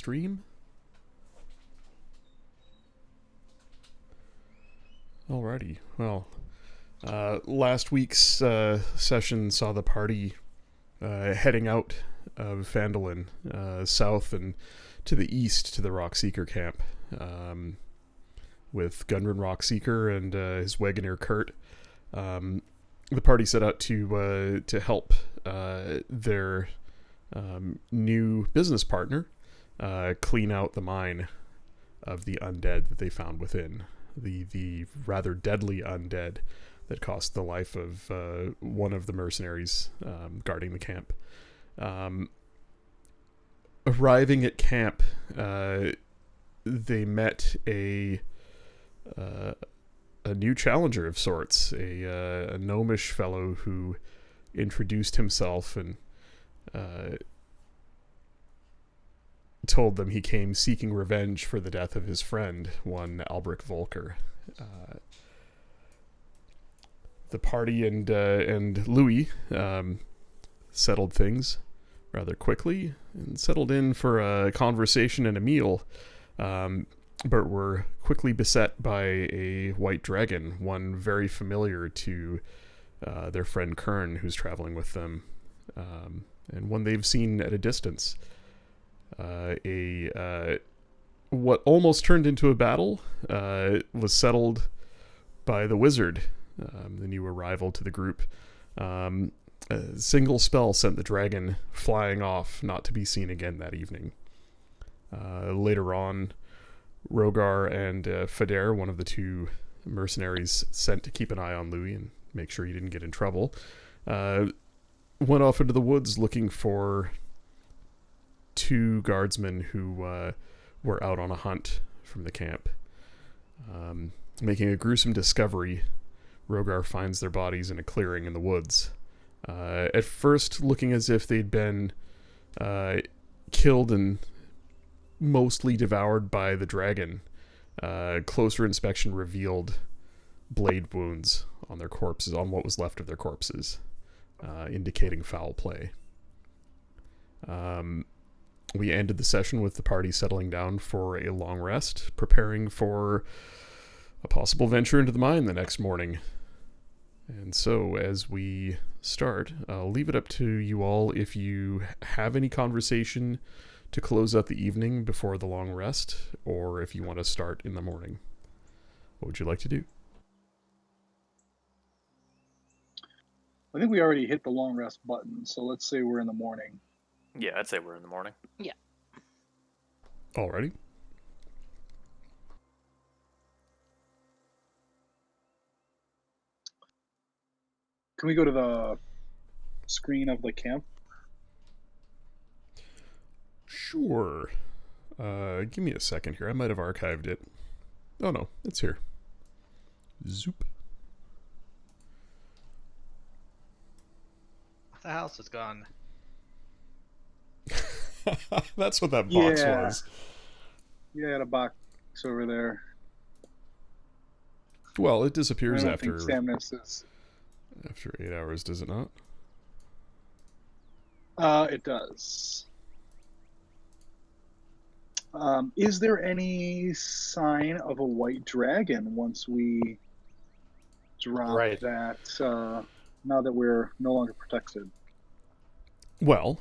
stream. Alrighty. Well, last week's session saw the party heading out of Phandalin, south and to the east to the Rockseeker camp, with Gundren Rockseeker and his wagoner Kurt. The party set out to help their new business partner clean out the mine of the undead that they found within. The rather deadly undead that cost the life of one of the mercenaries guarding the camp. Arriving at camp, they met a new challenger of sorts, a gnomish fellow who introduced himself and told them he came seeking revenge for the death of his friend, one Albric Volker. The party and Louis settled things rather quickly and settled in for a conversation and a meal, but were quickly beset by a white dragon, one very familiar to their friend Kern, who's traveling with them, and one they've seen at a distance. What almost turned into a battle was settled by the wizard, the new arrival to the group. A single spell sent the dragon flying off, not to be seen again that evening. Later on, Rogar and Fader, one of the two mercenaries sent to keep an eye on Louis and make sure he didn't get in trouble, went off into the woods looking for two guardsmen who were out on a hunt from the camp. Making a gruesome discovery, Rogar finds their bodies in a clearing in the woods. At first looking as if they'd been killed and mostly devoured by the dragon, closer inspection revealed blade wounds on their corpses, on what was left of their corpses, indicating foul play. We ended the session with the party settling down for a long rest, preparing for a possible venture into the mine the next morning. And so, as we start, I'll leave it up to you all if you have any conversation to close out the evening before the long rest, or if you want to start in the morning. What would you like to do? I think we already hit the long rest button, so let's say we're in the morning. Yeah, I'd say we're in the morning. Yeah. Alrighty. Can we go to the screen of the camp? Sure. Give me a second here. I might have archived it. Oh no, it's here. Zoop. The house is gone. That's what that box was. Yeah, the box over there. Well, it disappears I don't after think Samnus is. after 8 hours, does it not? It does. Is there any sign of a white dragon once we drop that, now that we're no longer protected? Well,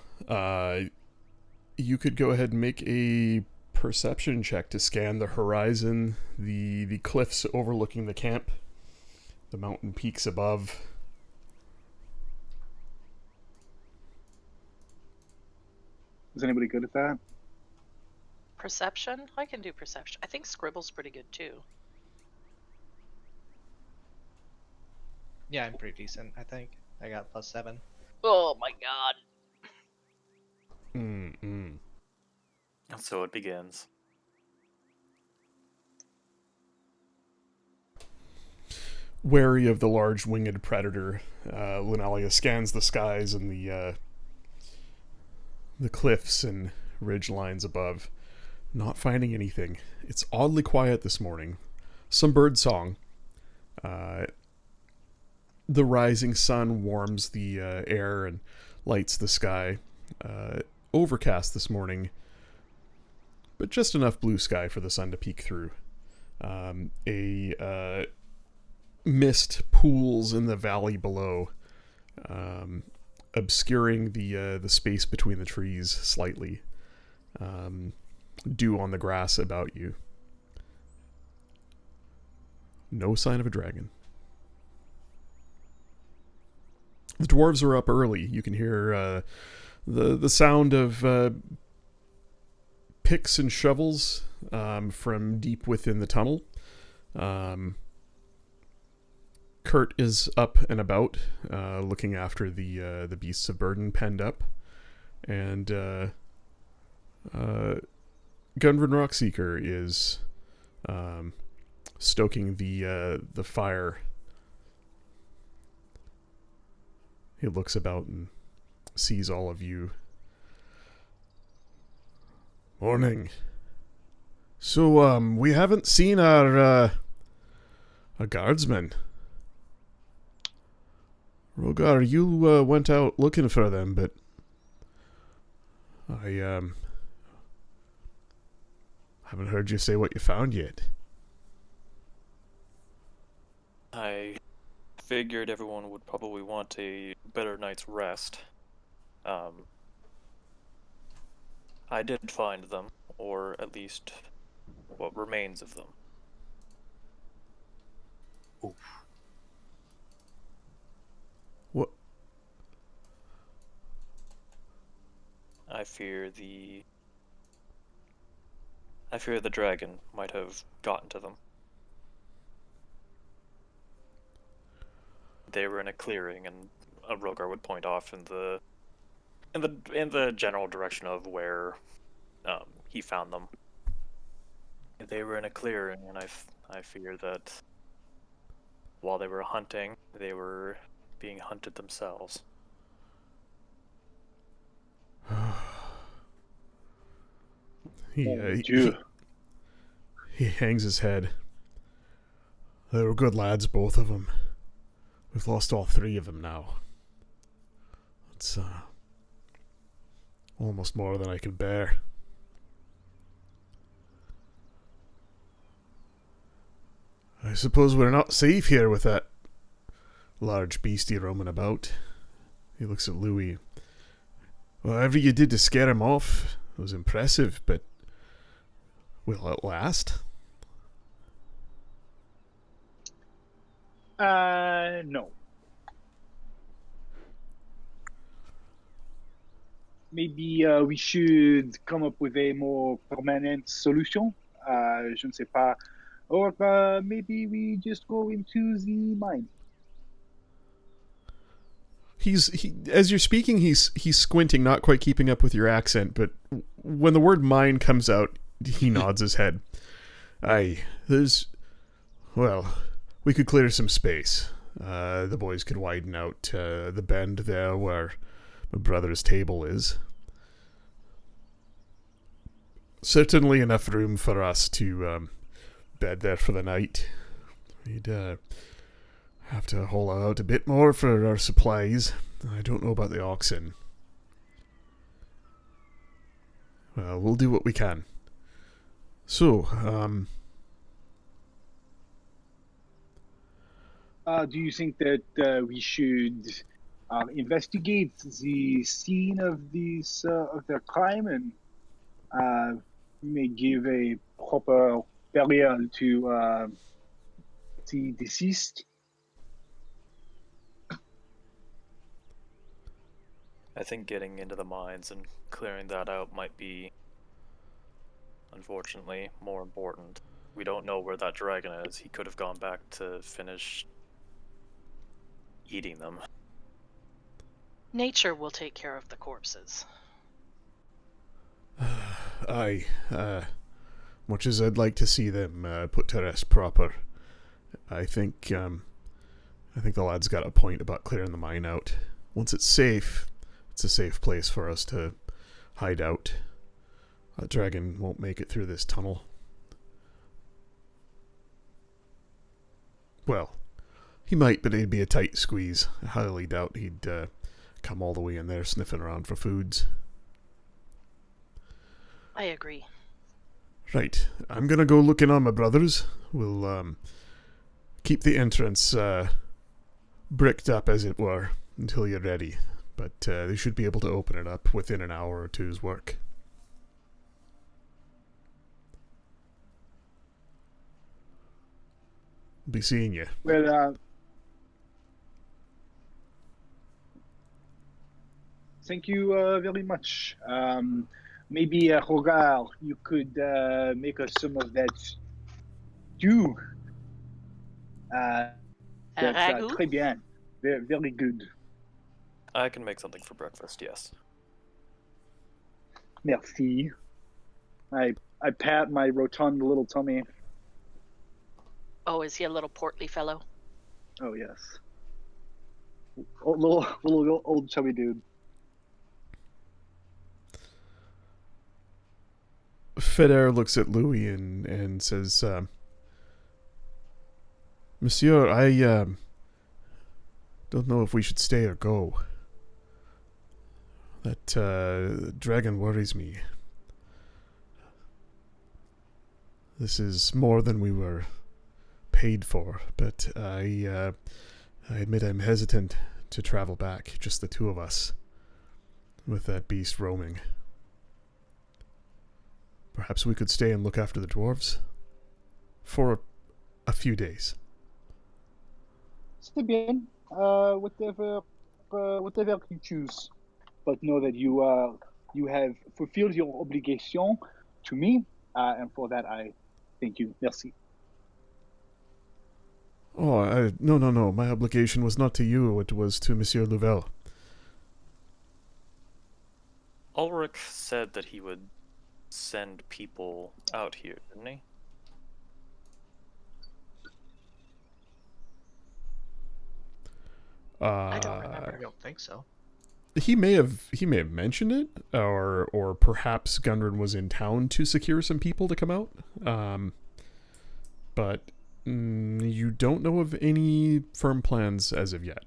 you could go ahead and make a perception check to scan the horizon, the cliffs overlooking the camp, the mountain peaks above. Is anybody good at that? Perception? I can do perception. I think Scribble's pretty good too. Yeah, I'm pretty decent, I think. I got +7. Oh my god. Mm-mm. And so it begins. Wary of the large winged predator, Lunalia scans the skies and the cliffs and ridge lines above, not finding anything. It's oddly quiet this morning. Some bird song. The rising sun warms the air and lights the sky. Overcast this morning. but just enough blue sky for the sun to peek through. A mist pools in the valley below, obscuring the space between the trees slightly. Dew on the grass about you. No sign of a dragon. The dwarves are up early. You can hear the sound of picks and shovels from deep within the tunnel. Kurt is up and about, looking after the beasts of burden penned up, and Gundren Rockseeker is stoking the fire. He looks about and sees all of you. Morning. So, we haven't seen our guardsmen. Rogar, you went out looking for them, but I haven't heard you say what you found yet. I figured everyone would probably want a better night's rest. I did find them, or at least what remains of them. Oof. What? I fear the dragon might have gotten to them. They were in a clearing, and Rogar would point off in the general direction of where he found them. They were in a clearing, and I fear that while they were hunting, they were being hunted themselves. He hangs his head. They were good lads, both of them. We've lost all three of them now. It's almost more than I can bear. I suppose we're not safe here with that large beastie roaming about. He looks at Louis. Whatever you did to scare him off was impressive, but will it last? No. Maybe we should come up with a more permanent solution. Je ne sais pas. Or maybe we just go into the mine. As you're speaking, he's squinting, not quite keeping up with your accent, but when the word mine comes out, he nods his head. We could clear some space. The boys could widen out the bend there where my brother's table is. Certainly enough room for us to bed there for the night. We'd have to haul out a bit more for our supplies. I don't know about the oxen. Well, we'll do what we can. So, do you think that we should investigate the scene of this of their crime and may give a proper burial to the deceased? I think getting into the mines and clearing that out might be, unfortunately, more important. We don't know where that dragon is. He could have gone back to finish eating them. Nature will take care of the corpses. Aye. Much as I'd like to see them put to rest proper, I think the lad's got a point about clearing the mine out. Once it's safe, it's a safe place for us to hide out. A dragon won't make it through this tunnel. Well, he might, but it'd be a tight squeeze. I highly doubt he'd come all the way in there sniffing around for foods. I agree. Right. I'm gonna go look in on my brothers. We'll keep the entrance bricked up, as it were, until you're ready. But they should be able to open it up within an hour or two's work. Be seeing you. Well, thank you very much. Maybe, Rogar, you could make us some of that stew. A That's ragout? très bien. Very, very good. I can make something for breakfast, yes. Merci. I pat my rotund little tummy. Oh, is he a little portly fellow? Oh yes. Little old chubby dude. Feder looks at Louis and says, Monsieur, I don't know if we should stay or go. That dragon worries me. This is more than we were paid for, but I admit I'm hesitant to travel back, just the two of us, with that beast roaming. Perhaps we could stay and look after the dwarves for a few days. C'est bien. Whatever you choose. But know that you have fulfilled your obligation to me, and for that I thank you. Merci. Oh, no. My obligation was not to you, it was to Monsieur Louvel. Ulrich said that he would send people out here, didn't he? I don't remember. I don't think so. He may have mentioned it, or perhaps Gundren was in town to secure some people to come out. But you don't know of any firm plans as of yet.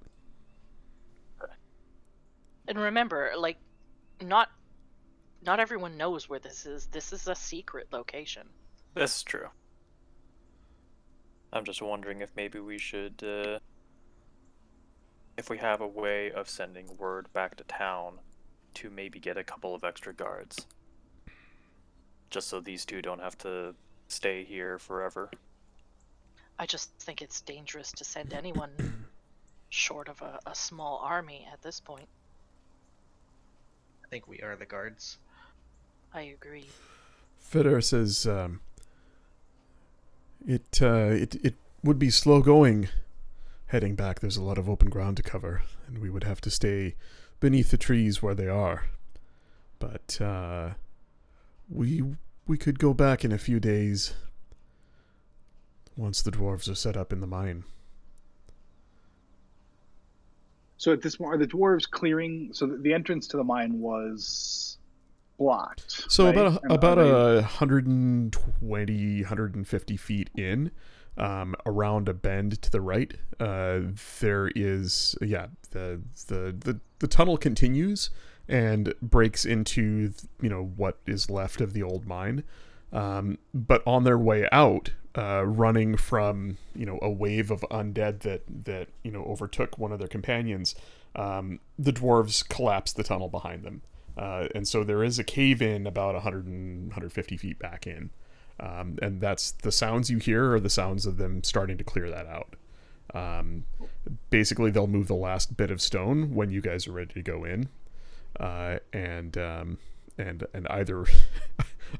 And remember, like, not everyone knows where this is. This is a secret location. This is true. I'm just wondering if maybe we should, if we have a way of sending word back to town to maybe get a couple of extra guards. Just so these two don't have to stay here forever. I just think it's dangerous to send anyone short of a small army at this point. I think we are the guards. I agree. Feder says, it would be slow going heading back. There's a lot of open ground to cover, and we would have to stay beneath the trees where they are. But we could go back in a few days once the dwarves are set up in the mine. So at this point, are the dwarves clearing? So the entrance to the mine was blocked. So right? about 120, 150 feet in, around a bend to the right, there is the tunnel continues and breaks into what is left of the old mine. But on their way out, running from a wave of undead that overtook one of their companions, the dwarves collapsed the tunnel behind them, and so there is a cave in about 150 feet back in, and that's the sounds you hear are the sounds of them starting to clear that out. Basically, they'll move the last bit of stone when you guys are ready to go in, and either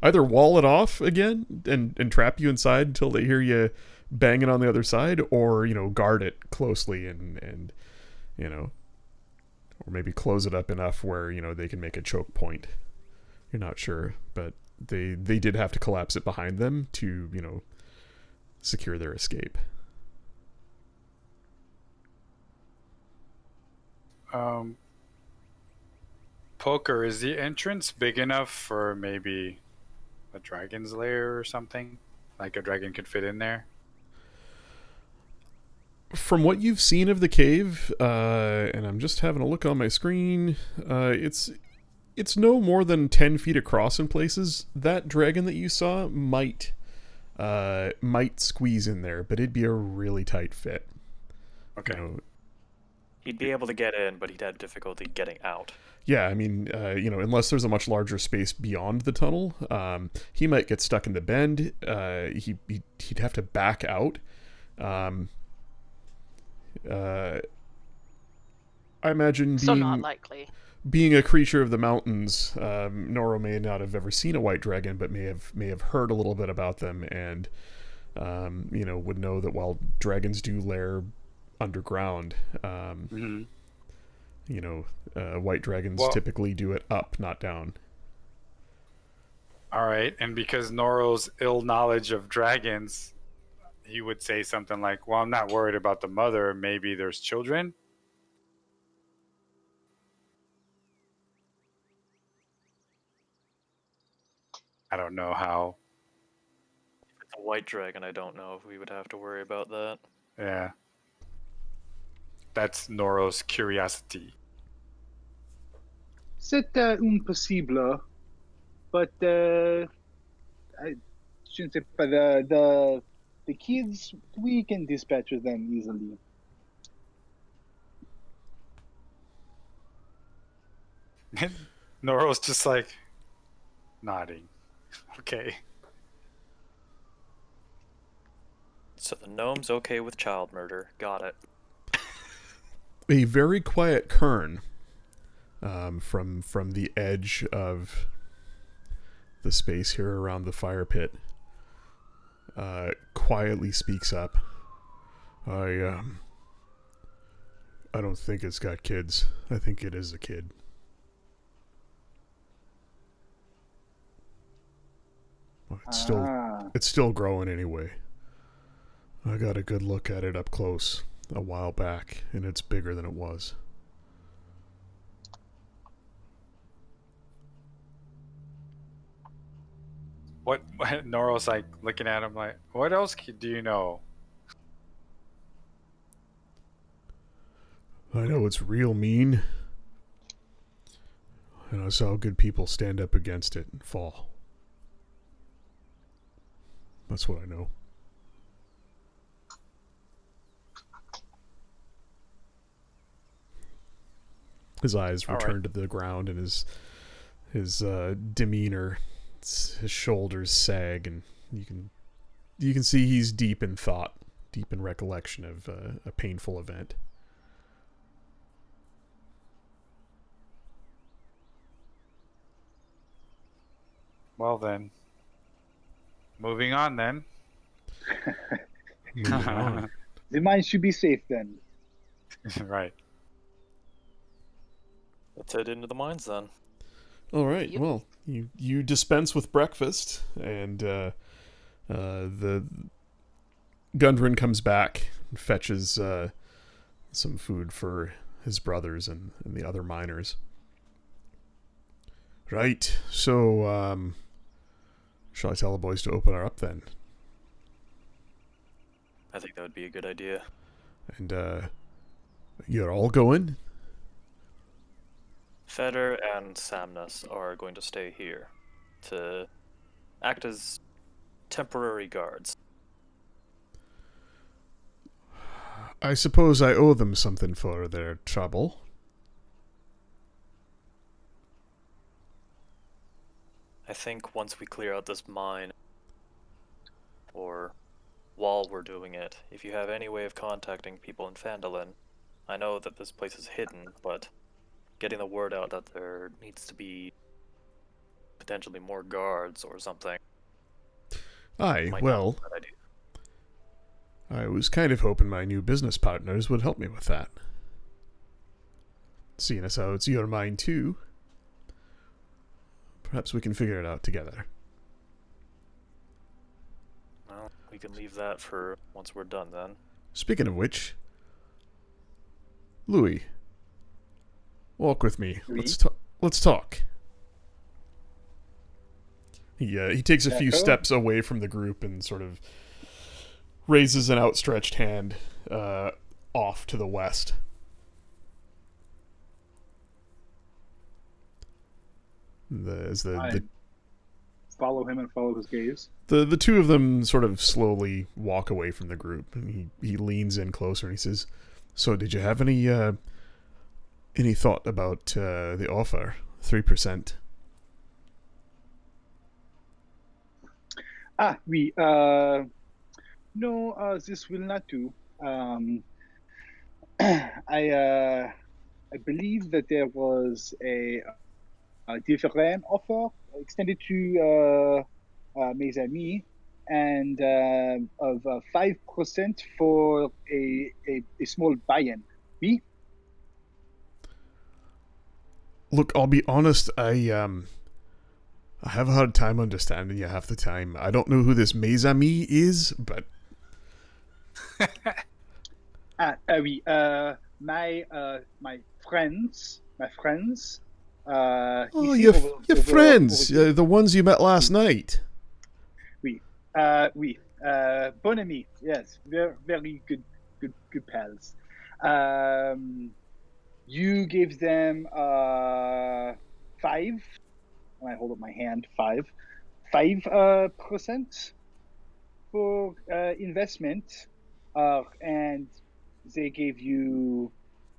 either wall it off again and trap you inside until they hear you banging on the other side, or guard it closely and or maybe close it up enough where they can make a choke point. You're not sure, but they did have to collapse it behind them to secure their escape. Poker, is the entrance big enough for maybe a dragon's lair or something? Like a dragon could fit in there? From what you've seen of the cave, and I'm just having a look on my screen, it's it's no more than 10 feet across in places. That dragon that you saw might squeeze in there, but it'd be a really tight fit. Okay. You know, He'd be able to get in, but he'd have difficulty getting out. yeah, I mean, unless there's a much larger space beyond the tunnel, he might get stuck in the bend. He'd have to back out. I imagine So not likely. being a creature of the mountains, Noro may not have ever seen a white dragon, but may have heard a little bit about them, and would know that while dragons do lair underground, white dragons typically do it up, not down. All right, and because Noro's ill knowledge of dragons, he would say something like, "Well, I'm not worried about the mother. Maybe there's children." I don't know how. If it's a white dragon, I don't know if we would have to worry about that. Yeah. That's Noro's curiosity. C'est impossible, but je ne sais pas, the kids, we can dispatch them easily. Noro's just like nodding. Okay. So the gnome's okay with child murder. Got it. A very quiet Kern from the edge of the space here around the fire pit quietly speaks up. I don't think it's got kids. I think it is a kid. Well, it's still growing anyway. I got a good look at it up close a while back, and it's bigger than it was. What Noro's like looking at him like, what else do you know? I know it's real mean, and I saw good people stand up against it and fall. That's what I know. His eyes return to the ground, and his demeanor, his shoulders sag, and you can see he's deep in thought, deep in recollection of a painful event. Well then, moving on then. Moving on. The mine should be safe then. Right. Let's head into the mines then. All right. Yep. Well, you dispense with breakfast, and the Gundren comes back and fetches some food for his brothers and the other miners. Right. So, shall I tell the boys to open her up then? I think that would be a good idea. And you're all going? Feder and Samnus are going to stay here to act as temporary guards. I suppose I owe them something for their trouble. I think once we clear out this mine, or while we're doing it, if you have any way of contacting people in Phandalin, I know that this place is hidden, but getting the word out that there needs to be potentially more guards or something. Aye, might well, not be a bad idea. I was kind of hoping my new business partners would help me with that. Seeing as how it's your mine too, perhaps we can figure it out together. Well, we can leave that for once we're done then. Speaking of which, Louis, walk with me. Oui? Let's talk. He takes a few D'accord. steps away from the group and sort of raises an outstretched hand off to the west. I follow him and follow his gaze. The two of them sort of slowly walk away from the group, and he leans in closer and he says, "So, did you have any thought about the offer? 3%." Oui. No, this will not do. I believe that there was a different offer extended to mes amis, and of 5% for a small buy-in. Oui? Look, I'll be honest. I have a hard time understanding you half the time. I don't know who this mes amis is, but Oui. My friends. oh, ici your over friends, here. the ones you met last night. Oui. Oui. Bon ami. Yes. Very, very good pals. You gave them 5, and I hold up my hand, 5% for investment, and they gave you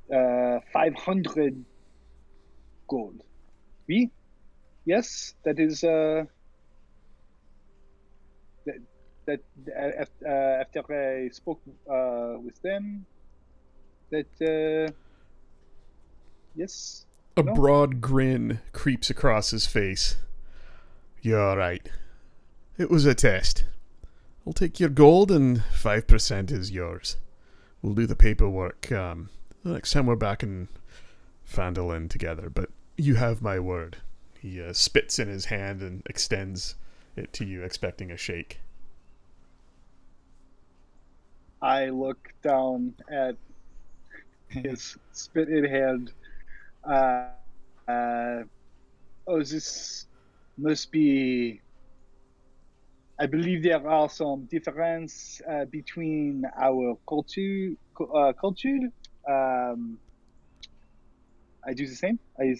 500 gold. Oui? Yes, that is that after I spoke with them, that yes. A No? broad grin creeps across his face. You're right. It was a test. I'll take your gold, and 5% is yours. We'll do the paperwork the next time we're back in Phandalin together, but you have my word. He spits in his hand and extends it to you, expecting a shake. I look down at his spit-in hand. This must be. I believe there are some difference between our culture. I do the same. I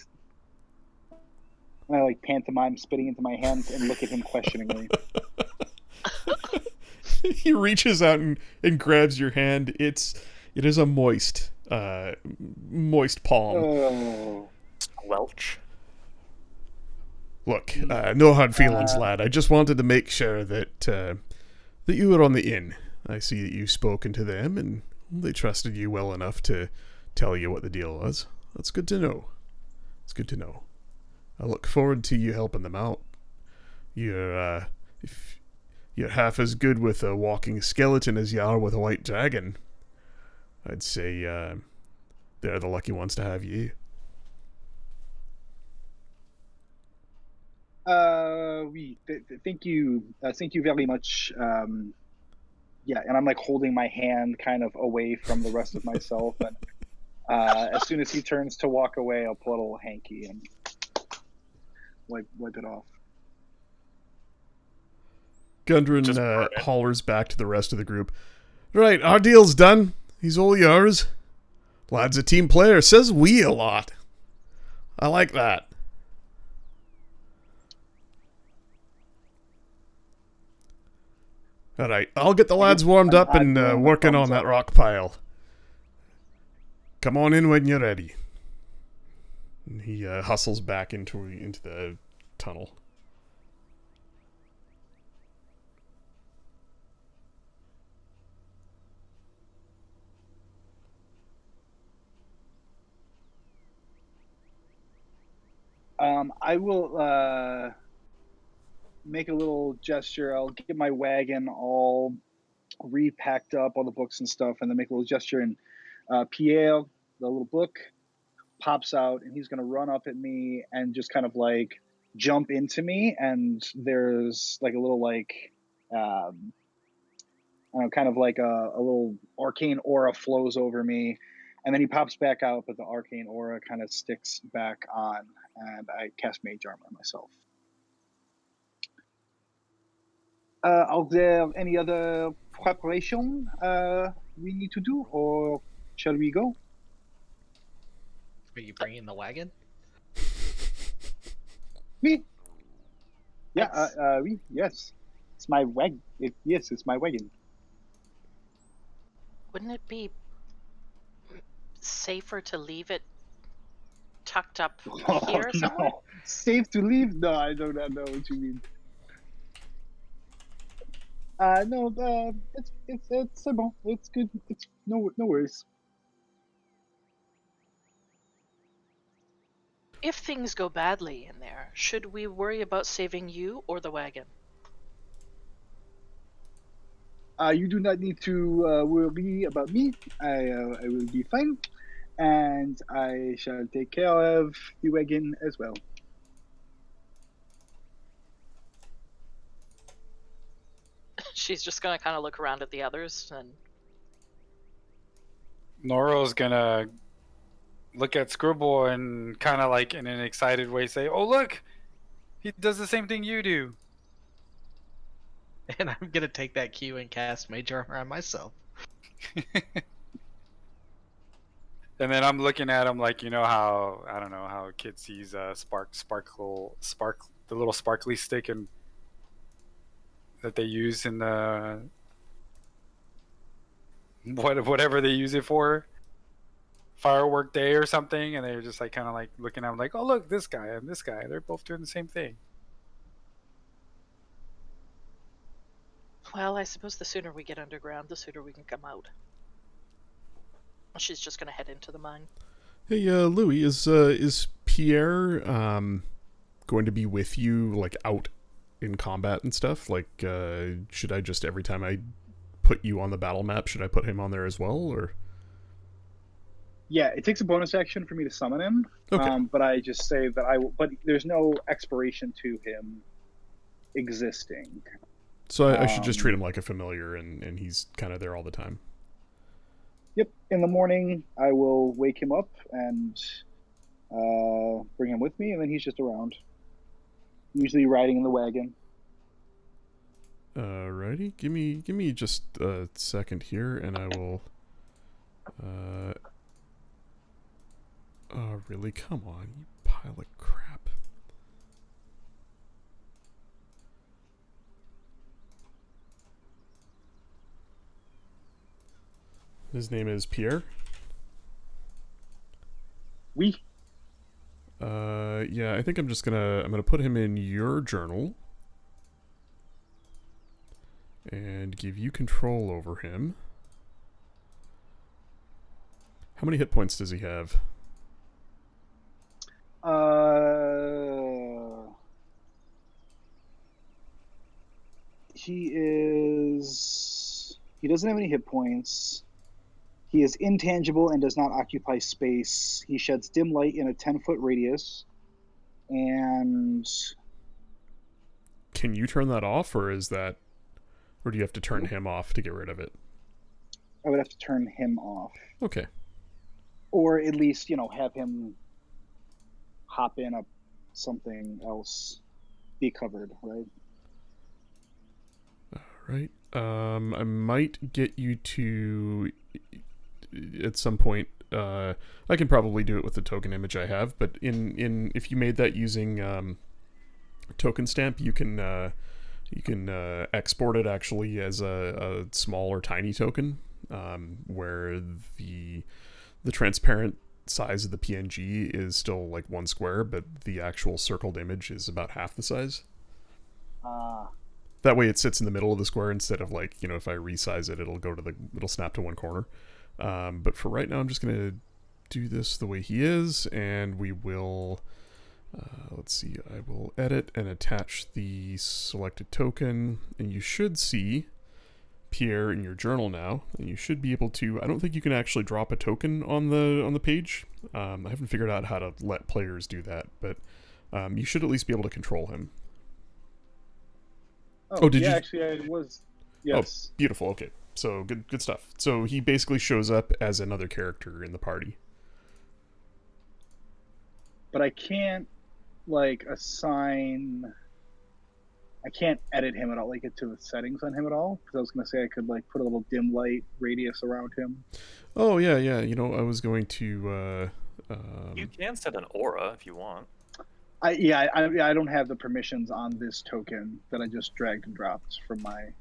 like pantomime spitting into my hands and look at him questioningly. He reaches out and grabs your hand. It is a moist palm. Oh. Welch. Look, no hard feelings, lad. I just wanted to make sure that you were on the in. I see that you've spoken to them, and they trusted you well enough to tell you what the deal was. That's good to know. It's good to know. I look forward to you helping them out. If you're half as good with a walking skeleton as you are with a white dragon, I'd say they're the lucky ones to have you. Oui. Thank you. Thank you very much. Yeah, and I'm like holding my hand kind of away from the rest of myself, and as soon as he turns to walk away, I'll pull out a little hanky and wipe it off. Gundren hollers back to the rest of the group. Right, our deal's done. He's all yours. Lad's a team player. Says we a lot. I like that. Alright, I'll get the lads warmed up and working on that rock pile. Come on in when you're ready. And he hustles back into the tunnel. I will make a little gesture. I'll get my wagon all repacked up, all the books and stuff, and then make a little gesture. And Pierre, the little book, pops out, and he's going to run up at me and just kind of like jump into me. And there's like a little like, I don't know, kind of like a little arcane aura flows over me. And then he pops back out, but the arcane aura kind of sticks back on, and I cast Mage Armor on myself. Are there any other preparation we need to do, or shall we go? Are you bringing the wagon? Me? Yeah. It's- We. Yes. It's my yes, it's my wagon. Wouldn't it be safer to leave it tucked up Oh here somewhere? no! Safe to leave? No, I do not know what you mean. No. It's bon. It's good. It's no worries. If things go badly in there, should we worry about saving you or the wagon? You do not need to worry about me. I will be fine, and I shall take care of the wagon as well. She's just gonna kind of look around at the others and Noro's gonna look at Scribble and kind of like in an excited way say, "Oh look, he does the same thing you do." And I'm gonna take that cue and cast Mage Armor on myself. And then I'm looking at him like, you know how I don't know how a kid sees a the little sparkly stick and that they use in the whatever they use it for, firework day or something, and they're just like kind of like looking at him like, oh look, this guy and this guy, they're both doing the same thing. well, I suppose the sooner we get underground, the sooner we can come out. She's just gonna head into the mine. Hey, Louis, is Pierre going to be with you, like, out in combat and stuff? Like, should I just, every time I put you on the battle map, should I put him on there as well, or? Yeah, it takes a bonus action for me to summon him. Okay. But I just say that I will. But there's no expiration to him existing. So I should just treat him like a familiar, and he's kind of there all the time. Yep. In the morning, I will wake him up and bring him with me, and then he's just around. Usually riding in the wagon. Alrighty, give me just a second here, and I will. Oh, really? Come on, you pile of crap. His name is Pierre. We. Yeah, I think I'm gonna put him in your journal and give you control over him. How many hit points does he have? He doesn't have any hit points. He is intangible and does not occupy space. He sheds dim light in a 10-foot radius. And Can you turn that off, or do you have to turn him off to get rid of it? I would have to turn him off. Okay. Or at least, have him hop in up something else, be covered, right? Right. I might get you to at some point. I can probably do it with the token image I have, but if you made that using token stamp, you can export it actually as a small or tiny token, where the transparent size of the PNG is still like 1 square, but the actual circled image is about half the size. That way it sits in the middle of the square instead of like, if I resize it, it'll snap to one corner. But for right now, I'm just going to do this the way he is, and we will, let's see, I will edit and attach the selected token, and you should see Pierre in your journal now, and you should be able to, I don't think you can actually drop a token on the page. I haven't figured out how to let players do that, but you should at least be able to control him. Oh, did yeah, you? actually, I was. Yes. Oh, beautiful. Okay, so good stuff. So he basically shows up as another character in the party. But I can't, assign. I can't edit him at all, get to the settings on him at all. Because I was going to say I could, put a little dim light radius around him. Oh, yeah. I was going to. You can set an aura if you want. I don't have the permissions on this token that I just dragged and dropped from my.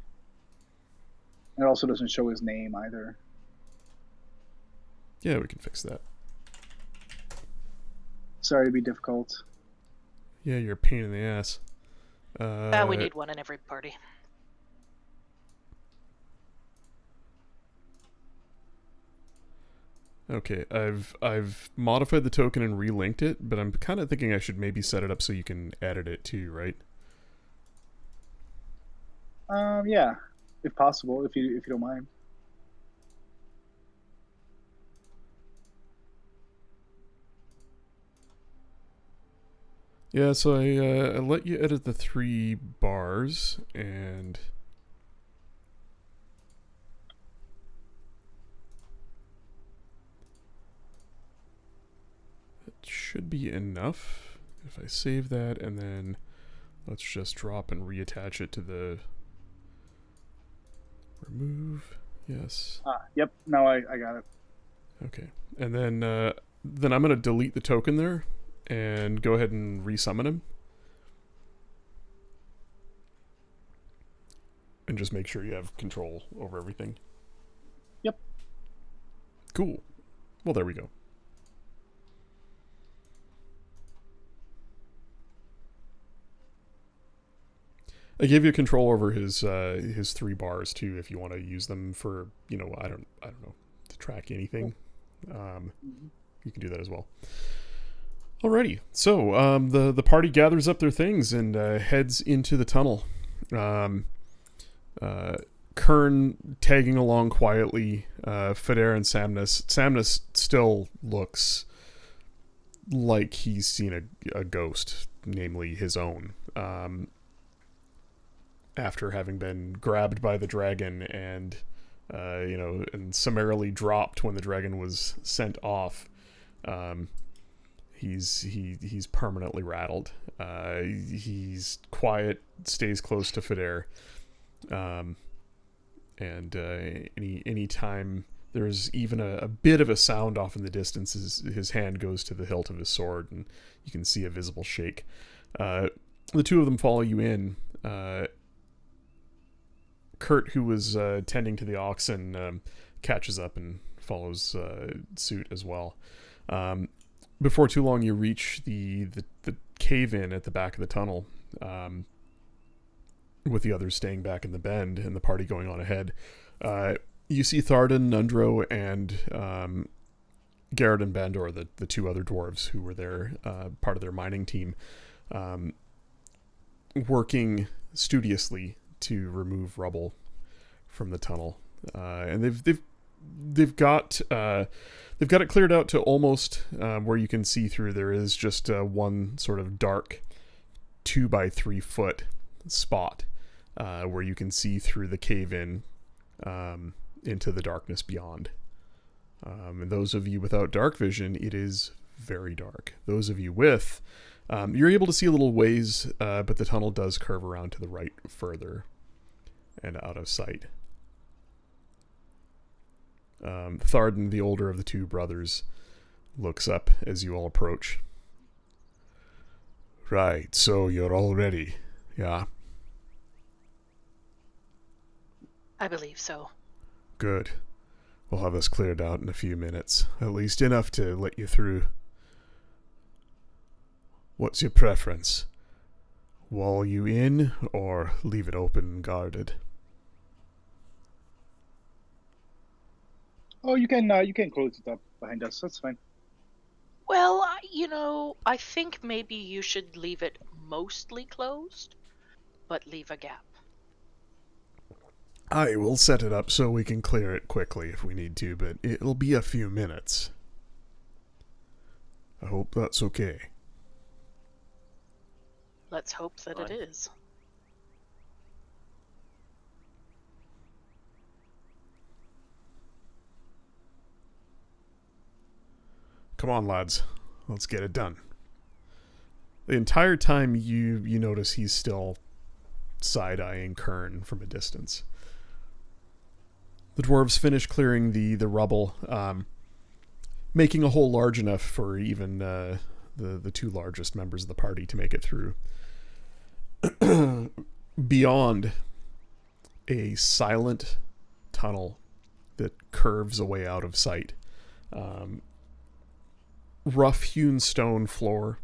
It also doesn't show his name either. Yeah, we can fix that. Sorry to be difficult. Yeah, you're a pain in the ass. We need one in every party. Okay, I've modified the token and relinked it, but I'm kind of thinking I should maybe set it up so you can edit it too, right? Yeah, if possible, if you don't mind. Yeah, so I let you edit the 3 bars, and it should be enough. If I save that, and then let's just drop and reattach it to the remove. Yes. Yep. Now I got it. Okay, and then I'm gonna delete the token there, and go ahead and resummon him. And just make sure you have control over everything. Yep. Cool. Well, there we go. I gave you control over his 3 bars too, if you want to use them for, I don't know, to track anything. You can do that as well. Alrighty, so the party gathers up their things and heads into the tunnel. Kern tagging along quietly. Federa and Samnus. Samnus still looks like he's seen a ghost, namely his own. After having been grabbed by the dragon and and summarily dropped when the dragon was sent off. He's permanently rattled. He's quiet, stays close to Federa. And any time there's even a bit of a sound off in the distance, his hand goes to the hilt of his sword, and you can see a visible shake. The 2 of them follow you in. Kurt, who was tending to the oxen, catches up and follows suit as well. Before too long, you reach the cave-in at the back of the tunnel, with the others staying back in the bend and the party going on ahead. You see Thardan, Nundro, and Garrett and Bandor, the 2 other dwarves who were there, part of their mining team, working studiously to remove rubble from the tunnel, and they've got it cleared out to almost where you can see through. There is just one sort of dark 2x3 foot spot where you can see through the cave-in into the darkness beyond. And those of you without dark vision, it is very dark. Those of you with, you're able to see a little ways, but the tunnel does curve around to the right further and out of sight. Thardan, the older of the 2 brothers, looks up as you all approach. Right, so you're all ready, yeah? I believe so. Good. We'll have this cleared out in a few minutes. At least enough to let you through. What's your preference? Wall you in, or leave it open and guarded? Oh, you can close it up behind us. That's fine. Well, I think maybe you should leave it mostly closed, but leave a gap. I will set it up so we can clear it quickly if we need to, but it'll be a few minutes. I hope that's okay. Let's hope that it is. Come on, lads. Let's get it done. The entire time you notice he's still side-eyeing Kern from a distance. The dwarves finish clearing the rubble, making a hole large enough for even the two largest members of the party, to make it through. Beyond, a silent tunnel that curves away out of sight. Rough-hewn stone floor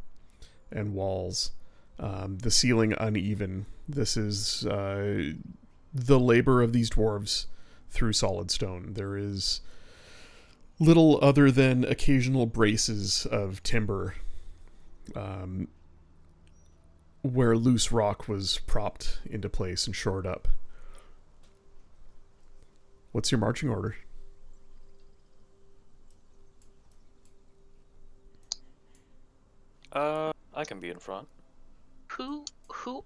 and walls. The ceiling uneven. This is the labor of these dwarves through solid stone. There is little other than occasional braces of timber where loose rock was propped into place and shored up. What's your marching order? I can be in front. Who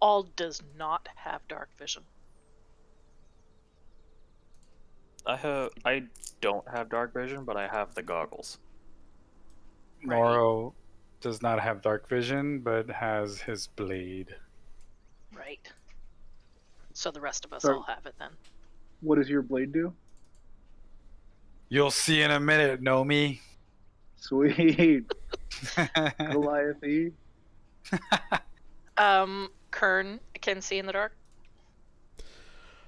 all does not have dark vision? I don't have dark vision, but I have the goggles. Right. Noro does not have dark vision, but has his blade. Right. So the rest of us Sorry. all have it then. What does your blade do? You'll see in a minute, Nomi. Sweet. Goliath E. Kern can see in the dark.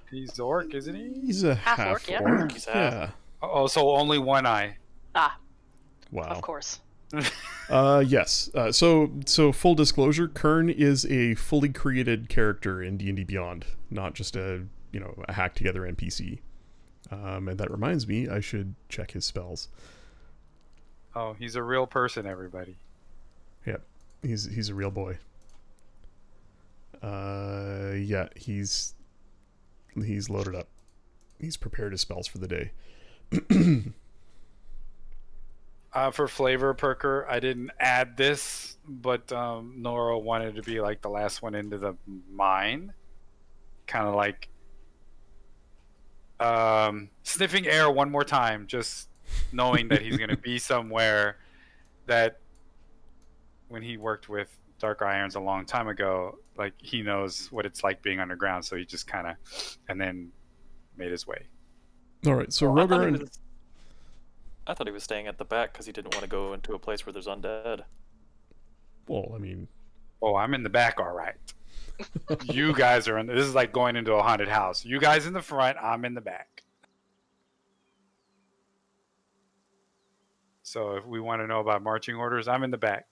He's orc, isn't he? He's a Half half orc, yeah. orc. He's half. Yeah. Oh, so only one eye. Ah, Wow. of course. Yes. So full disclosure, Kern is a fully created character in D&D Beyond, not just a hack together NPC. And that reminds me, I should check his spells. Oh, he's a real person, everybody. Yep. He's a real boy. Yeah, he's loaded up. He's prepared his spells for the day. For flavor, Perker, I didn't add this, but Nora wanted to be like the last one into the mine. Kind of like sniffing air one more time, just knowing that he's going to be somewhere that when he worked with Dark Irons a long time ago, like he knows what it's like being underground, so he just kind of and then made his way. All right, so Well, Rogar I thought he was staying at the back because he didn't want to go into a place where there's undead. well, I mean, Oh, I'm in the back, all right. You guys are in. This is like going into a haunted house. You guys in the front, I'm in the back. So if we want to know about marching orders, I'm in the back.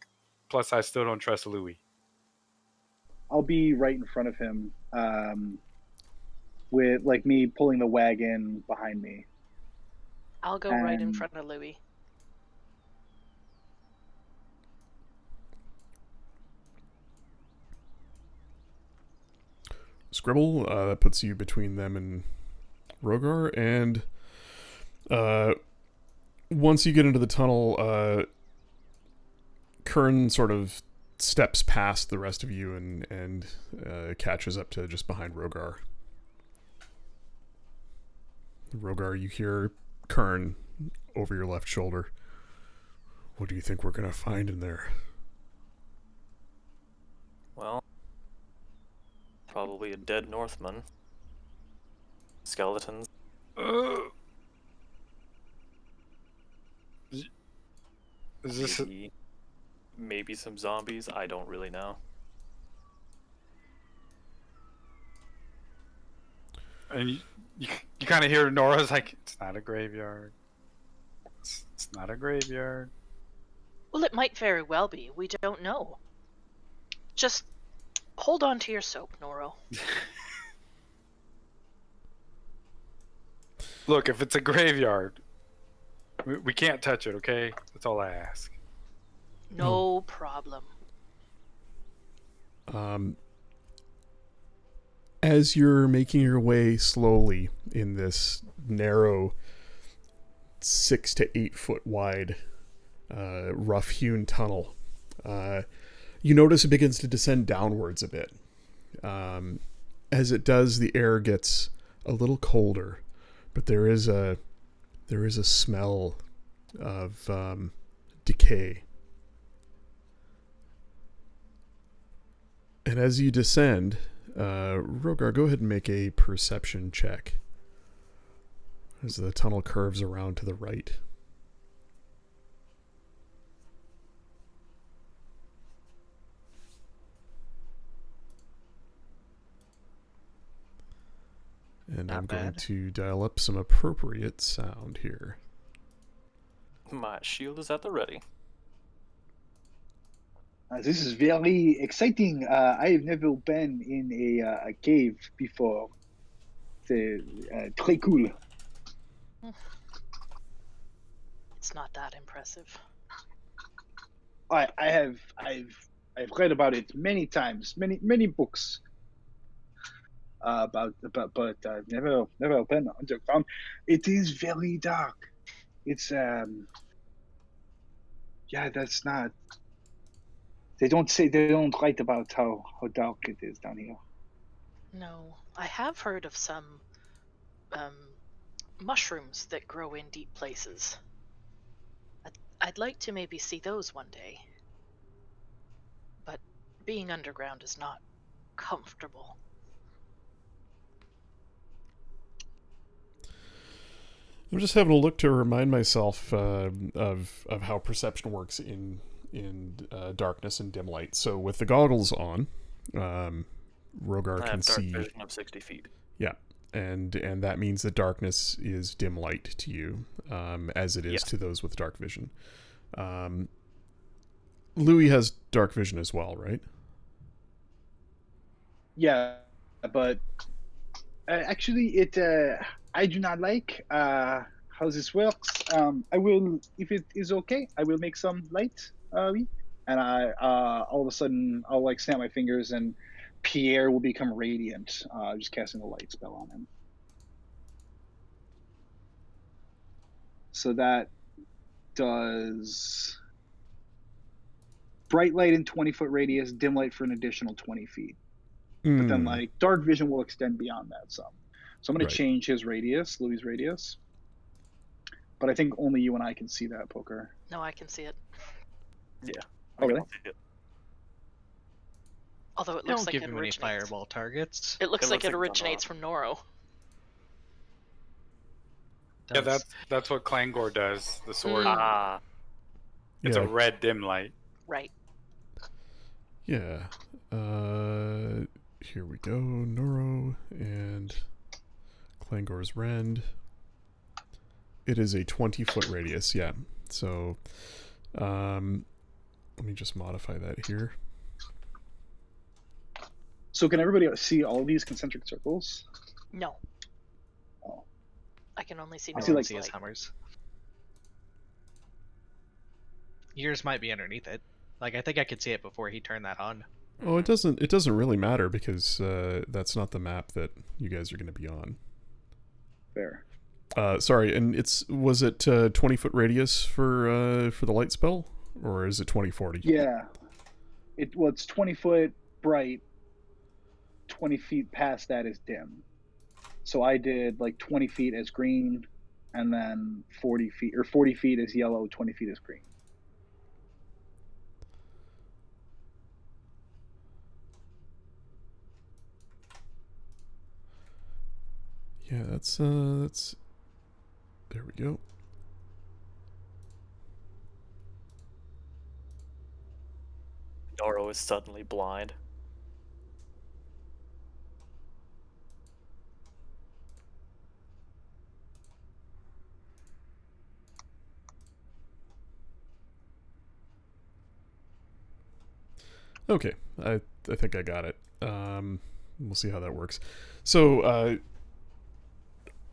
Plus, I still don't trust Louis. I'll be right in front of him, with like me pulling the wagon behind me. I'll go right in Um, front of Louis. Scribble, that puts you between them and Rogar, and once you get into the tunnel, Kern sort of steps past the rest of you and catches up to just behind Rogar. Rogar, you hear Kern over your left shoulder. What do you think we're gonna find in there? Well, probably a dead Northman. Skeletons. Is this? Maybe some zombies. I don't really know. And you kind of hear Nora's like, "It's not a graveyard. It's not a graveyard." Well, it might very well be. We don't know. Just hold on to your soap, Noro. Look, if it's a graveyard, we can't touch it. Okay, that's all I ask. No problem. As you're making your way slowly in this narrow 6 to 8 foot wide rough-hewn tunnel, you notice it begins to descend downwards a bit. As it does, the air gets a little colder, but there is a smell of decay. And as you descend, Rogar, go ahead and make a perception check as the tunnel curves around to the right. And Not I'm going bad. to dial up some appropriate sound here. My shield is at the ready. This is very exciting. I have never been in a cave before. C'est très cool. It's not that impressive. I've read about it many times, many books but I've never been underground. It is very dark. It's yeah, that's not. They don't write about how dark it is down here. No, I have heard of some mushrooms that grow in deep places. I'd like to maybe see those one day. But being underground is not comfortable. I'm just having a look to remind myself of how perception works in darkness and dim light. So with the goggles on, Rogar I can have dark see. vision of 60 feet. Yeah, and that means that darkness is dim light to you, as it is Yes. to those with dark vision. Louis has dark vision as well, right? Yeah, but actually, it I do not like how this works. I will, if it is okay, I will make some light, and I all of a sudden I'll like snap my fingers and Pierre will become radiant. Just casting a light spell on him. So that does bright light in 20-foot radius, dim light for an additional 20 feet. But then like dark vision will extend beyond that some. So I'm going Right. to change his radius, Louis' radius. But I think only you and I can see that, Poker. No, I can see it. Oh, really? Although it looks Don't like give it him any originates. fireball targets. It looks It like looks it like originates from Noro. Yeah, Does- that's what Clangor does. The sword. Mm. Ah, It's Yeah. a red dim light. Right. Yeah. Here we go. Noro and Clangor's Rend. It is a 20-foot radius, yeah. So, let me just modify that here. So can everybody see all these concentric circles? No. Oh. I can only see I I see, Noro's like- see his light. hummers. Yours might be underneath it. Like I think I could see it before he turned that on. Oh, it doesn't really matter because that's not the map that you guys are going to be on. Fair. Sorry, and was it 20-foot radius for the light spell, or is it 20-40? Yeah. It's 20 foot bright. 20 feet past that is dim. So I did like 20 feet as green, and then 40 feet is yellow, 20 feet is green. Yeah, that's there we go. Noro is suddenly blind. Okay, I think I got it. We'll see how that works. So,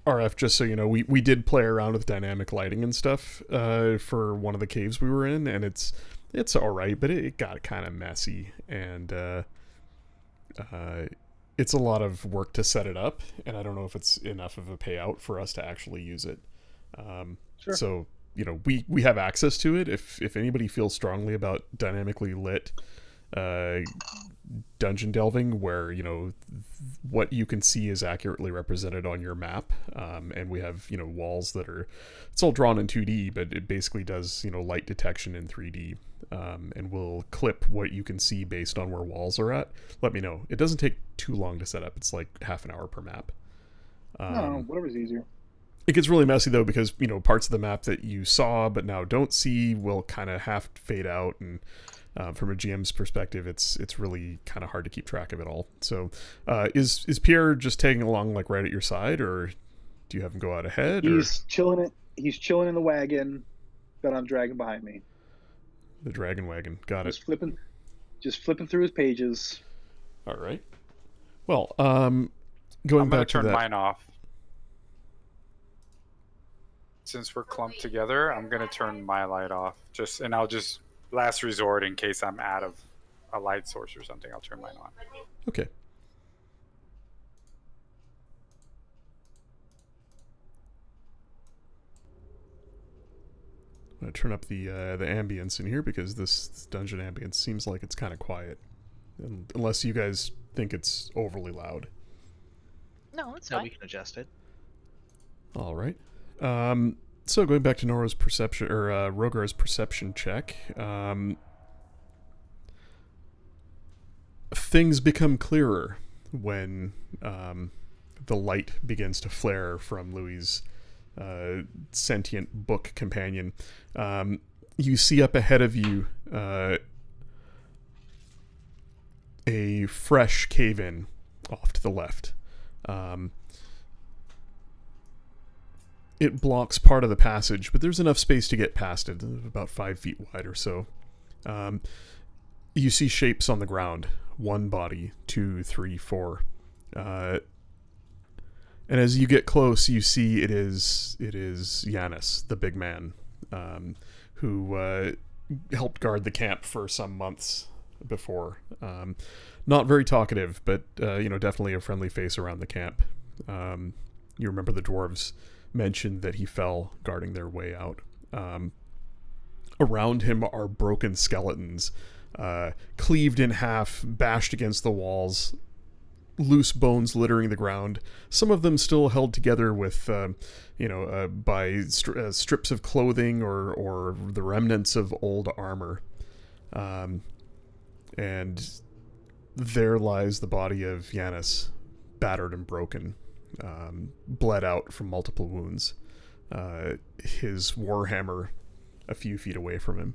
RF, just so you know, we did play around with dynamic lighting and stuff for one of the caves we were in, and it's all right, but it got kind of messy, and it's a lot of work to set it up, and I don't know if it's enough of a payout for us to actually use it. Sure. So, you know, we have access to it. If anybody feels strongly about dynamically lit dungeon delving, where, you know, what you can see is accurately represented on your map, and we have, you know, walls that are, it's all drawn in 2D, but it basically does, you know, light detection in 3D, and will clip what you can see based on where walls are at. Let me know. It doesn't take too long to set up. It's like half an hour per map. No, whatever's easier. It gets really messy though because parts of the map that you saw but now don't see will kind of half fade out, and from a GM's perspective, it's really kind of hard to keep track of it all. So, is Pierre just tagging along like right at your side, or do you have him go out ahead? He's chilling. He's chilling in the wagon that I'm dragging behind me. The dragon wagon, got it. Just flipping through his pages. All right. Well, I'm going gonna back to turn that. mine off. Since we're clumped together, I'm gonna turn my light off. And I'll just last resort in case I'm out of a light source or something. I'll turn mine on. Okay. I'm gonna turn up the ambience in here because this dungeon ambience seems like it's kind of quiet, unless you guys think it's overly loud. No, it's No, fine. we can adjust it. All right. So going back to Nora's perception, or Rogar's perception check, things become clearer when the light begins to flare from Louis's sentient book companion. You see up ahead of you a fresh cave-in off to the left. It blocks part of the passage, but there's enough space to get past it, about 5 feet wide or so. You see shapes on the ground. 1 body, 2, 3, 4. And as you get close, you see it is Yanis, the big man, who helped guard the camp for some months before. Not very talkative, but definitely a friendly face around the camp. You remember the dwarves mentioned that he fell guarding their way out. Around him are broken skeletons, cleaved in half, bashed against the walls, loose bones littering the ground. Some of them still held together with, by strips of clothing or the remnants of old armor. And there lies the body of Yanis, battered and broken. Bled out from multiple wounds. His warhammer a few feet away from him.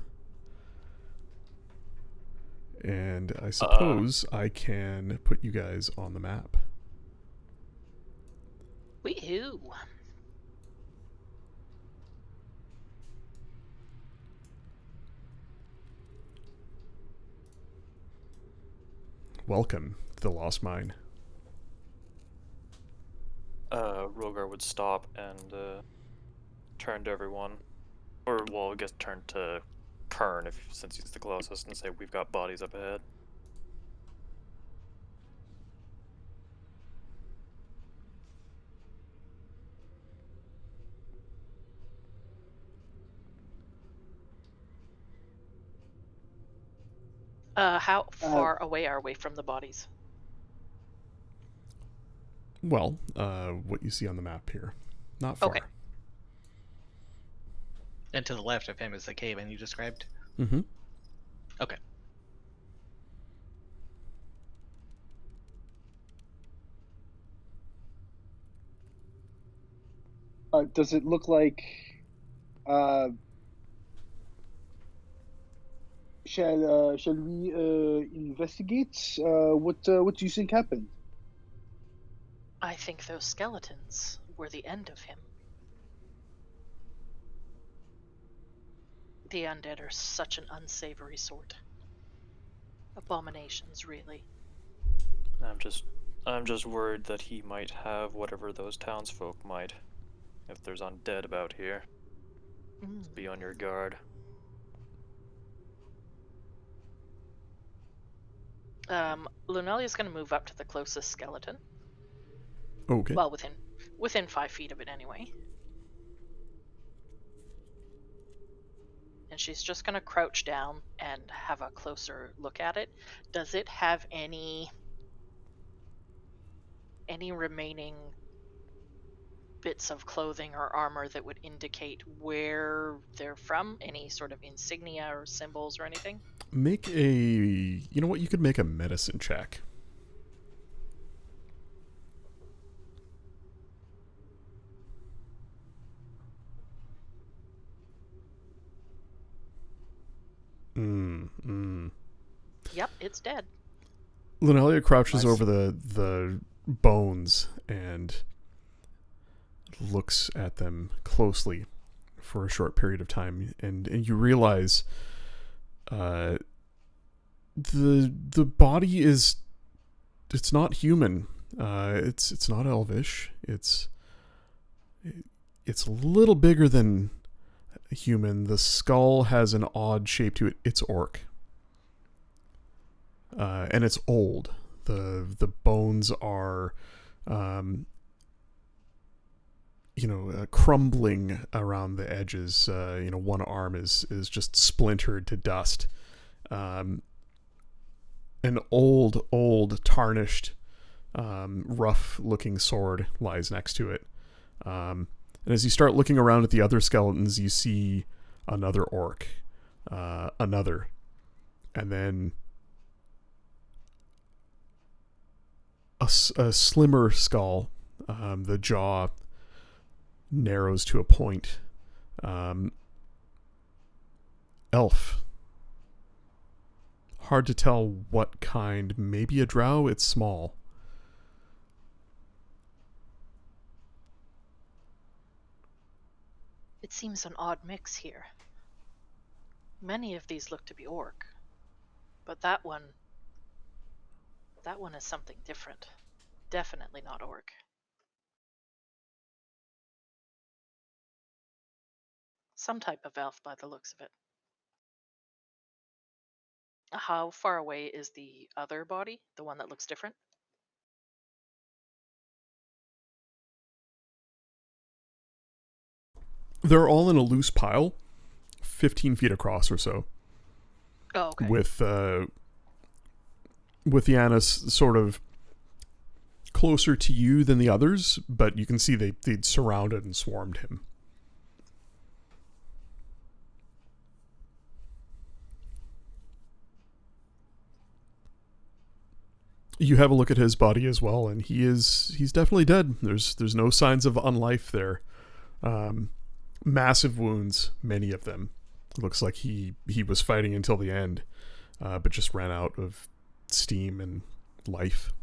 And I suppose I can put you guys on the map. Wee-hoo. Welcome to the Lost Mine. Rogar would stop and turn to everyone, or I guess turn to Kern since he's the closest, and say, "We've got bodies up ahead." How far away are we from the bodies? Well, what you see on the map here. Not far. Okay. And to the left of him is the cave-in you described. Mm-hmm. Okay. Does it look like? Shall we investigate? What do you think happened? I think those skeletons were the end of him. The undead are such an unsavory sort. Abominations, really. I'm just worried that he might have whatever those townsfolk might. If there's undead about here, be on your guard. Lunelia's going to move up to the closest skeleton. Okay. Well, within 5 feet of it anyway. And she's just going to crouch down and have a closer look at it. Does it have any remaining bits of clothing or armor that would indicate where they're from? Any sort of insignia or symbols or anything? Make a... You know what? You could make a medicine check. Yep, it's dead. Linelia crouches Nice. over the bones and looks at them closely for a short period of time, and you realize the body it's not human. It's not elvish. It's a little bigger than human. The skull has an odd shape to it. It's orc. And it's old. The bones are, crumbling around the edges. One arm is just splintered to dust. An old, tarnished, rough-looking sword lies next to it. And as you start looking around at the other skeletons, you see another orc, another, and then a slimmer skull. The jaw narrows to a point. Elf. Hard to tell what kind. Maybe a drow. It's small. It seems an odd mix here. Many of these look to be orc, but that one is something different. Definitely not orc. Some type of elf by the looks of it. How far away is the other body? The one that looks different? They're all in a loose pile, 15 feet across or so. Oh, okay. With Yanis sort of closer to you than the others, but you can see they'd surrounded and swarmed him. You have a look at his body as well, and he's definitely dead. There's no signs of unlife there. Massive wounds, many of them. It looks like he was fighting until the end, but just ran out of steam and life.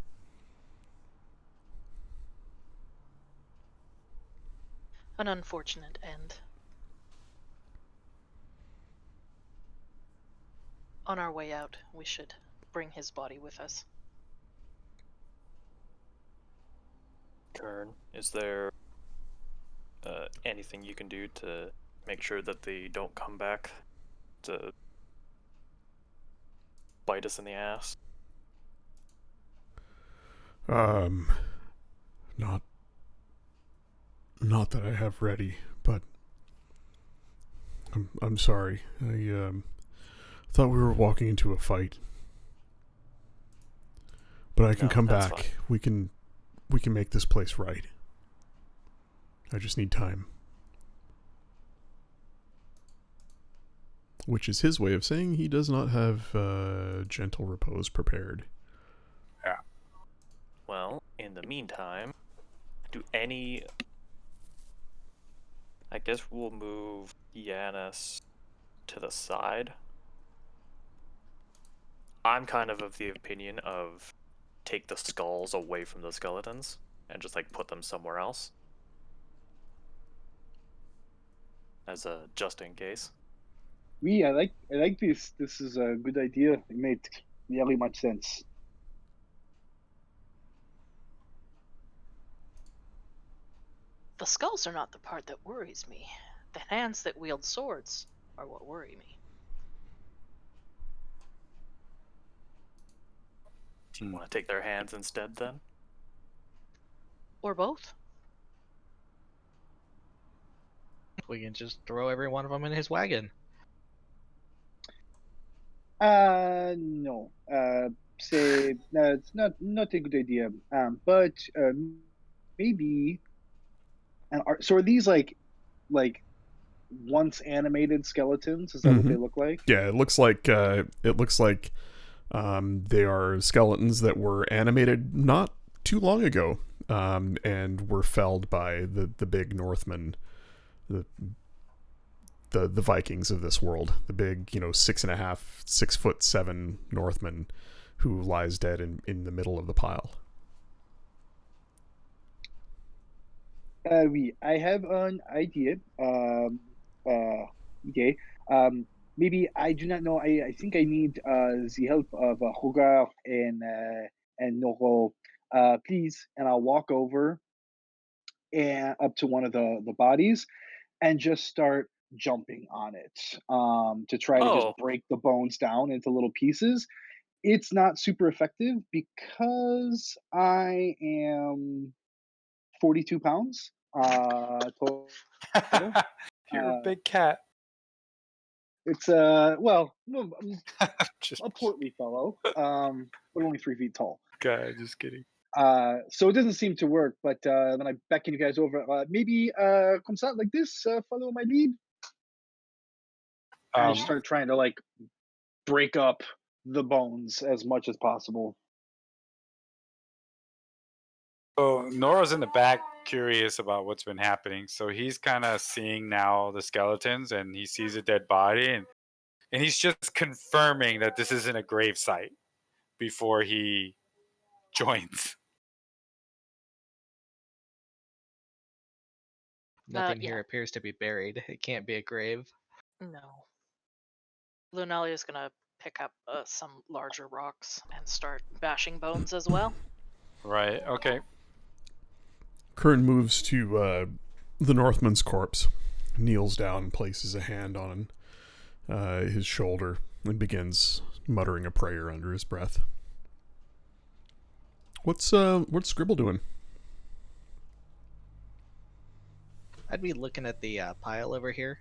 An unfortunate end. On our way out, we should bring his body with us. Kern, is there anything you can do to make sure that they don't come back to bite us in the ass? Not that I have ready, but I'm sorry. I thought we were walking into a fight, but I can come that's back. fine. We can make this place right. I just need time. Which is his way of saying he does not have gentle repose prepared. Yeah. Well, in the meantime, I guess we'll move Yanis to the side. I'm kind of the opinion of take the skulls away from the skeletons and just like put them somewhere else. As a just in case. I like this. This is a good idea. It made very much sense. The skulls are not the part that worries me. The hands that wield swords are what worry me. Do you want to take their hands instead then? Or both. We can just throw every one of them in his wagon. No. Say it's not a good idea. But maybe. So are these like once animated skeletons? Is that what they look like? Yeah, it looks like they are skeletons that were animated not too long ago, and were felled by the big Northmen, the the Vikings of this world, the big 6.5, 6'7" Northman who lies dead in the middle of the pile. Oui, I have an idea. Okay. Maybe I do not know. I think I need the help of Rogar and Noro. Please, and I'll walk over and up to one of the bodies and just start jumping on it to try to just Oh, break the bones down into little pieces. It's not super effective because I am 42 pounds total. You're a Uh, big cat. it's well, no, I'm Just a portly fellow, but only 3 feet tall. guy. Just kidding. So it doesn't seem to work. But then I beckon you guys over. Maybe comme ça, like this. Follow my lead. And I Um, just start trying to like break up the bones as much as possible. so Nora's in the back, curious about what's been happening. So he's kind of seeing now the skeletons, and he sees a dead body, and he's just confirming that this isn't a grave site before he joins. Nothing yeah. here appears to be buried. It can't be a grave. No. Lunalia's gonna pick up some larger rocks and start bashing bones as well. Right. Okay. Kern moves to the Northman's corpse, kneels down, places a hand on his shoulder, and begins muttering a prayer under his breath. What's Scribble doing? I'd be looking at the pile over here,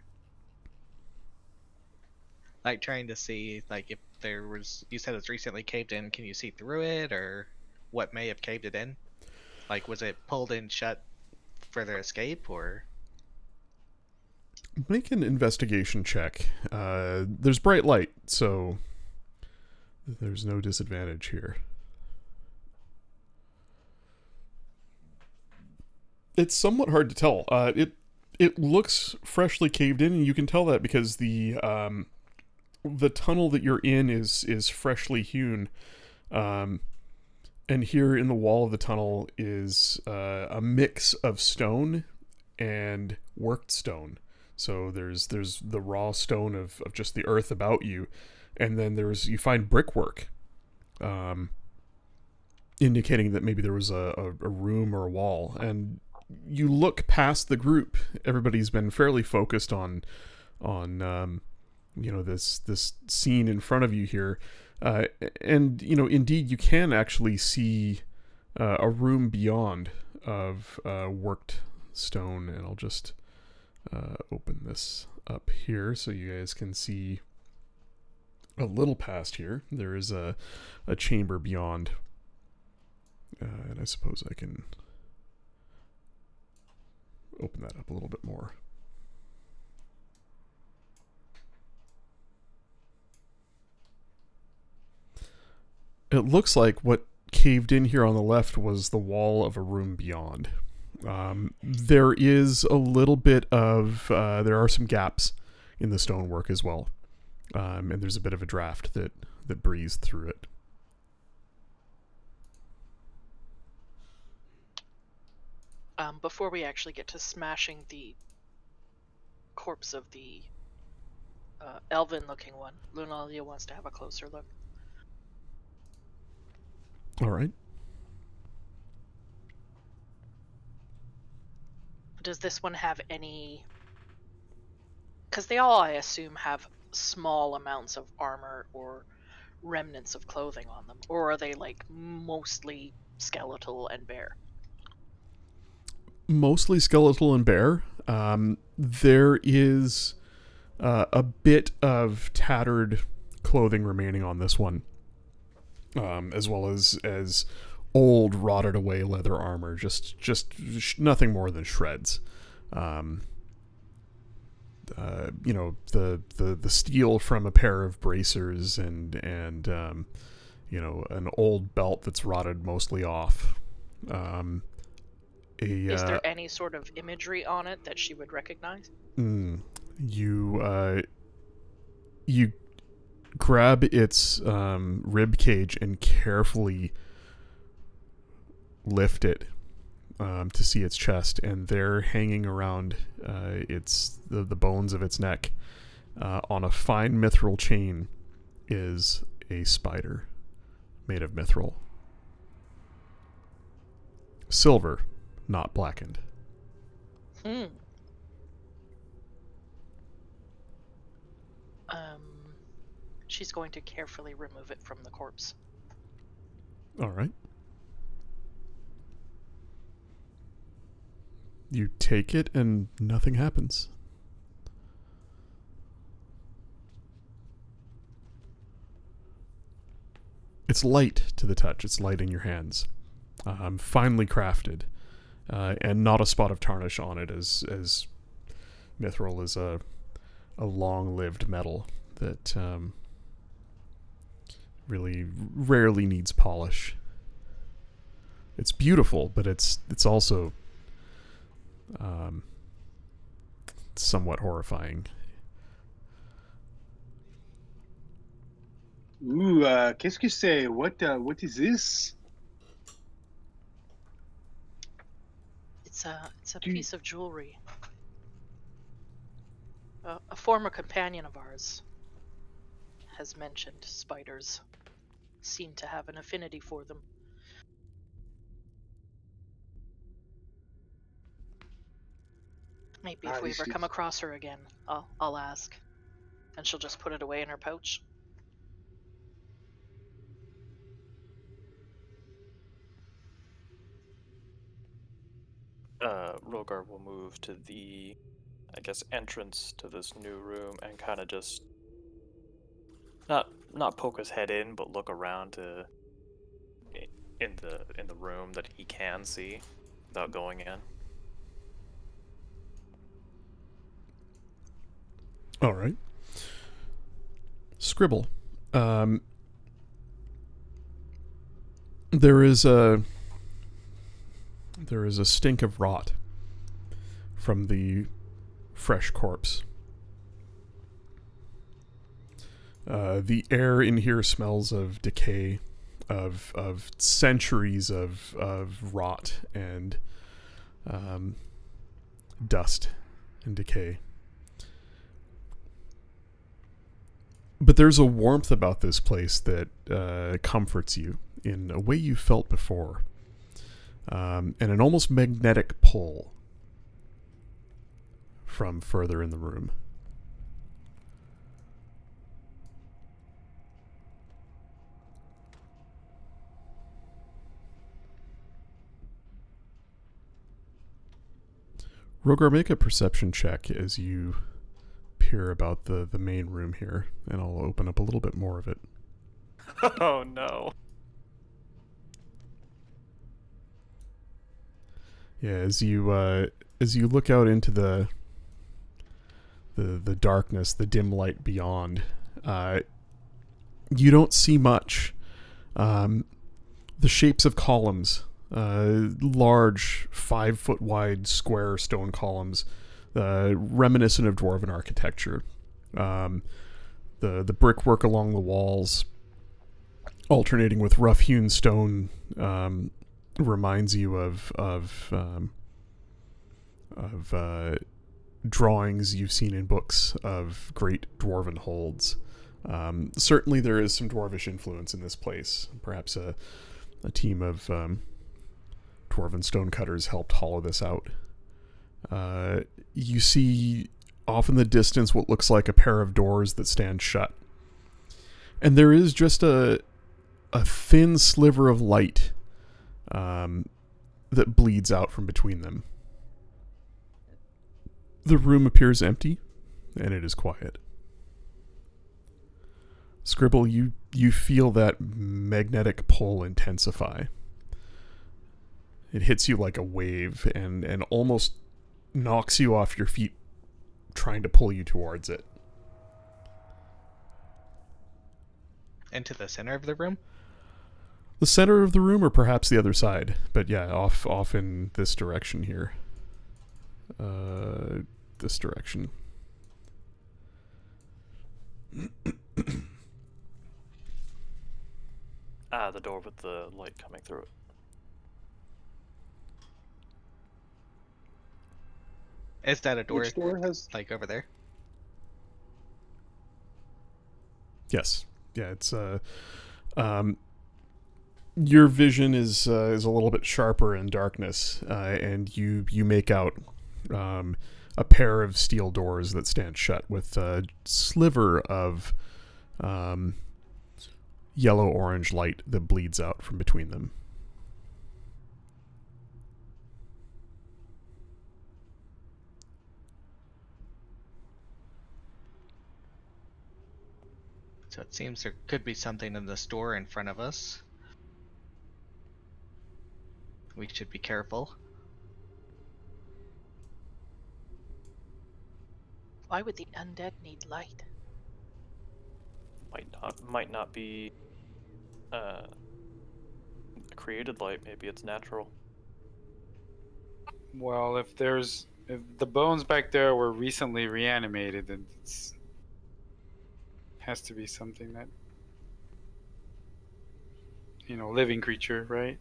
like trying to see like if there was. You said it's recently caved in. Can you see through it, or what may have caved it in? Like, was it pulled in shut for their escape, or? Make an investigation check. There's bright light, so there's no disadvantage here. It's somewhat hard to tell. It looks freshly caved in, and you can tell that because the tunnel that you're in is freshly hewn. And here in the wall of the tunnel is a mix of stone and worked stone. So there's the raw stone of just the earth about you, and then you find brickwork, indicating that maybe there was a room or a wall. And you look past the group. Everybody's been fairly focused on this scene in front of you here, and indeed you can actually see a room beyond of worked stone. And I'll just open this up here so you guys can see a little past here. There is a chamber beyond, and I suppose I can open that up a little bit more. It looks like what caved in here on the left was the wall of a room beyond. There is a little bit of there are some gaps in the stonework as well, and there's a bit of a draft that breezed through it. Before we actually get to smashing the corpse of the elven-looking one, Lunalia wants to have a closer look. All right. Does this one have any? Because they all, I assume, have small amounts of armor or remnants of clothing on them, or are they like mostly skeletal and bare? Mostly skeletal and bare. There is a bit of tattered clothing remaining on this one, as well as old, rotted away leather armor. Just nothing more than shreds. The steel from a pair of bracers and an old belt that's rotted mostly off. Is there any sort of imagery on it that she would recognize? You grab its rib cage and carefully lift it to see its chest, and there, hanging around the bones of its neck, on a fine mithril chain, is a spider made of mithril. Silver, not blackened. Hmm. She's going to carefully remove it from the corpse. All right. You take it and nothing happens. It's light to the touch. It's light in your hands. Finely crafted, and not a spot of tarnish on it, as mithril is a long-lived metal that really rarely needs polish. It's beautiful, but it's also somewhat horrifying. Ooh, qu'est-ce que c'est? What is this? It's a piece of jewelry. A former companion of ours has mentioned spiders seem to have an affinity for them. Maybe if we this ever come is- across her again, I'll ask, and she'll just put it away in her pouch. Rogar will move to the, I guess, entrance to this new room and kind of just not poke his head in, but look around to in the room that he can see without going in. All right. Scribble. There is a stink of rot from the fresh corpse. The air in here smells of decay, of centuries of rot and dust and decay. But there's a warmth about this place that comforts you in a way you felt before, and an almost magnetic pull from further in the room. Rogar, make a perception check as you peer about the main room here, and I'll open up a little bit more of it. Oh no. Yeah, as you look out into the darkness, the dim light beyond, you don't see much. The shapes of columns, large 5-foot wide square stone columns, reminiscent of dwarven architecture. The brickwork along the walls, alternating with rough-hewn stone, reminds you of drawings you've seen in books of great dwarven holds. Certainly there is some dwarvish influence in this place. Perhaps a team of dwarven stonecutters helped hollow this out. You see off in the distance what looks like a pair of doors that stand shut. And there is just a thin sliver of light that bleeds out from between them. The room appears empty, and it is quiet. Scribble, you feel that magnetic pull intensify. It hits you like a wave and almost knocks you off your feet, trying to pull you towards it. Into the center of the room? The center of the room, or perhaps the other side, but yeah, off in this direction here. This direction. The door with the light coming through it. Is that a door, Which door has? like, over there? Yes. Yeah, it's your vision is a little bit sharper in darkness, and you make out a pair of steel doors that stand shut with a sliver of yellow-orange light that bleeds out from between them. So it seems there could be something in this door in front of us. We should be careful. Why would the undead need light? Might not be created light. Maybe it's natural. Well, if the bones back there were recently reanimated, then it's has to be something that, living creature, right?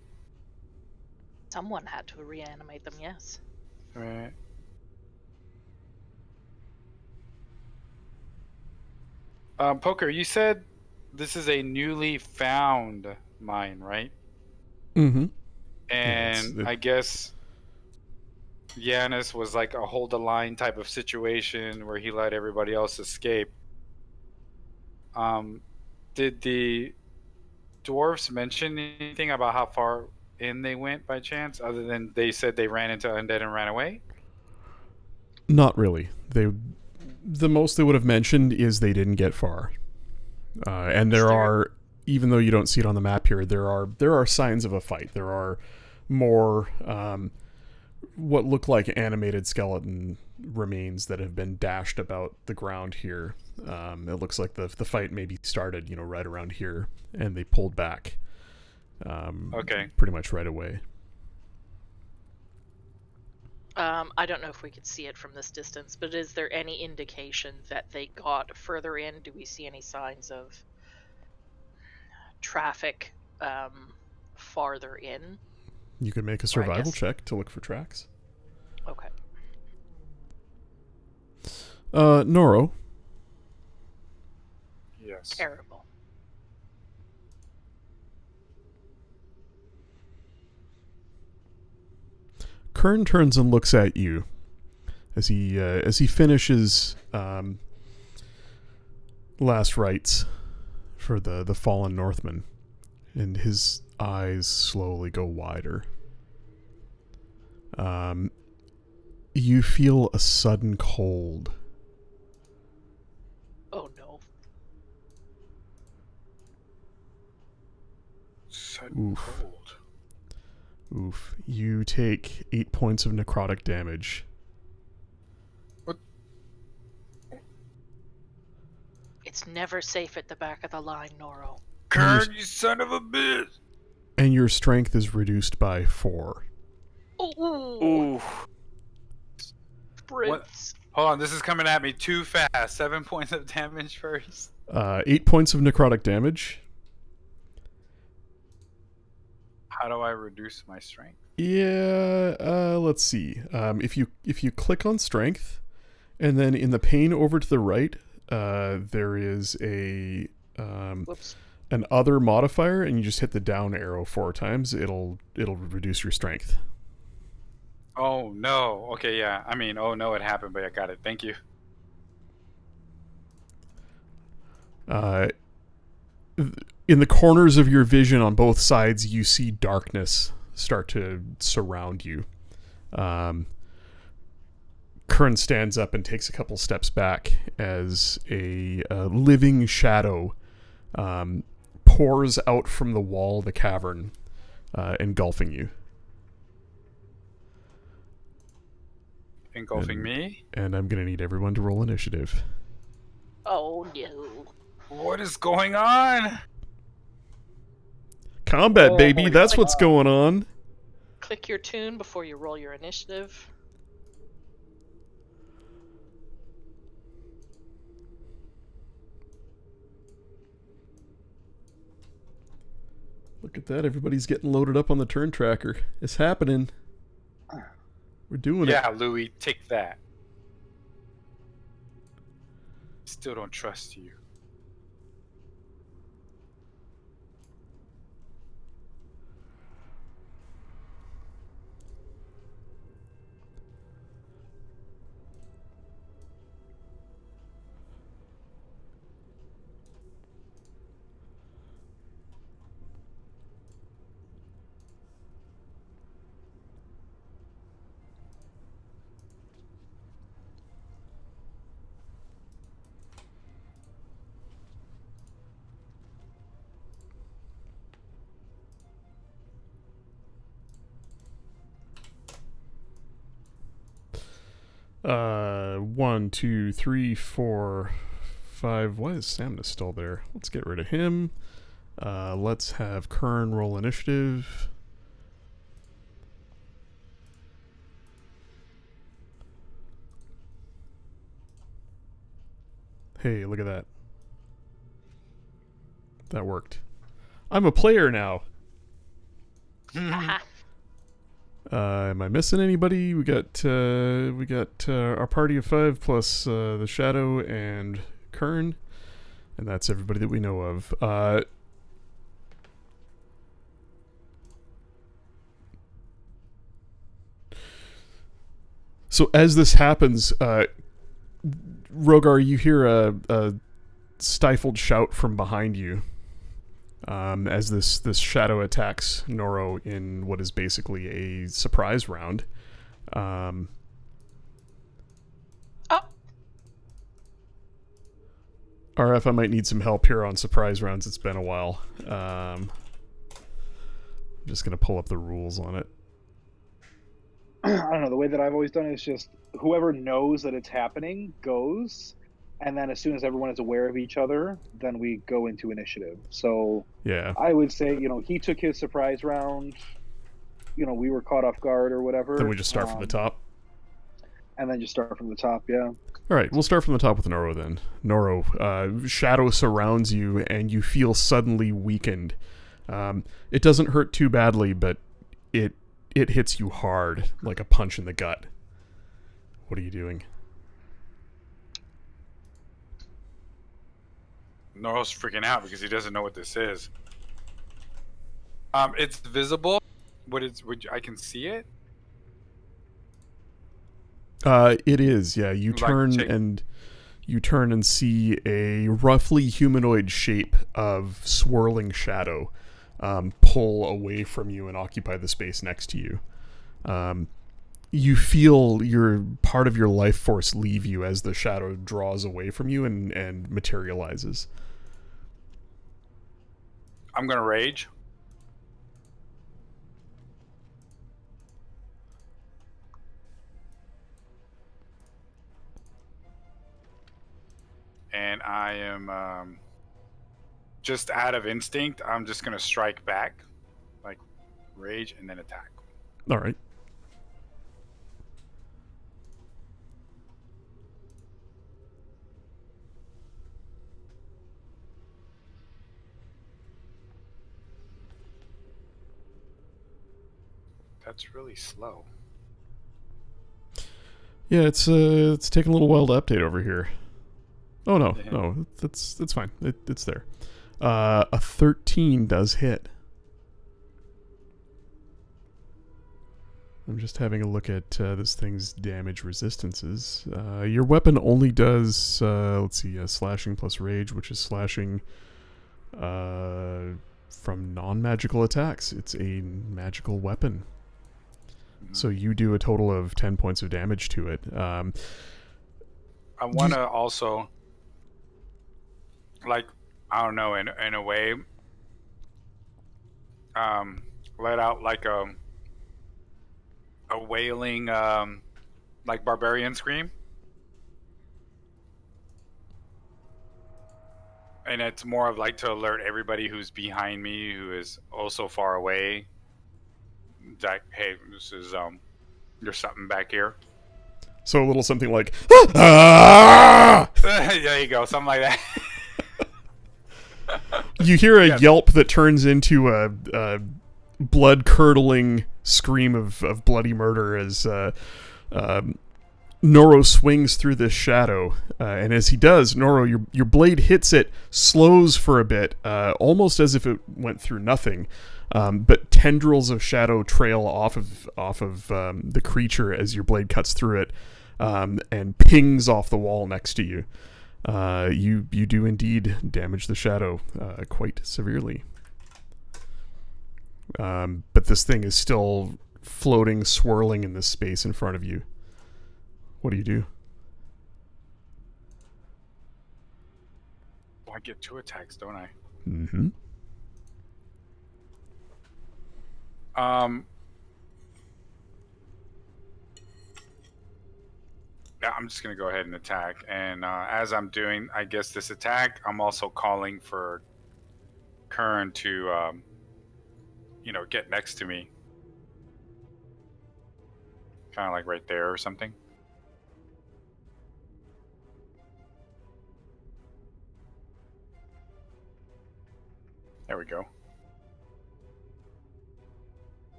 Someone had to reanimate them, yes. Right. Poker, you said this is a newly found mine, right? Mm-hmm. And I guess Yanis was like a hold the line type of situation where he let everybody else escape. Did the dwarves mention anything about how far in they went by chance, other than they said they ran into undead and ran away? Not really. The most they would have mentioned is they didn't get far. And there are, even though you don't see it on the map here, there are signs of a fight. There are more what look like animated skeleton remains that have been dashed about the ground here. It looks like the fight maybe started, right around here, and they pulled back. Okay. Pretty much right away. I don't know if we could see it from this distance, but is there any indication that they got further in? Do we see any signs of traffic farther in? You could make a survival check to look for tracks. Okay. Noro. Yes. Terrible. Kern turns and looks at you as he finishes last rites for the fallen Northman, and his eyes slowly go wider. You feel a sudden cold. Oh no. Sudden Oof. cold. Oof. You take 8 points of necrotic damage. It's never safe at the back of the line, Noro. Kern, you son of a bitch! And your strength is reduced by 4. Ooh. Ooh. Sprints. Hold on, this is coming at me too fast. 7 points of damage first. 8 points of necrotic damage. How do I reduce my strength? Yeah, let's see. If you click on strength, and then in the pane over to the right, there is a Whoops. an other modifier, and you just hit the down arrow 4 times. It'll reduce your strength. Oh no. Okay, yeah. I mean, oh no, it happened, but I got it. Thank you. In the corners of your vision on both sides, you see darkness start to surround you. Kern stands up and takes a couple steps back as a living shadow pours out from the wall of the cavern, engulfing you. Engulfing me? And I'm going to need everyone to roll initiative. Oh no. What is going on? Combat, Oh baby, my that's what's God. going on. Click your tune before you roll your initiative. Look at that. Everybody's getting loaded up on the turn tracker. It's happening. We're doing it. Yeah, Louis, take that. Still don't trust you. One, two, three, four, five. Why is Samnus still there? Let's get rid of him. Let's have Kern roll initiative. Hey, look at that. That worked. I'm a player now. Haha. Am I missing anybody? We got our party of 5 plus the Shadow and Kern, and that's everybody that we know of. So as this happens, Rogar, you hear a stifled shout from behind you. As this shadow attacks Noro in what is basically a surprise round. Oh, RF, I might need some help here on surprise rounds. It's been a while. I'm just going to pull up the rules on it. I don't know. The way that I've always done it is just whoever knows that it's happening goes, and then as soon as everyone is aware of each other, then we go into initiative. So Yeah. I would say, he took his surprise round. We were caught off guard or whatever. Then we just start from the top. And then just start from the top, yeah. All right, we'll start from the top with Noro then. Noro, shadow surrounds you, and you feel suddenly weakened. It doesn't hurt too badly, but it hits you hard, like a punch in the gut. What are you doing? Noro's freaking out because he doesn't know what this is. It's visible. I can see it? It is, yeah. You turn and see a roughly humanoid shape of swirling shadow pull away from you and occupy the space next to you. You feel your part of your life force leave you as the shadow draws away from you and materializes. I'm gonna rage. And I am just out of instinct. I'm just gonna strike back, like rage, and then attack. All right. That's really slow. Yeah, it's taking a little while to update over here. Oh no, that's fine. It's there. A 13 does hit. I'm just having a look at this thing's damage resistances. Your weapon only does let's see, slashing plus rage, which is slashing from non-magical attacks. It's a magical weapon. So you do a total of 10 points of damage to it. I want to also, like, I don't know, in a way, let out like a wailing, like barbarian scream. And it's more of like to alert everybody who's behind me, who is also far away, that, hey, this is there's something back here. So a little something like ah! There you go, something like that. You hear a Yes. yelp that turns into a blood-curdling scream of bloody murder as Noro swings through this shadow. And as he does, Noro, your blade hits it, slows for a bit, almost as if it went through nothing. But tendrils of shadow trail off of the creature as your blade cuts through it, and pings off the wall next to you. You do indeed damage the shadow quite severely. But this thing is still floating, swirling in this space in front of you. What do you do? Oh, I get 2 attacks, don't I? Mm-hmm. Yeah, I'm just gonna go ahead and attack. And as I'm doing, I guess this attack, I'm also calling for Kern to, get next to me, kind of like right there or something. There we go.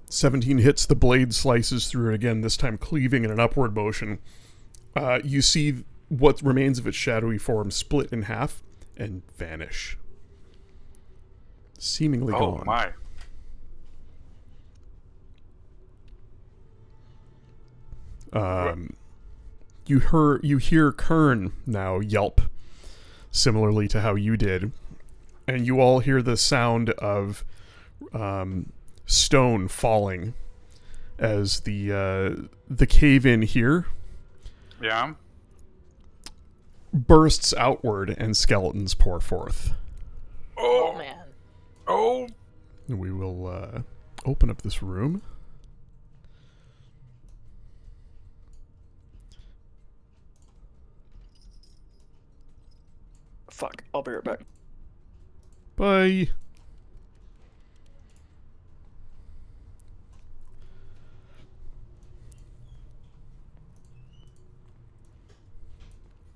"17 hits, the blade slices through it again, this time cleaving in an upward motion. You see what remains of its shadowy form split in half and vanish. Seemingly Oh gone. my! You hear Kern now yelp, similarly to how you did, and you all hear the sound of stone falling as the cave in here Yeah. bursts outward and skeletons pour forth. Oh man. Oh! We will open up this room. Fuck, I'll be right back. Bye.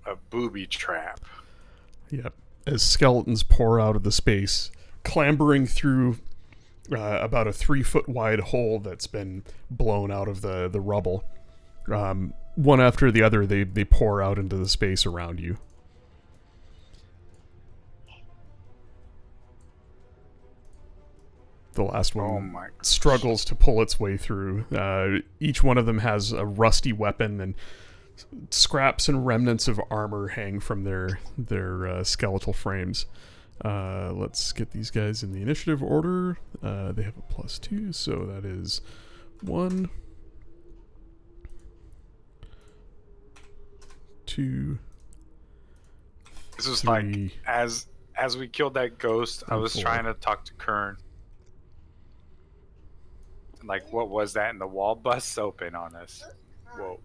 A booby trap. Yep. As skeletons pour out of the space, clambering through about a 3-foot wide hole that's been blown out of the rubble. One after the other, they pour out into the space around you. The last one Oh my! struggles to pull its way through. Each one of them has a rusty weapon, and scraps and remnants of armor hang from their skeletal frames. Let's get these guys in the initiative order. They have a +2, so that is 1, 2, This was 3. like as we killed that ghost, I and was 4. trying to talk to Kern. Like, what was that? And the wall busts open on us. Whoa.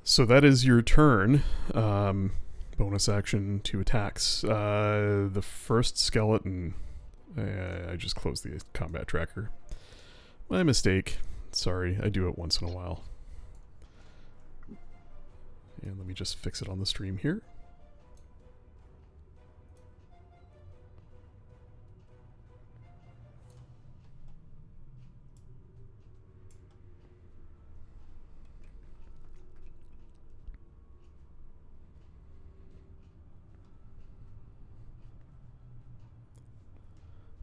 So that is your turn. Bonus action, 2 attacks. The first skeleton. I just closed the combat tracker. My mistake. Sorry, I do it once in a while. And let me just fix it on the stream here.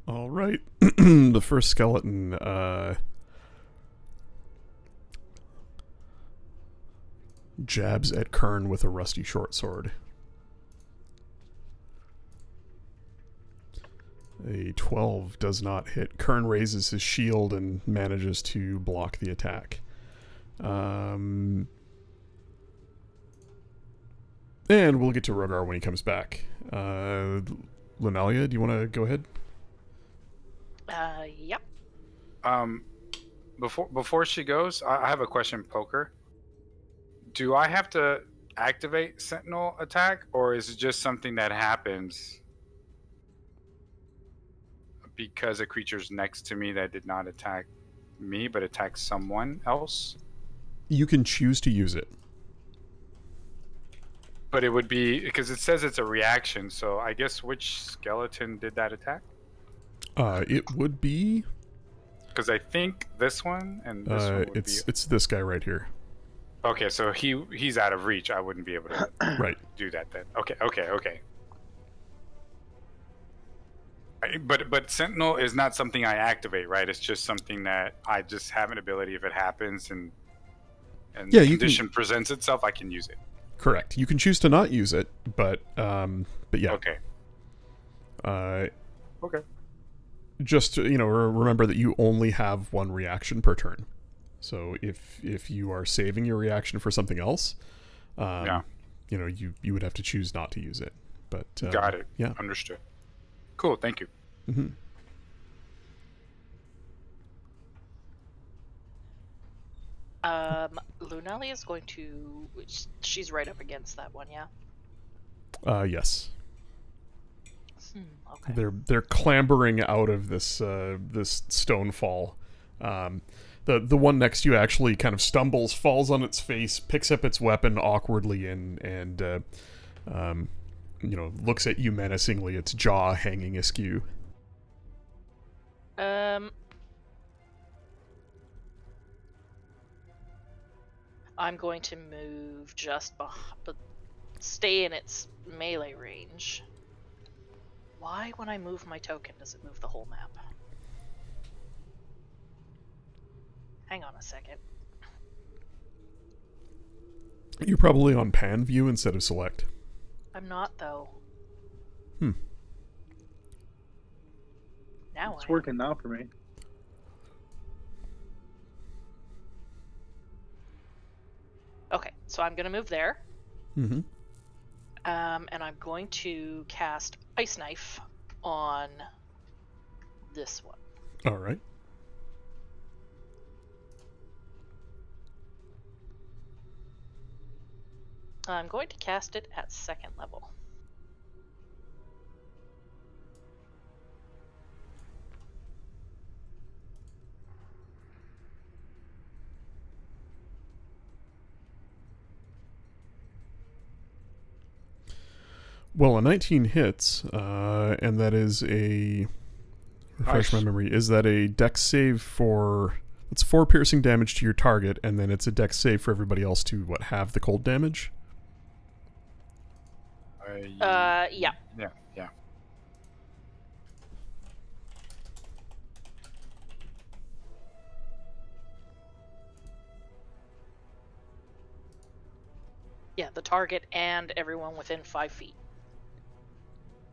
All right. The first skeleton jabs at Kern with a rusty short sword. A 12 does not hit. Kern raises his shield and manages to block the attack. And we'll get to Rogar when he comes back. Lunalia, do you want to go ahead? Yep. Before she goes, I have a question, Poker. do I have to activate Sentinel attack, or is it just something that happens because a creature's next to me that did not attack me but attacked someone else? You can choose to use it. But it would be because it says it's a reaction, so I guess which skeleton did that attack? It would be. Because I think this one and this one would it's this guy right here. Okay, so he's out of reach. I wouldn't be able to Right. do that then. Okay. But Sentinel is not something I activate, right? It's just something that I just have an ability if it happens and Yeah, the you condition presents itself, I can use it. Correct. You can choose to not use it, but yeah. Okay. Okay. Just remember that you only have one reaction per turn. So if you are saving your reaction for something else, you would have to choose not to use it. But Got it. Yeah. Understood. Cool. Thank you. Mm-hmm. Lunali is going to. She's right up against that one, yeah. Yes. Okay. They're clambering out of this stone fall. The one next to you actually kind of stumbles, falls on its face, picks up its weapon awkwardly, and looks at you menacingly, its jaw hanging askew. I'm going to move but stay in its melee range. Why, when I move my token, does it move the whole map? Hang on a second. You're probably on pan view instead of select. I'm not, though. Now It's working now for me. Okay, so I'm gonna move there. Mm-hmm. And I'm going to cast Ice Knife on this one. All right. I'm going to cast it at 2nd level. Well, a 19 hits, and that is a... Refresh my memory. Is that a dex save for... It's 4 piercing damage to your target, and then it's a dex save for everybody else to, halve the cold damage? Yeah. Yeah. Yeah, the target and everyone within 5 feet.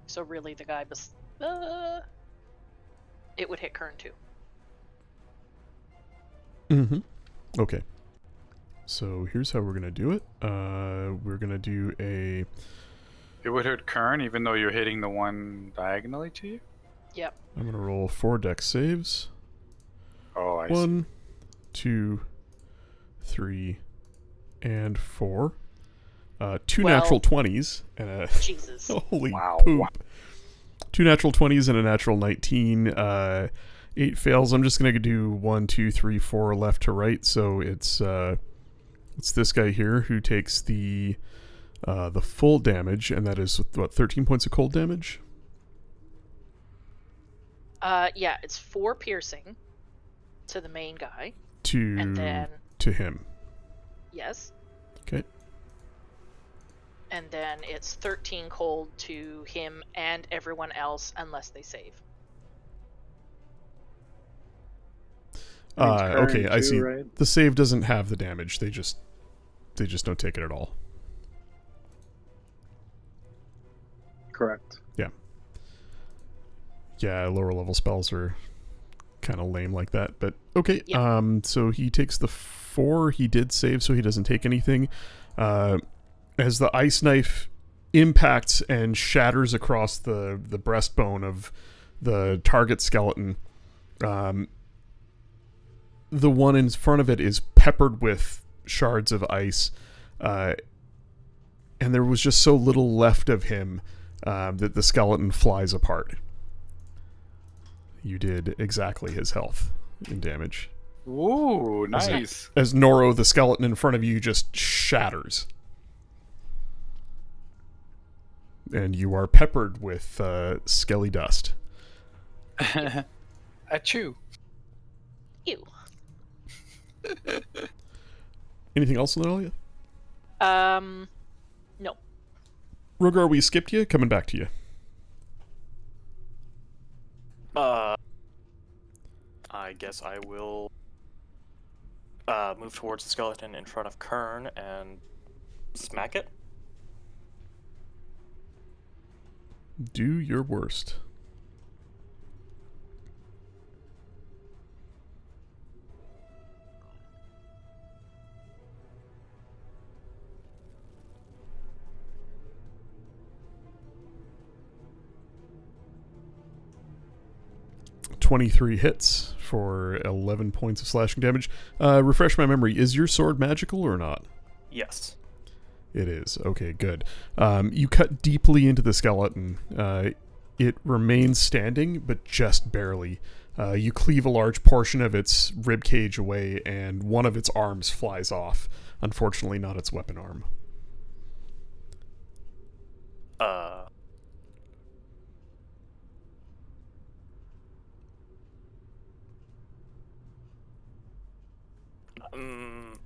So really the guy it would hit Kern too. Mm-hmm. Okay. So here's how we're going to do it. We're going to do a... It would hit Kern even though you're hitting the one diagonally to you? Yep. I'm going to roll 4 dex saves. Oh, I see. 1, 2, 3, and 4. 2 natural 20s and a... Jesus. Holy Wow. poop. Wow. 2 natural 20s and a natural 19. 8 fails. I'm just going to do 1, 2, 3, 4 left to right. So it's this guy here who takes the full damage, and that is, 13 points of cold damage? Yeah, it's 4 piercing to the main guy. To him. Yes. Okay. And then it's 13 cold to him and everyone else unless they save. Okay, I too, see. right? The save doesn't have the damage. They just don't take it at all. Correct. Yeah, lower level spells are kind of lame like that, but okay. Yeah. So he takes the 4. He did save, so he doesn't take anything. As the ice knife impacts and shatters across the breastbone of the target skeleton, the one in front of it is peppered with shards of ice. and there was just so little left of him that the skeleton flies apart. You did exactly his health in damage. Ooh, nice. As Noro, the skeleton in front of you, just shatters. And you are peppered with skelly dust. Achoo. Ew. Anything else, Lilia? No. Rogar, we skipped you. Coming back to you. I guess I will move towards the skeleton in front of Kern and smack it. Do your worst. "23 hits for 11 points of slashing damage. Refresh my memory. Is your sword magical or not? Yes. It is. Okay, good. You cut deeply into the skeleton. It remains standing, but just barely. You cleave a large portion of its rib cage away, and one of its arms flies off. Unfortunately, not its weapon arm.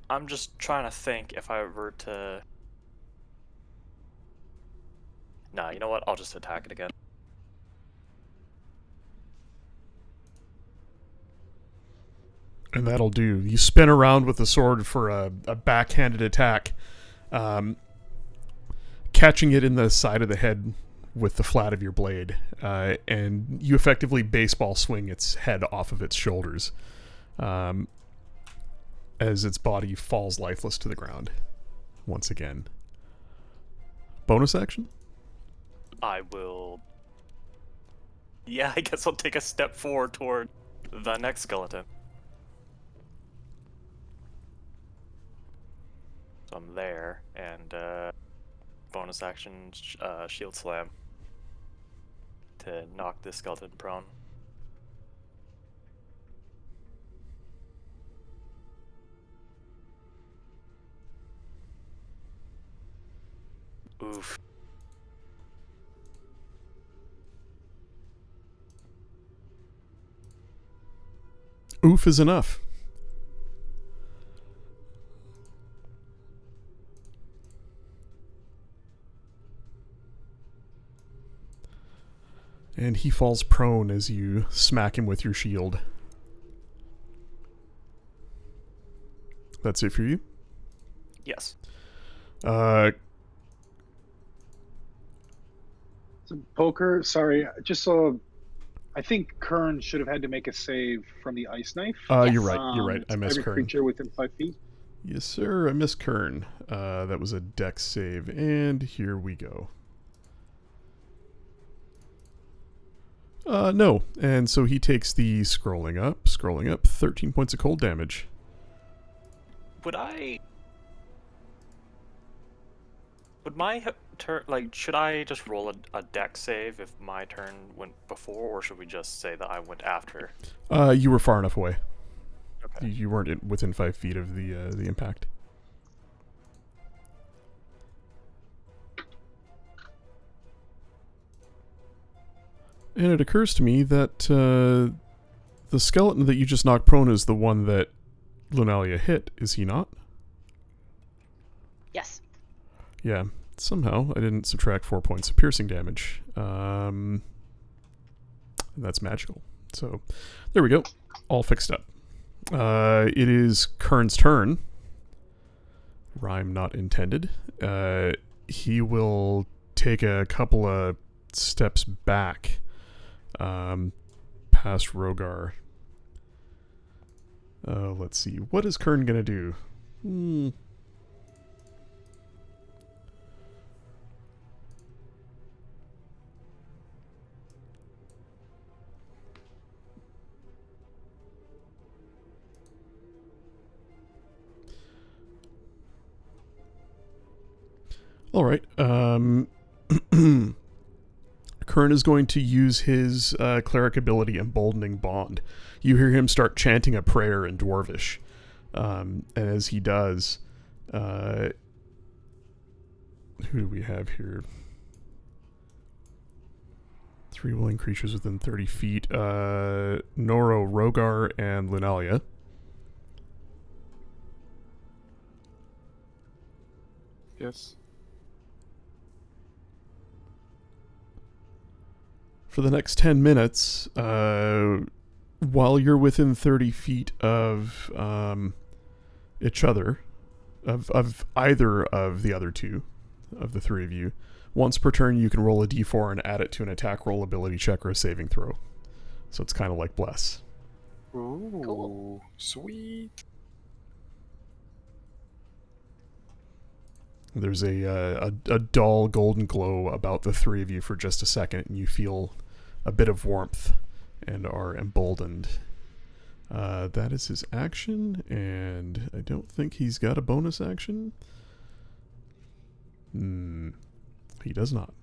I'm just trying to think if I were to... Nah, you know what? I'll just attack it again. And that'll do. You spin around with the sword for a backhanded attack, catching it in the side of the head with the flat of your blade, and you effectively baseball swing its head off of its shoulders as its body falls lifeless to the ground once again. Bonus action? I will... Yeah, I guess I'll take a step forward toward the next skeleton. So I'm there, and bonus action shield slam to knock this skeleton prone. Oof. Oof is enough. And he falls prone as you smack him with your shield. That's it for you? Yes. So poker, sorry, just so I think Kern should have had to make a save from the ice knife. You're right. You're right. I It's missed every Kern. creature within 5 feet. Yes, sir. I missed Kern. That was a dex save, and here we go. No. And so he takes the scrolling up, 13 points of cold damage. Would my turn, like, should I just roll a dex save if my turn went before, or should we just say that I went after? You were far enough away. Okay. You weren't within 5 feet of the impact. And it occurs to me that the skeleton that you just knocked prone is the one that Lunalia hit, is he not? Yes. Yeah, somehow I didn't subtract 4 points of piercing damage. That's magical. So, there we go. All fixed up. It is Kern's turn. Rhyme not intended. He will take a couple of steps back past Rogar. Let's see. What is Kern going to do? All right. Kern is going to use his cleric ability, Emboldening Bond. You hear him start chanting a prayer in Dwarvish. And as he does, who do we have here? 3 willing creatures within 30 feet. Noro, Rogar, and Lunalia. Yes. For the next 10 minutes, while you're within 30 feet of each other, of either of the other two, of the three of you, once per turn you can roll a d4 and add it to an attack roll, ability check, or a saving throw. So it's kind of like Bless. Ooh, Cool. sweet. There's a dull golden glow about the three of you for just a second, and you feel a bit of warmth and are emboldened. That is his action, and I don't think he's got a bonus action. He does not.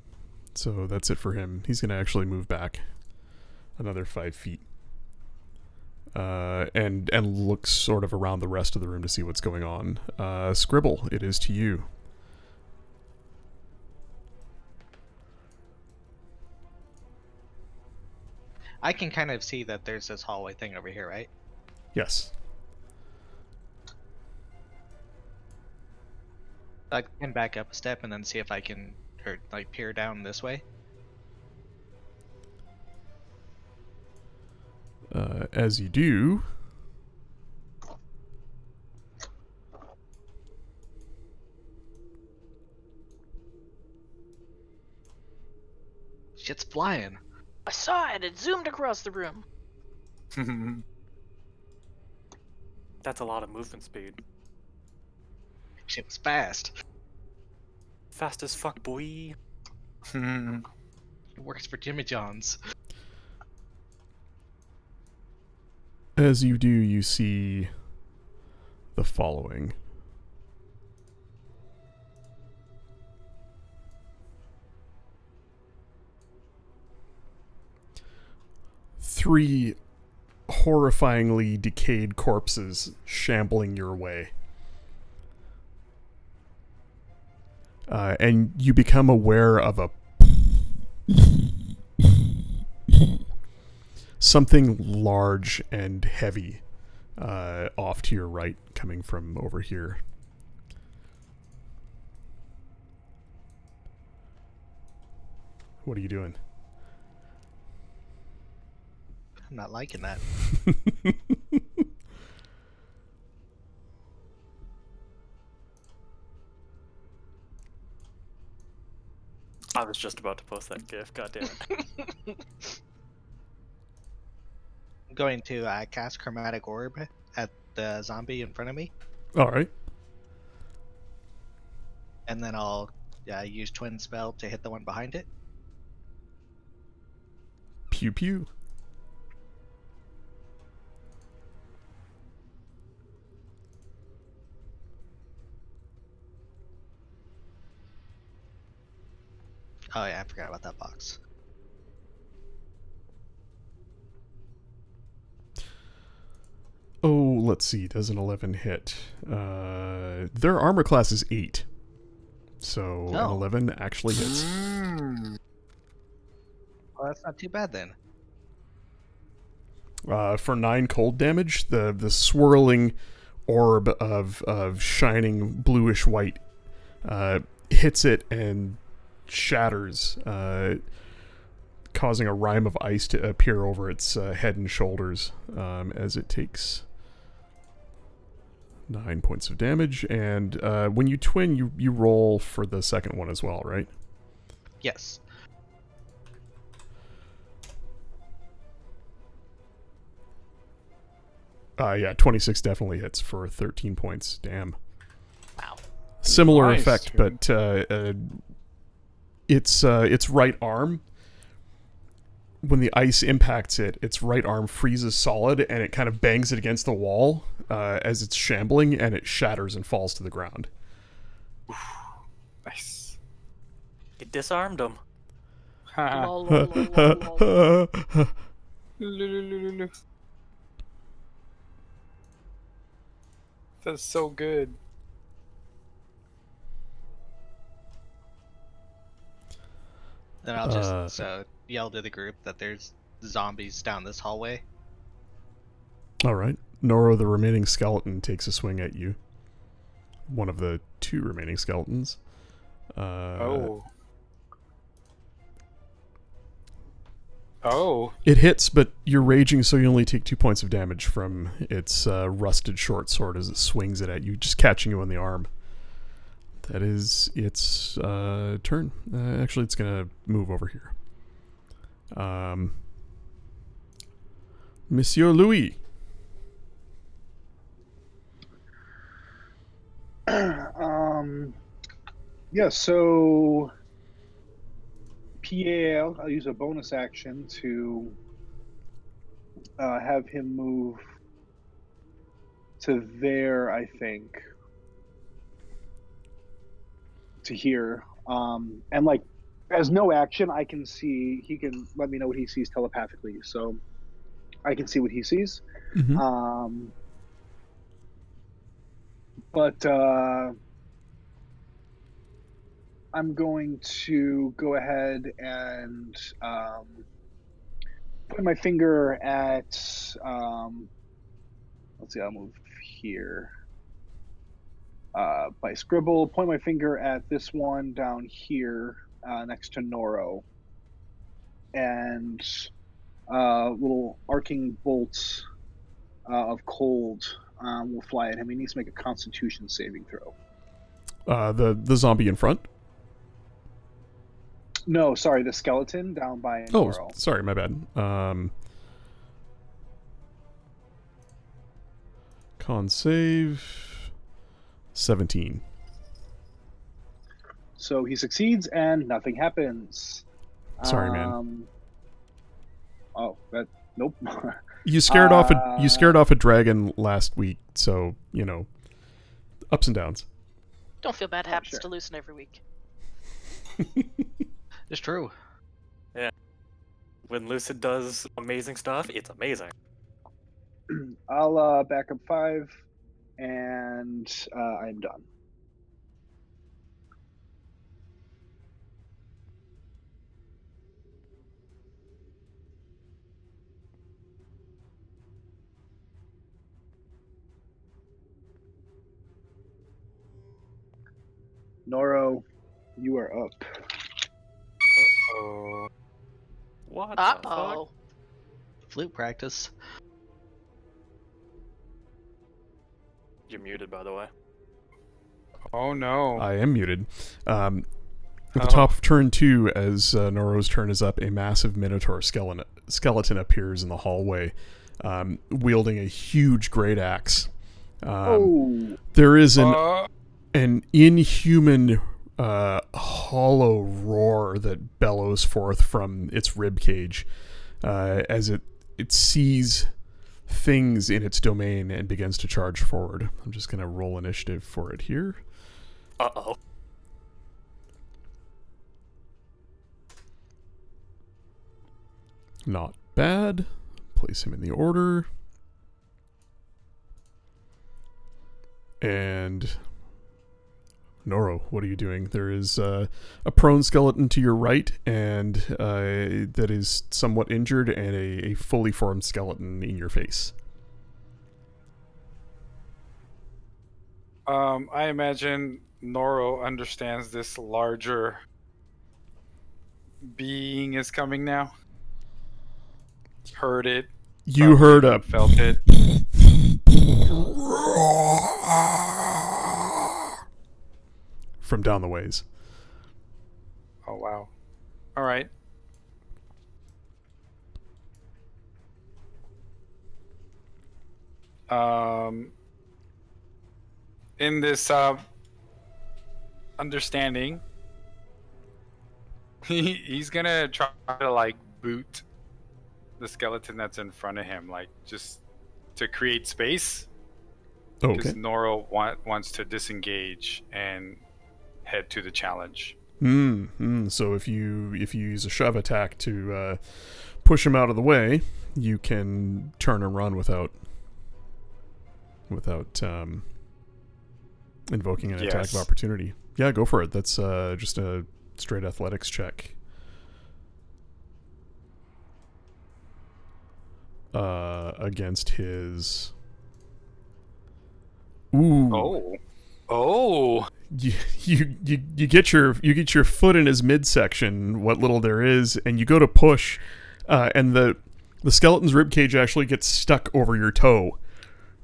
So that's it for him. He's going to actually move back another 5 feet. And looks sort of around the rest of the room to see what's going on. Scribble, it is to you. I can kind of see that there's this hallway thing over here, right? Yes. I can back up a step and then see if I can, or like peer down this way. As you do, Shit's flying. I saw it. It zoomed across the room. That's a lot of movement speed. Shit was fast. Fast as fuck, boy. It works for Jimmy John's. as you do, you see the following. Three horrifyingly decayed corpses shambling your way. And you become aware of something large and heavy off to your right, coming from over here. What are you doing? I'm not liking that. I was just about to post that GIF. God damn it. I'm going to cast Chromatic Orb at the zombie in front of me, All right. and then I'll use Twin Spell to hit the one behind it. Pew pew. Oh yeah, I forgot about that box. Oh, let's see. Does an 11 hit? Their armor class is 8. So an Oh. 11 actually hits. Well, that's not too bad then. For 9 cold damage, the swirling orb of shining bluish white hits it and shatters, causing a rime of ice to appear over its head and shoulders as it takes 9 points of damage. And when you twin, you roll for the second one as well, right? Yes. Yeah, 26 definitely hits for 13 points. Damn. Wow. Similar Nice, effect, man. but its right arm, when the ice impacts it, its right arm freezes solid and it kind of bangs it against the wall as it's shambling, and it shatters and falls to the ground. Nice. It disarmed him. Lol, lol, lol, lol, lol. That's so good. Then I'll just yell to the group that there's zombies down this hallway. All right. Noro, the remaining skeleton, takes a swing at you. One of the 2 remaining skeletons. Oh. It hits, but you're raging, so you only take 2 points of damage from its rusted short sword as it swings it at you, just catching you on the arm. That is its turn. Actually, it's going to move over here. Monsieur Louis. Yeah, so PAL, I'll use a bonus action to have him move to there, I think. To here. And like, as no action, I can see, he can let me know what he sees telepathically, so I can see what he sees. Mm-hmm. But I'm going to go ahead and put my finger at, let's see, I'll move here. By scribble, point my finger at this one down here next to Noro. And little arcing bolts of cold will fly at him. He needs to make a Constitution saving throw. The zombie in front? No, sorry, the skeleton down by Noro. Oh, sorry, my bad. Con save 17. So he succeeds and nothing happens. Sorry, man. Oh, that nope. You scared off a dragon last week, so you know, ups and downs. Don't feel bad. Happens sure. to Lucen every week. It's true. When Lucid does amazing stuff, it's amazing. I'll back up 5, and I'm done. Noro, you are up. Oh. What Uh the fuck? oh. Flute practice. You're muted, by the way. Oh no. I am muted. At the Oh. top of turn 2, as Noro's turn is up, a massive Minotaur skeleton appears in the hallway, wielding a huge great axe. There is an inhuman hollow roar that bellows forth from its rib cage as it sees things in its domain and begins to charge forward. I'm just going to roll initiative for it here. Uh-oh. Not bad. Place him in the order. And Noro, what are you doing? There is a prone skeleton to your right, and that is somewhat injured, and a fully formed skeleton in your face. I imagine Noro understands this larger being is coming now. Heard it. You heard a Felt it. from down the ways. Oh wow. All right. In this understanding, he's gonna try to like boot the skeleton that's in front of him, like just to create space. Because Okay. Noro wants to disengage and head to the challenge. So if you use a shove attack to push him out of the way, you can turn and run without invoking an attack of Yes. opportunity. Yeah, go for it. That's just a straight athletics check. Against his. Ooh. Oh. You get your foot in his midsection, what little there is, and you go to push, and the skeleton's ribcage actually gets stuck over your toe.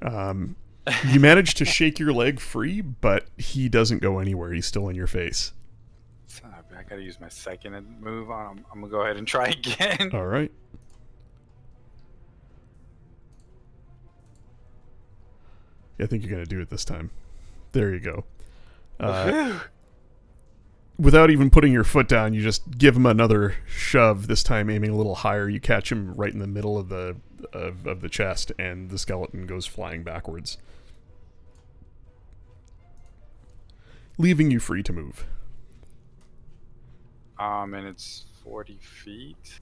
You manage to shake your leg free, but he doesn't go anywhere. He's still in your face. I gotta use my second move. I'm gonna go ahead and try again. All right. Yeah, I think you're gonna do it this time. There you go. Without even putting your foot down, you just give him another shove. This time, aiming a little higher. You catch him right in the middle of the chest, and the skeleton goes flying backwards, leaving you free to move. And it's 40 feet.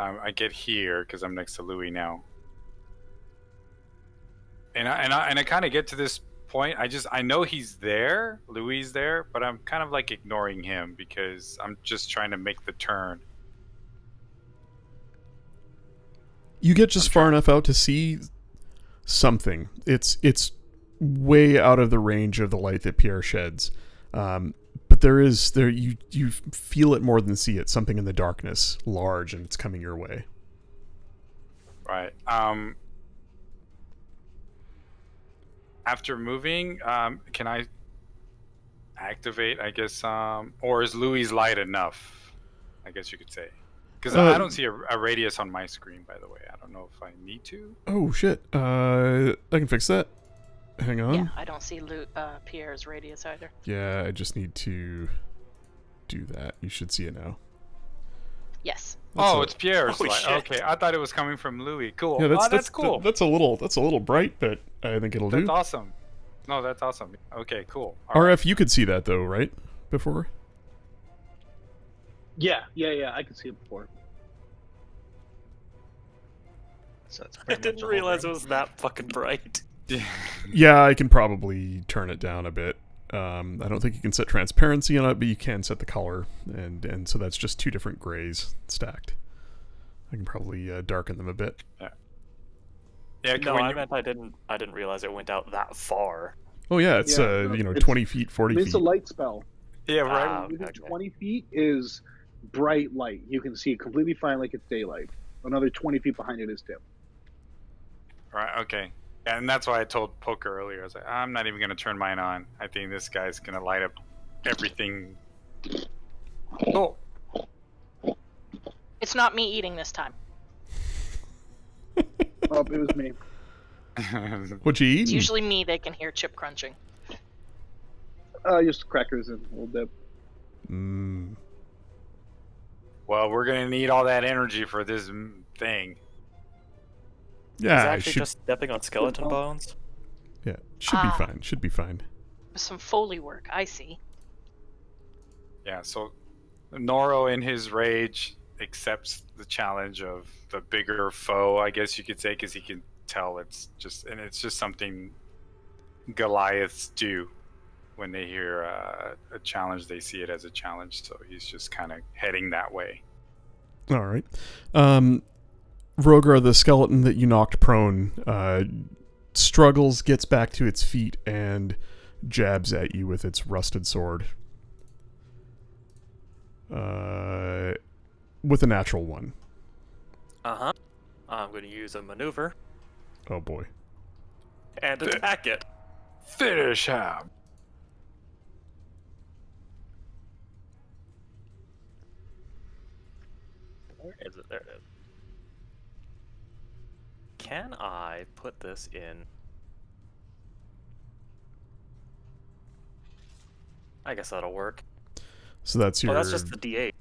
I get here because I'm next to Louis now, and I kind of get to this point. I know he's there, Louis is there, but I'm kind of like ignoring him because I'm just trying to make the turn. You get just far enough out to see something. It's way out of the range of the light that Pierre sheds. But you feel it more than see it. Something in the darkness, large, and it's coming your way. Right. After moving, can I activate? I guess. Or is Louis' light enough? I guess you could say. Because I don't see a radius on my screen, by the way. I don't know if I need to. Oh shit! I can fix that. Hang on. Yeah, I don't see Pierre's radius either. Yeah, I just need to do that. You should see it now. Yes. It's Pierre's Oh, light. shit. Okay, I thought it was coming from Louis. Cool. Yeah, that's cool. That's a little bright, but I think it'll That's do. awesome. No, that's awesome. Okay, cool. RF, you could see that though, right? Before. Yeah. I could see it before. So it's I pretty much didn't a whole realize it room. was that fucking bright. Yeah, I can probably turn it down a bit. I don't think you can set transparency on it, but you can set the color, and so that's just two different grays stacked. I can probably darken them a bit. Yeah, No, when I you- meant I didn't realize it went out that far. Oh yeah, it's Yeah, no, it's- 20 feet, 40 It's feet. a light spell. yeah, right. Okay, Within okay. 20 feet is bright light. You can see it completely fine, like it's daylight. Another 20 feet behind it is dim. Right, okay. Yeah, and that's why I told Poker earlier. I was like, I'm not even going to turn mine on. I think this guy's going to light up everything. Oh, It's not me eating this time. Oh, it was me. What you eat? It's usually me they can hear chip crunching. Just crackers and a little dip. Mm. well, we're going to need all that energy for this thing. Yeah, He's it actually should. just stepping on skeleton bones. Yeah, should be Ah. fine. Should be fine. Some Foley work, I see. Yeah, so Noro in his rage accepts the challenge of the bigger foe, I guess you could say, because he can tell it's just something Goliaths do when they hear a challenge. They see it as a challenge, so he's just kind of heading that way. All right. Rogar, the skeleton that you knocked prone, struggles, gets back to its feet, and jabs at you with its rusted sword. With a natural one. Uh-huh. I'm going to use a maneuver Oh boy. and attack it. Finish him! Where is it? There it is. Can I put this in I guess that'll work. So that's your. Oh, that's just the D8.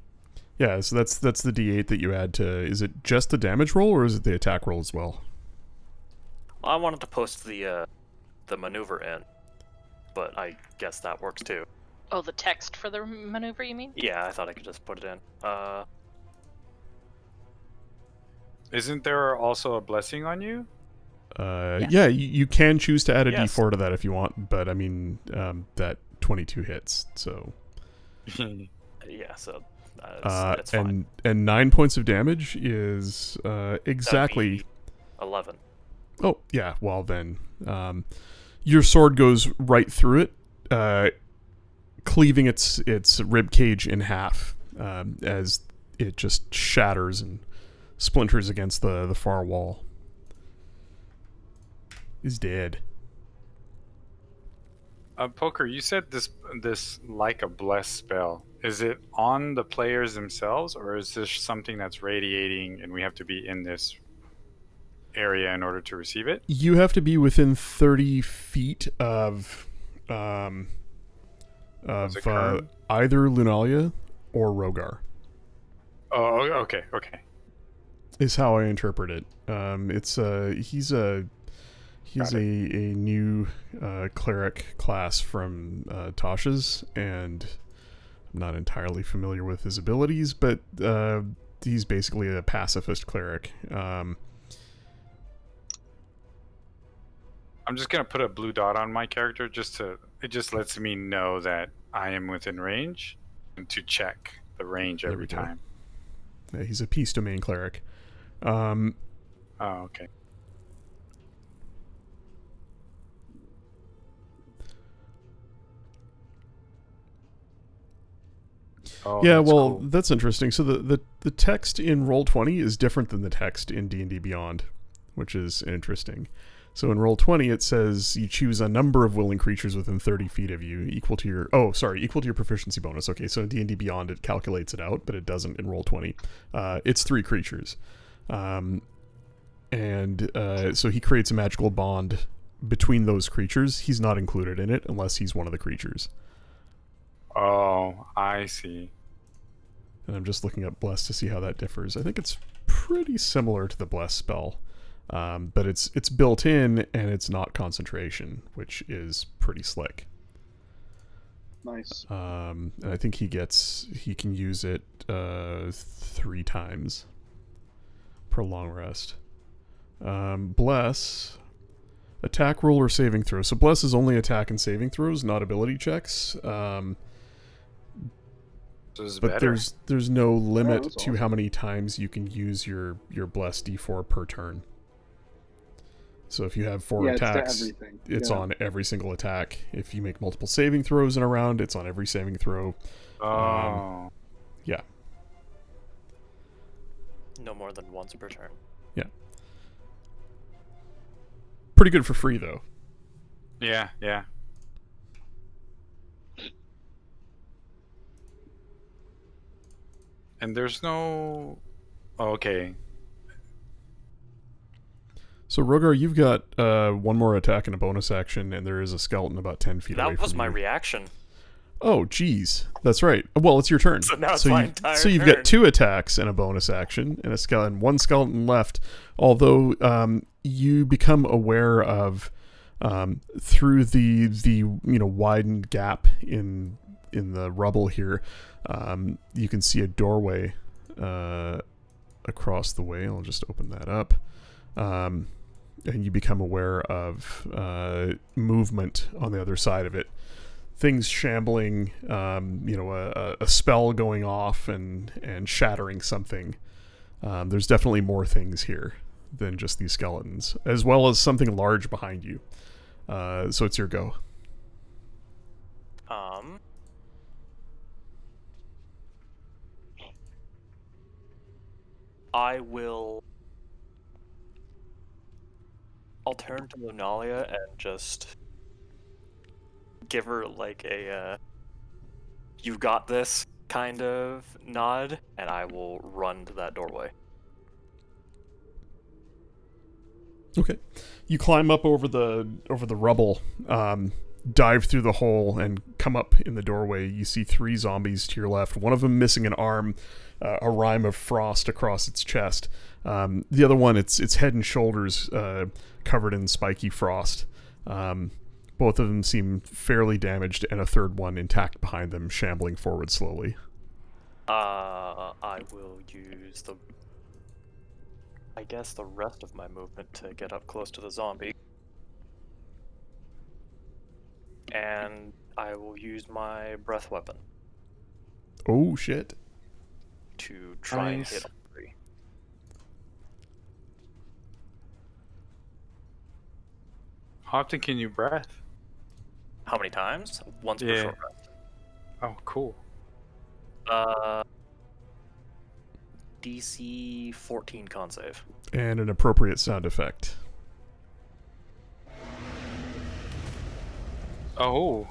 Yeah, so that's the D8 that you add to. Is it just the damage roll or is it the attack roll as well? I wanted to post the maneuver in, but I guess that works too. Oh, the text for the maneuver, you mean? Yeah, I thought I could just put it in. Isn't there also a blessing on you? Yes. Yeah, you can choose to add a Yes. D4 to that if you want, but I mean that 22 hits, so Yeah, so it's fine. and 9 points of damage is exactly. 11. Oh yeah, well then, your sword goes right through it, cleaving its rib cage in half as it just shatters and splinters against the far wall. He's dead. Poker, you said this like a bless spell. Is it on the players themselves, or is this something that's radiating and we have to be in this area in order to receive it? You have to be within 30 feet of Is it Kern? either Lunalia or Rogar. Oh, okay. Is how I interpret it. He's a new cleric class from Tasha's, and I'm not entirely familiar with his abilities, but he's basically a pacifist cleric. I'm just gonna put a blue dot on my character it just lets me know that I am within range, and to check the range There every we go. time. He's a peace domain cleric. Oh, okay. Oh, Yeah, that's well, cool. that's interesting. So the text in Roll20 is different than the text in D&D Beyond, which is interesting. So in Roll20 it says you choose a number of willing creatures within 30 feet of you equal to your proficiency bonus. Okay, so in D&D Beyond it calculates it out, but it doesn't in Roll20. It's 3 creatures. So he creates a magical bond between those creatures. He's not included in it unless he's one of the creatures. Oh, I see. And I'm just looking up Bless to see how that differs. I think it's pretty similar to the Bless spell, but it's built in and it's not concentration, which is pretty slick. Nice. And I think he can use it 3 times per long rest. Bless, attack roll or saving throw. So Bless is only attack and saving throws, not ability checks. So this is But better. there's no limit that's to awesome. how many times you can use your Bless D4 per turn. So if you have 4 Yeah, it's to attacks, everything. it's Yeah. on every single attack. If you make multiple saving throws in a round, it's on every saving throw. Oh, Yeah. No more than once per turn. Pretty good for free, though. yeah. And there's no. Oh, okay. So, Rogar, you've got 1 more attack and a bonus action, and there is a skeleton about 10 feet away That was from my you. reaction. Oh, geez. That's right. Well, it's your turn. So now it's my entire So you've turn. got 2 attacks and a bonus action, and a skeleton, 1 skeleton left. Although you become aware of through the widened gap in the rubble here, you can see a doorway across the way. I'll just open that up. And you become aware of movement on the other side of it. Things shambling, a spell going off and shattering something. There's definitely more things here than just these skeletons, as well as something large behind you. So it's your go. I'll turn to Lunalia and just give her like a "you got this" kind of nod, and I will run to that doorway. Okay. You climb up over the rubble. dive through the hole and come up in the doorway. You see 3 zombies to your left. One of them missing an arm, a rime of frost across its chest. The other one, its head and shoulders covered in spiky frost. Both of them seem fairly damaged, and a third one intact behind them, shambling forward slowly. I will use I guess the rest of my movement to get up close to the zombie. And I will use my breath weapon Oh, shit. to try and Nice. hit all 3. How often can you breath? How many times? Once per Yeah. short rest. Oh, cool. DC 14 con save. And an appropriate sound effect. Oh,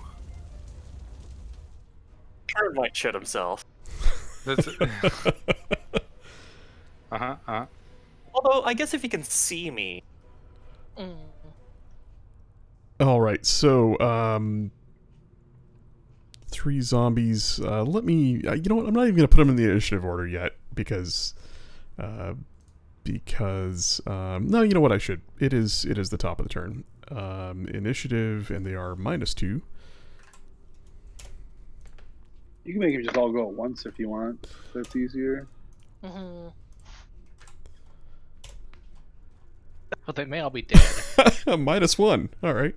Turd might shit himself. that's. Although, I guess if he can see me. Mm. All right, so 3 zombies. Let me. You know what? I'm not even gonna put them in the initiative order yet because no, you know what? I should. It is the top of the turn. Initiative, and they are -2. You can make them just all go at once if you want. That's easier. Hmm. Well, they may all be dead. -1. All right.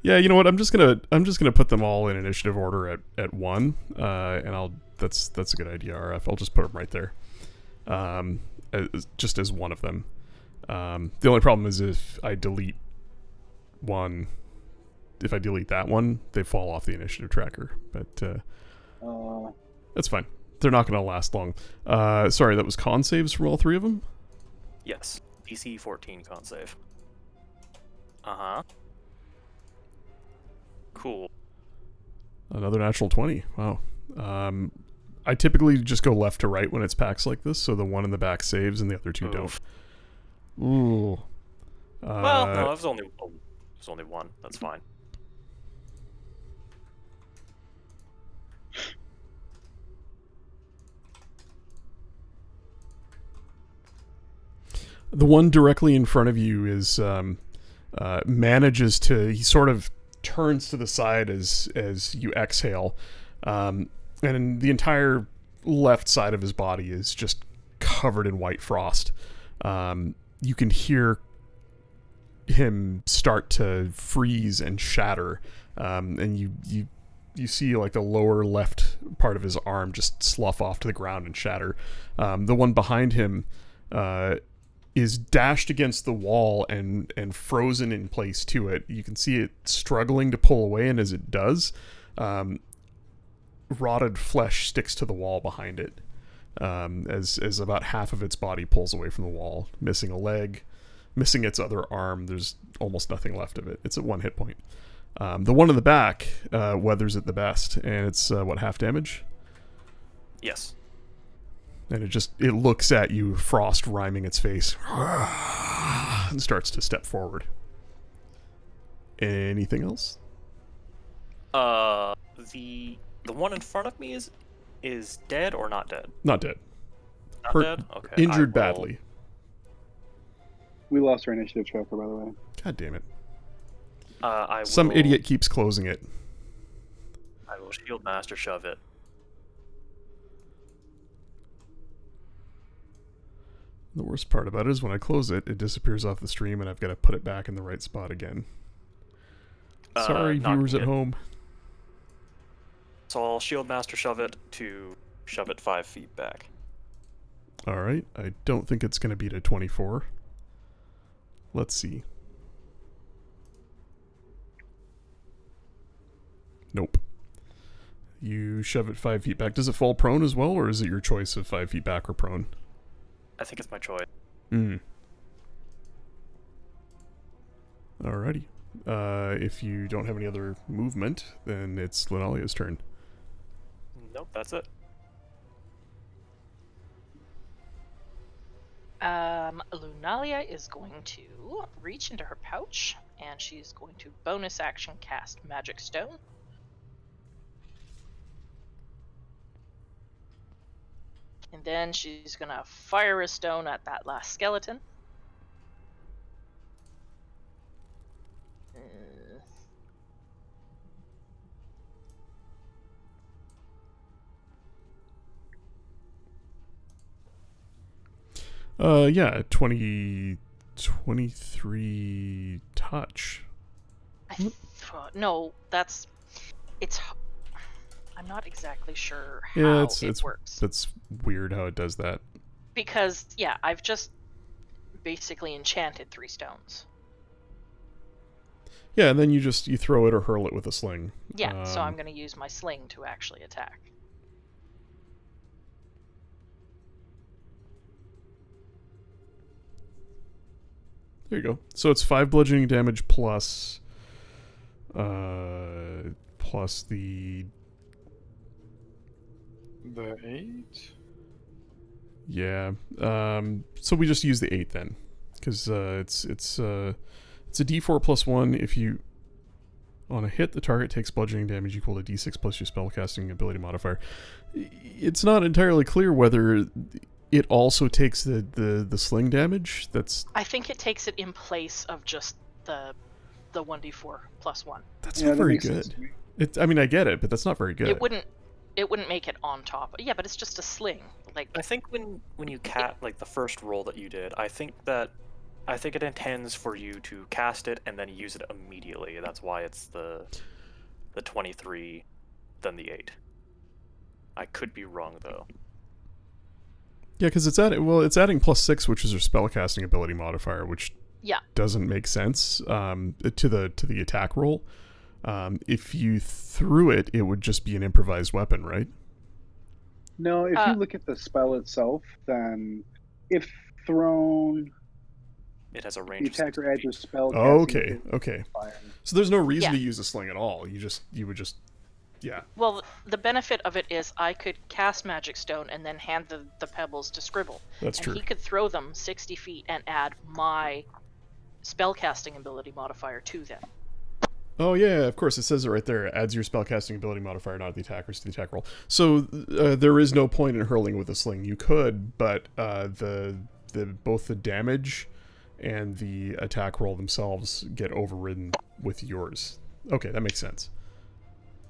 Yeah, you know what? I'm just gonna put them all in initiative order at 1. And that's a good idea, RF. I'll just put them right there. Just as one of them. The only problem is if I delete one, if I delete that one, they fall off the initiative tracker. But that's fine. They're not going to last long. Sorry, that was con saves from all 3 of them? Yes. DC 14 con save. Uh-huh. Cool. Another natural 20. Wow. I typically just go left to right when it's packs like this, so the one in the back saves and the other 2 Oof. don't. Ooh. Well, no, it was only one. That's fine. The one directly in front of you is manages to. He sort of turns to the side as you exhale, and the entire left side of his body is just covered in white frost. You can hear him start to freeze and shatter, and you see like the lower left part of his arm just slough off to the ground and shatter. The one behind him is dashed against the wall and frozen in place to it. You can see it struggling to pull away, and as it does, rotted flesh sticks to the wall behind it, as about half of its body pulls away from the wall, missing a leg, missing its other arm. There's almost nothing left of it. It's at 1 hit point. The one in the back weathers it the best, and it's half damage? Yes. And it looks at you, frost rhyming its face, and starts to step forward. Anything else? The one in front of me is dead or not dead? Not dead. Not Hurt- dead? Okay. Injured I will- badly. We lost our initiative tracker, by the way. God damn it. I Some will- idiot keeps closing it. I will shield master shove it. The worst part about it is when I close it, it disappears off the stream, and I've got to put it back in the right spot again. Sorry, Not viewers at good. home. So I'll shield master shove it to shove it 5 feet back. All right. I don't think it's going to beat a 24. Let's see. Nope. You shove it 5 feet back. Does it fall prone as well, or is it your choice of 5 feet back or prone? I think it's my choice. Alrighty. If you don't have any other movement, then it's Linalia's turn. Nope, that's it. Lunalia is going to reach into her pouch and she's going to bonus action cast Magic Stone. And then she's gonna fire a stone at that last skeleton. Yeah, 23 touch. No, it's. I'm not exactly sure how Yeah, it works. That's weird how it does that. Because, yeah, I've just basically enchanted 3 stones. Yeah, and then you throw it or hurl it with a sling. Yeah, so I'm going to use my sling to actually attack. There you go. So it's 5 bludgeoning damage plus the 8. yeah. So we just use the 8 then, because it's a D4 plus 1. If you on a hit, the target takes bludgeoning damage equal to D6 plus your spellcasting ability modifier. It's not entirely clear whether it also takes the sling damage. I think it takes it in place of just the 1d4 plus 1. That's not very good. I mean, I get it, but that's not very good. It wouldn't make it on top. Yeah, but it's just a sling. Like, I think when you like the first roll that you did, I think it intends for you to cast it and then use it immediately. That's why it's the 23, then the 8. I could be wrong though. Yeah, because it's adding plus 6, which is your spellcasting ability modifier, which doesn't make sense to the attack roll. If you threw it, it would just be an improvised weapon, right? No, if you look at the spell itself, then if thrown, it has a range. The attacker adds a spell. Oh, okay. So there's no reason to use a sling at all. You would just. Yeah. Well, the benefit of it is I could cast Magic Stone and then hand the pebbles to Scribble. That's true. And he could throw them 60 feet and add my spellcasting ability modifier to them. Oh yeah, of course. It says it right there. It adds your spellcasting ability modifier, not the attackers, to the attack roll. So there is no point in hurling with a sling. You could, but both the damage and the attack roll themselves get overridden with yours. Okay, that makes sense.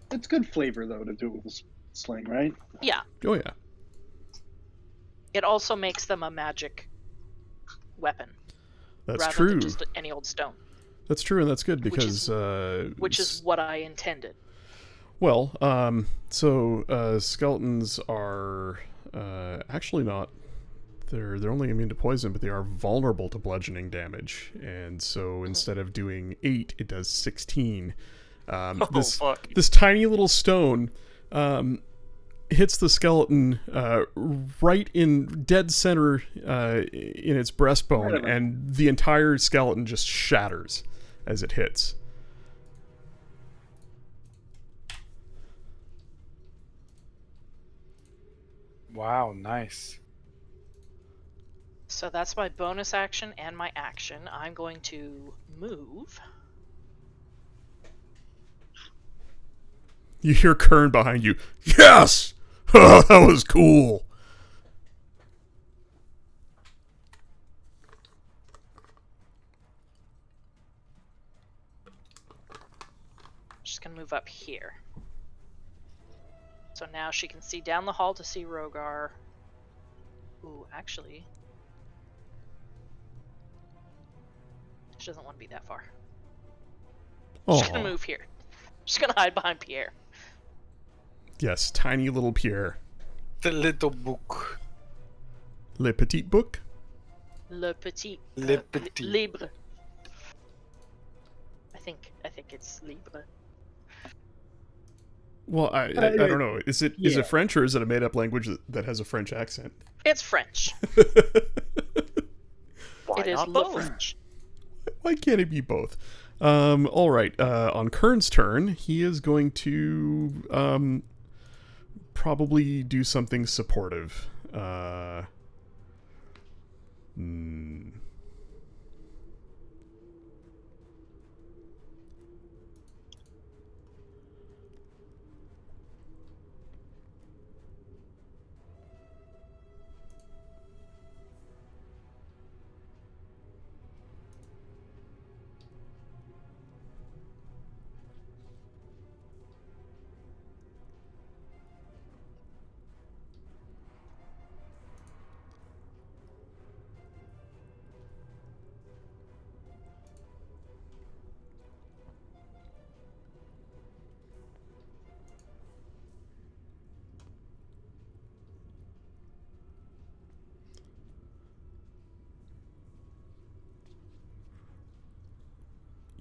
It's good flavor, though, to do it with a sling, right? Yeah. Oh, yeah. It also makes them a magic weapon. That's rather true. Than just any old stone. That's true, and that's good because... Which is what I intended. Well, skeletons are actually not... They're only immune to poison, but they are vulnerable to bludgeoning damage. And so instead of doing 8, it does 16. This tiny little stone hits the skeleton right in dead center in its breastbone, and the entire skeleton just shatters as it hits. Wow, nice. So that's my bonus action and my action. I'm going to move. You hear Kern behind you. Yes! That was cool. Just gonna move up here. So now she can see down the hall to see Rogar. Ooh, actually, she doesn't want to be that far. She's gonna move here. She's gonna hide behind Pierre. Yes, tiny little Pierre. The little book. Le petit book? Le petit. Le petit. Libre. I think it's libre. Well, I don't know. Is it French, or is it a made-up language that has a French accent? It's French. Why it is not Le both? French. Why can't it be both? All right. On Kern's turn, he is going to probably do something supportive.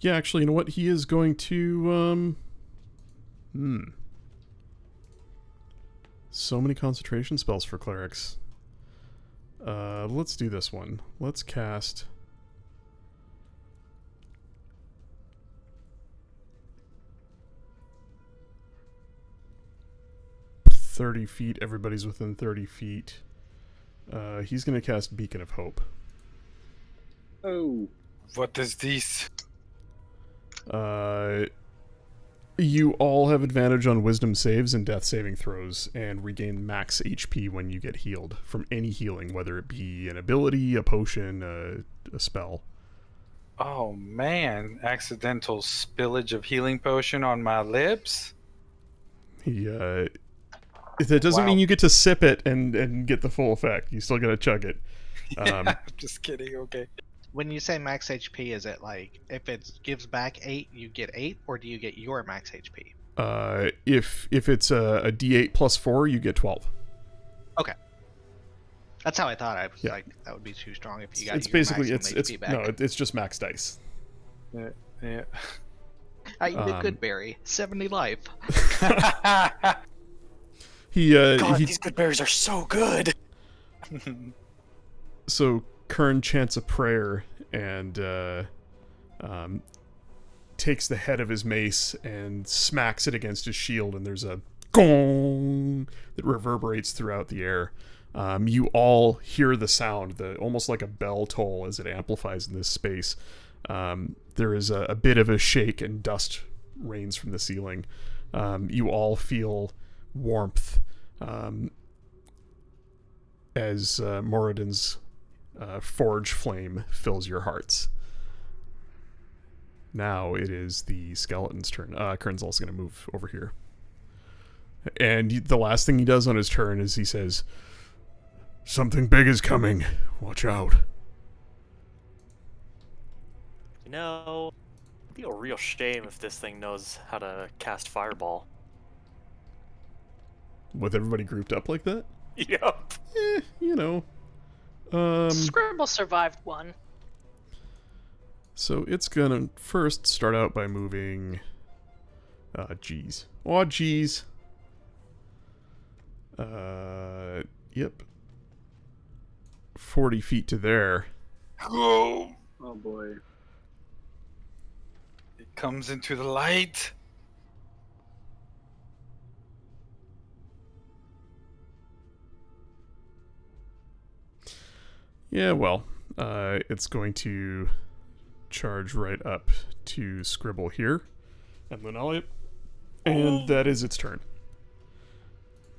Yeah, actually, you know what? He is going to so many concentration spells for clerics. Let's do this one. Let's cast 30 feet. Everybody's within 30 feet. He's going to cast Beacon of Hope. Oh, What is this? You all have advantage on wisdom saves and death saving throws, and regain max HP when you get healed from any healing, whether it be an ability, a potion, a spell. Oh man, accidental spillage of healing potion on my lips. That doesn't Wow. mean you get to sip it and get the full effect. You still gotta chug it. I'm just kidding. Okay. When you say max HP, is it like if it gives back 8, you get 8, or do you get your max HP? If it's a D8 plus 4, you get 12. That's how I thought. I was Yeah. like, that would be too strong if you got It's your basically maximum it's HP back. no, it's just max dice. Yeah. I eat a um, good berry, 70 life. He God, he these good berries are so good. so Kern chants a prayer and takes the head of his mace and smacks it against his shield, and there's a gong that reverberates throughout the air. You all hear the sound, almost like a bell toll as it amplifies in this space. There is a bit of a shake and dust rains from the ceiling. You all feel warmth as Moradin's forge flame fills your hearts. Now it is the skeleton's turn. Kern's also going to move over here. And the last thing he does on his turn is he says, "Something big is coming. Watch out." You know, it'd be a real shame if this thing knows how to cast Fireball. With everybody grouped up like that? Yep. You know. Scribble survived one. So it's gonna first start out by moving. Geez. Aw, geez. Yep. 40 feet to there. Go. oh boy. It comes into the light. Yeah, well, it's going to charge right up to Scribble here. And Lunalia. And that is its turn.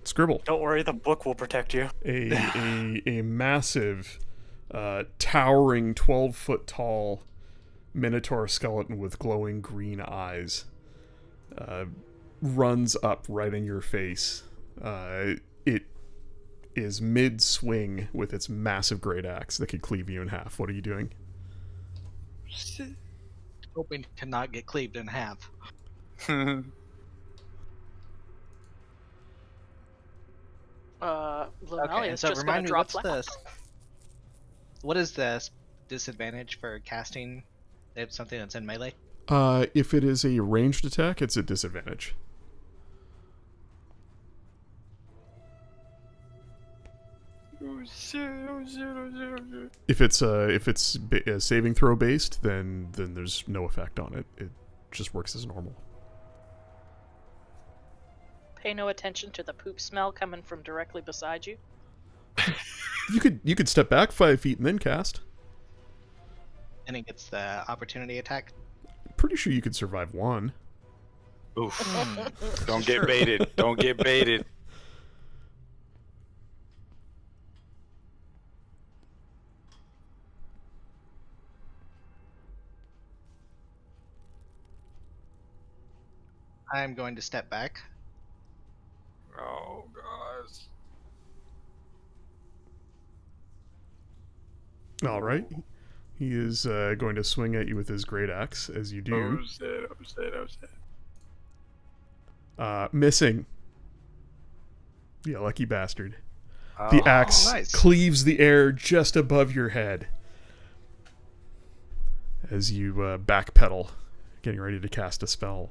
Scribble. Don't worry, the book will protect you. A massive, towering 12-foot tall minotaur skeleton with glowing green eyes runs up right in your face. It is mid-swing with its massive great axe that could cleave you in half. What are you doing? Hoping to not get cleaved in half. Lunalia's so just gonna remind me, drop what's flat. this? What is this disadvantage for casting? If something that's in melee? If it is a ranged attack, it's a disadvantage. Oh shit! Oh shit! Oh shit! Oh shit! If it's saving throw based, then there's no effect on it. It just works as normal. Pay no attention to the poop smell coming from directly beside you. You could step back 5 feet and then cast. And it gets the opportunity attack. Pretty sure you could survive one. Oof! Don't get baited. Don't get baited. I'm going to step back. Oh gosh. All right. He is going to swing at you with his great axe, as you do. Oh shit! Oh shit! Oh shit! Missing. You lucky bastard. The Oh, axe nice. cleaves the air just above your head as you backpedal getting ready to cast a spell.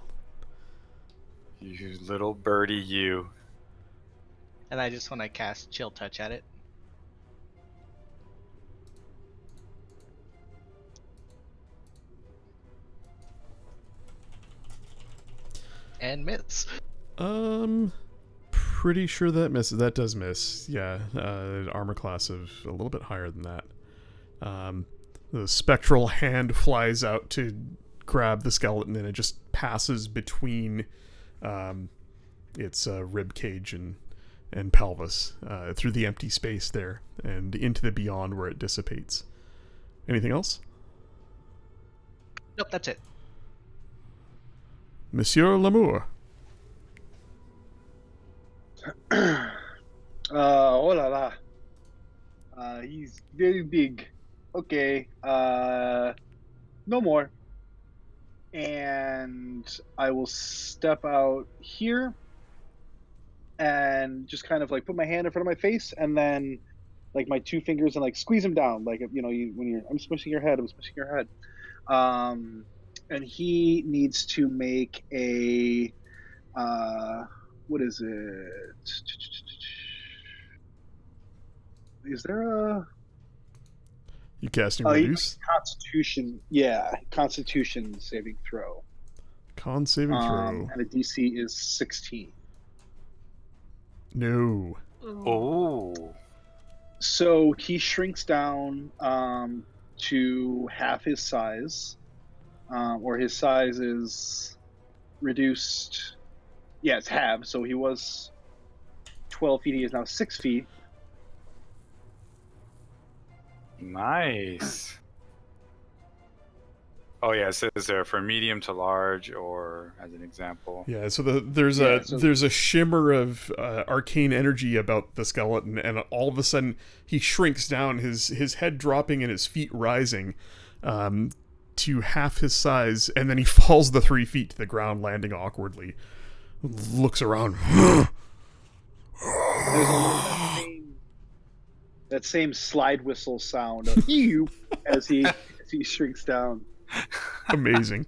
You little birdie, you. And I just want to cast Chill Touch at it. And miss. Pretty sure that misses. That does miss. Yeah, armor class of a little bit higher than that. The spectral hand flies out to grab the skeleton, and it just passes between its rib cage and pelvis through the empty space there and into the beyond where it dissipates. Anything else? Nope, that's it. Monsieur Lamour. Oh la la. He's very big. Okay. No more. And I will step out here and just kind of like put my hand in front of my face and then like my two fingers and like squeeze him down. Like, you know, when you're, I'm smushing your head, I'm smushing your head. And he needs to make a, what is it? Is there a... You casting you reduce? Constitution, yeah, Constitution saving throw. Con saving throw. And the DC is 16. No. Oh. So he shrinks down to half his size, or his size is reduced. Yeah, it's halved. So he was 12 feet. He is now 6 feet. Nice. Oh yeah, it says there for medium to large, or as an example. Yeah, so there's a shimmer of arcane energy about the skeleton, and all of a sudden he shrinks down, his head dropping and his feet rising to half his size, and then he falls the 3 feet to the ground, landing awkwardly. Looks around. There's that same slide whistle sound of you as he shrinks down. Amazing.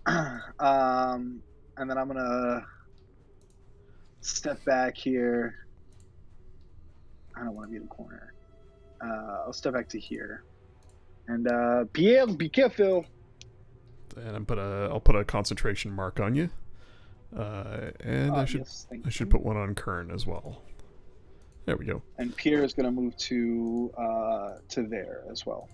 And then I'm gonna step back here. I don't want to be in the corner. I'll step back to here. And Pierre, be careful. And I'll put a concentration mark on you. And I should yes, thank I should you. put one on Kern as well. There we go. And Pierre is gonna move to there as well.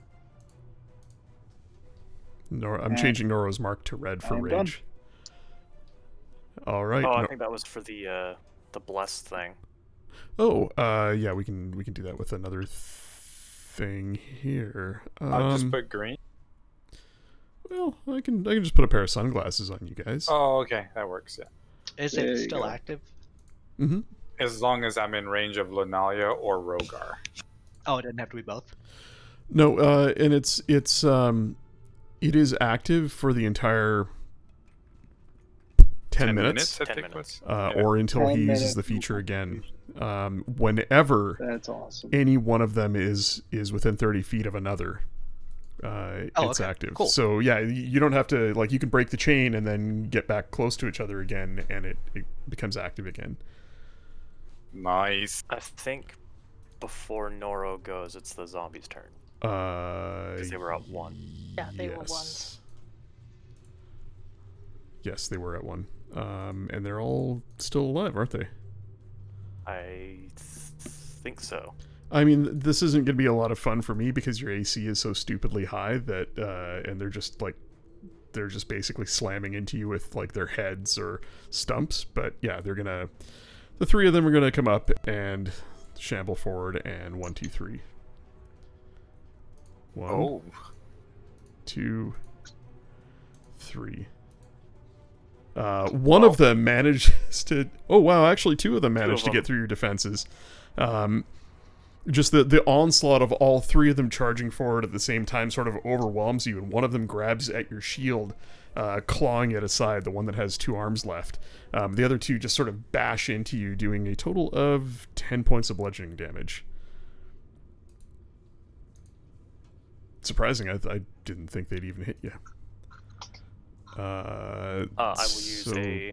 I'm And changing Noro's mark to red for I'm rage. done. All right. Oh, I No- think that was for the blessed thing. yeah, we can do that with another thing here. I'll just put green. Well, I can just put a pair of sunglasses on you guys. Oh, okay, that works. Yeah, Is There it you still go. active? Mm-hmm. as long as I'm in range of Lunalia or Rogar. Oh, it didn't have to be both. No, and it is active for the entire 10 minutes, I 10 think minutes. was. Yeah. or until 10 he uses minutes. the feature again. Whenever That's awesome. any one of them is within 30 feet of another, it's okay. active. Cool. So yeah, you don't have to, like, you can break the chain and then get back close to each other again, and it becomes active again. Nice. I think before Noro goes, it's the zombies' turn. Because they were at 1. Yeah, they were ones. Yes, they were at 1. And they're all still alive, aren't they? I think so. I mean, this isn't going to be a lot of fun for me because your AC is so stupidly high that, and they're just basically slamming into you with like their heads or stumps. But yeah, the 3 of them are gonna come up and shamble forward, and 1, 2, 3. 1, Oh. 2, 3. One of them manages to. Oh wow! Actually, 2 of them managed to them. get through your defenses. Just the onslaught of all 3 of them charging forward at the same time sort of overwhelms you, and one of them grabs at your shield, clawing it aside. The one that has 2 arms left. The other 2 just sort of bash into you, doing a total of 10 points of bludgeoning damage. Surprising, I didn't think they'd even hit you. I will use so-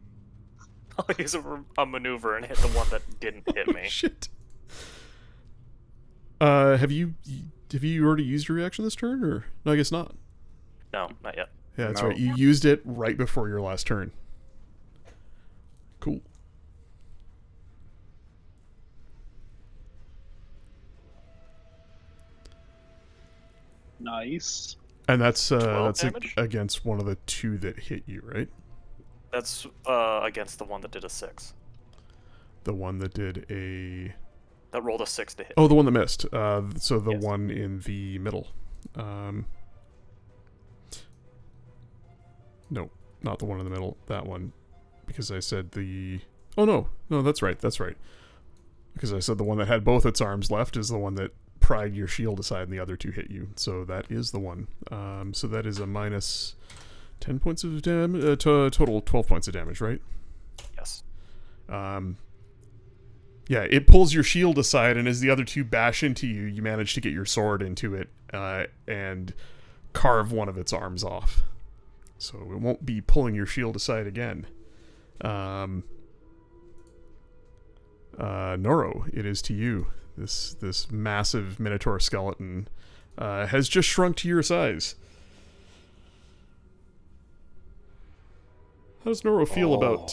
I'll use a maneuver and hit the one that didn't hit me. Shit. Have you already used your reaction this turn, or no? I guess not. No, not yet. Yeah, that's No. right. You used it right before your last turn. Cool. Nice. And that's 12 damage? against one of the two that hit you, right? That's against the one that did a 6. The one that did a That rolled a 6 to hit. the one that missed. So the Yes. one in the middle. No, not the one in the middle. That one, because I said the. Oh no, that's right. Because I said the one that had both its arms left is the one that pried your shield aside, and the other two hit you. So that is the one. So that is a minus 10 points of damage. Total 12 points of damage, right? Yes. Yeah, it pulls your shield aside, and as the other two bash into you, you manage to get your sword into it and carve one of its arms off. So it won't be pulling your shield aside again. Noro, it is to you. This massive Minotaur skeleton has just shrunk to your size. How does Noro feel about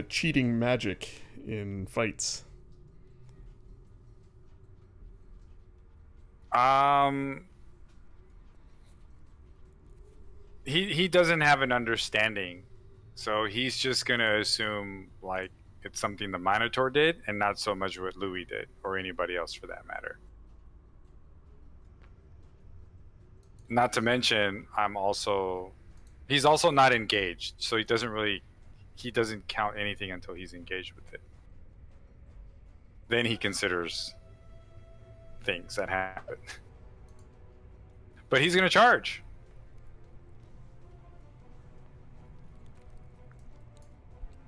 cheating magic in fights? He doesn't have an understanding, so he's just gonna assume like it's something the Minotaur did, and not so much what Louis did, or anybody else for that matter. Not to mention, he's also not engaged, so he doesn't count anything until he's engaged with it. Then he considers things that happen. But he's gonna charge.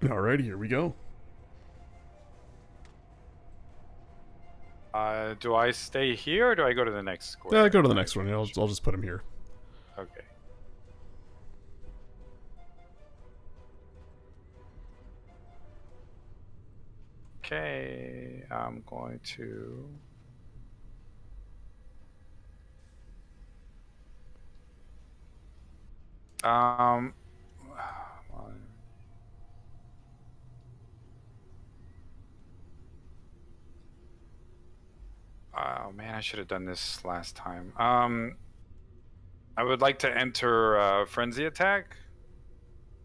Alrighty, here we go. Do I stay here or do I go to the next square? Go to the next one. I'll just put him here. Okay. Okay, I'm going to. Um. Oh man, I should have done this last time. I would like to enter frenzy attack,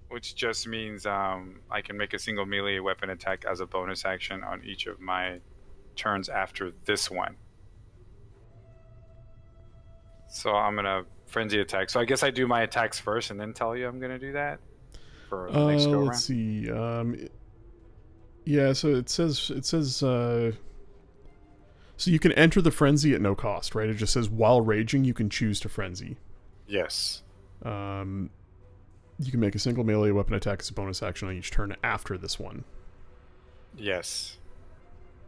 which just means I can make a single melee weapon attack as a bonus action on each of my turns after this one. So I'm gonna frenzy attack. So I guess I do my attacks first and then tell you I'm gonna do that for the next go Let's around. see. Yeah, so it says so you can enter the frenzy at no cost, right? It just says while raging you can choose to frenzy. Yes. You can make a single melee weapon attack as a bonus action on each turn after this one. Yes.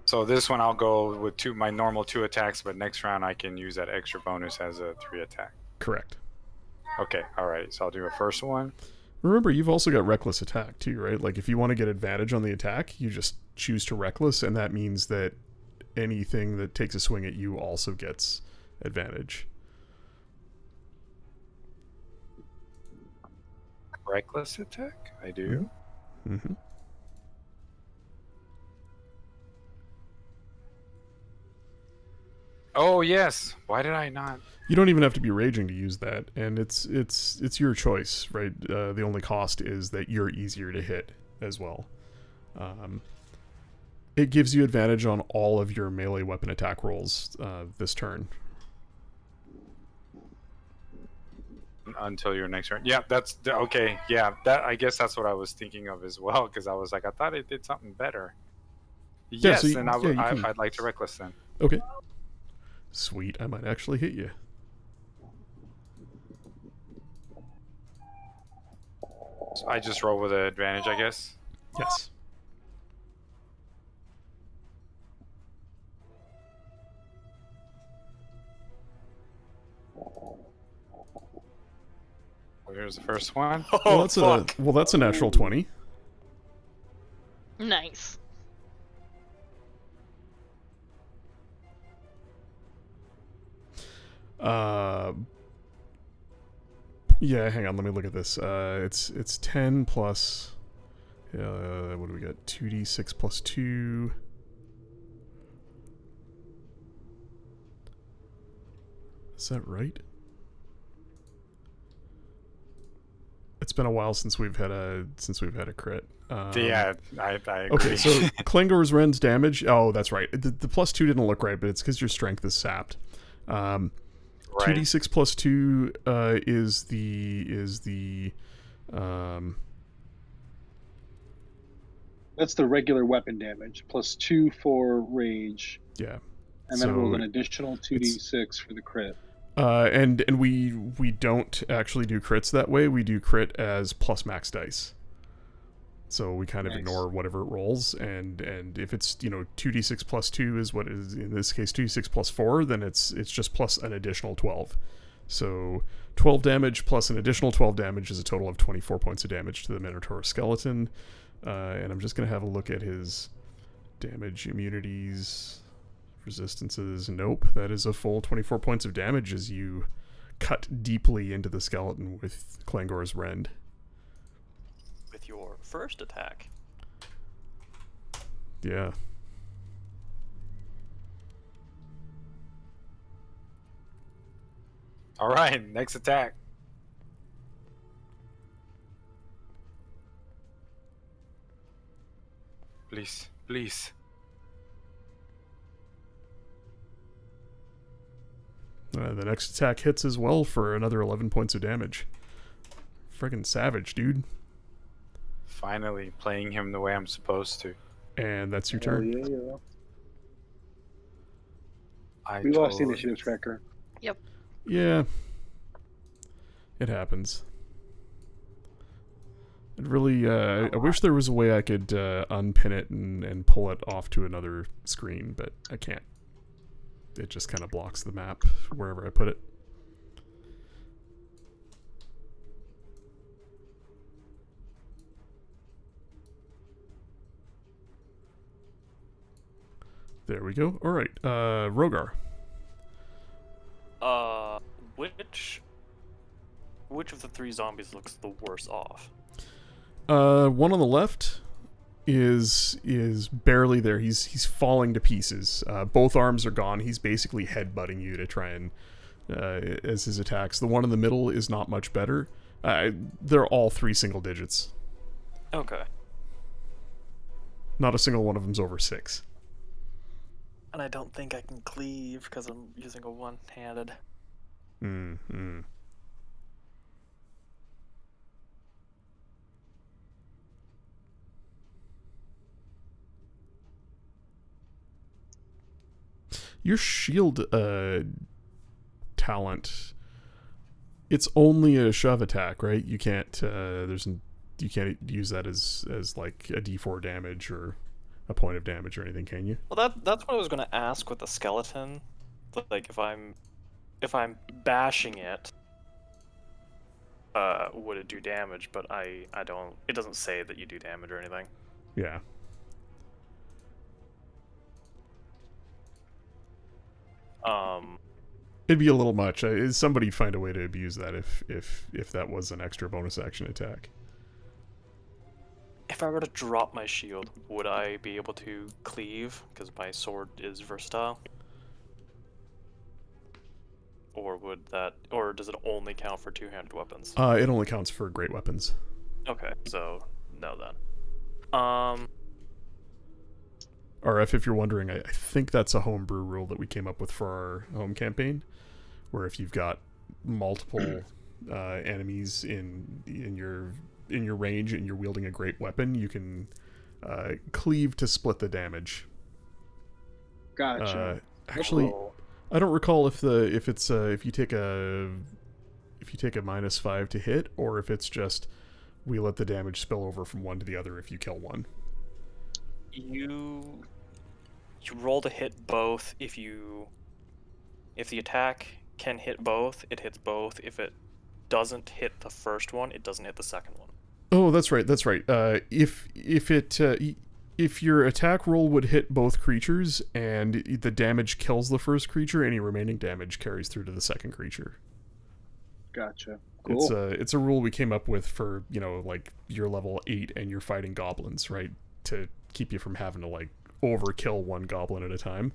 So this one I'll go with my normal 2 attacks, but next round I can use that extra bonus as a 3 attack. Correct. Okay, alright, so I'll do a first one. Remember, you've also got reckless attack too, right? Like if you want to get advantage on the attack, you just choose to reckless, and that means that anything that takes a swing at you also gets advantage. Reckless attack? I do. Mm-hmm. Oh yes. Why did I not? You don't even have to be raging to use that, and it's your choice, right? The only cost is that you're easier to hit as well. It gives you advantage on all of your melee weapon attack rolls this turn. Until your next turn. Yeah, that's okay. Yeah, that I guess that's what I was thinking of as well, because I was like, I thought it did something better. Yeah, Yes, so you- and yeah, you can- I'd like to reckless then. Okay. Sweet, I might actually hit you. So I just roll with an advantage, I guess. Yes. there's the first one. Oh, that's fuck. that's a natural 20. Nice. Yeah, hang on, let me look at this. It's 10 plus. What do we got? 2d6 plus 2. Is that right? It's been a while since we've had a crit. Yeah, I agree. Okay, so Klangor's Ren's damage. Oh, that's right. The plus 2 didn't look right, but it's because your strength is sapped. Right. 2d6 plus 2 is the That's the regular weapon damage, plus 2 for rage, yeah. and then So roll an additional 2d6 for the crit. And we don't actually do crits that way. We do crit as plus max dice. So we kind of Nice. ignore whatever it rolls, and if it's 2d6 plus 2 is what is in this case 2d6 plus 4, then it's just plus an additional 12. So 12 damage plus an additional 12 damage is a total of 24 points of damage to the Minotaur skeleton. And I'm just gonna have a look at his damage, immunities, resistances. Nope, that is a full 24 points of damage as you cut deeply into the skeleton with Klangor's Rend. With your first attack. Yeah. All right, next attack. Please, please. The next attack hits as well for another 11 points of damage. Friggin' savage, dude. Finally playing him the way I'm supposed to. And that's your Oh, turn. yeah. I We lost the totally- initiative tracker. Yeah. It happens. It really, I wish there was a way I could unpin it and pull it off to another screen, but I can't. It just kind of blocks the map wherever I put it. There we go. All right, Rogar. Which of the three zombies looks the worse off? One on the left is barely there. He's falling to pieces. Both arms are gone. He's basically headbutting you to try and as his attacks. The one in the middle is not much better. They're all 3 single digits. Okay. Not a single one of them's over 6. And I don't think I can cleave because I'm using a one-handed. Mm-hmm. Your shield talent, it's only a shove attack, right? You can't you can't use that as like a D4 damage or a point of damage or anything, can you? Well, that's what I was gonna ask with the skeleton. Like if I'm bashing it, would it do damage? But I don't. It doesn't say that you do damage or anything. Yeah. It'd be a little much. Somebody'd find a way to abuse that if that was an extra bonus action attack. If I were to drop my shield, would I be able to cleave? Because my sword is versatile. Or does it only count for two-handed weapons? It only counts for great weapons. Okay, so no then. RF, if you're wondering, I think that's a homebrew rule that we came up with for our home campaign, where if you've got multiple enemies in your range and you're wielding a great weapon, you can cleave to split the damage. Gotcha. Actually, I don't recall if you take a -5 to hit, or if it's just we let the damage spill over from one to the other if you kill one. You roll to hit both. If the attack can hit both, it hits both. If doesn't hit the first one, it doesn't hit the second one. Oh, that's right. That's right. If your attack roll would hit both creatures and the damage kills the first creature, any remaining damage carries through to the second creature. Gotcha. Cool. It's a rule we came up with for, you know, like you're level 8 and you're fighting goblins, right? To keep you from having to like overkill one goblin at a time.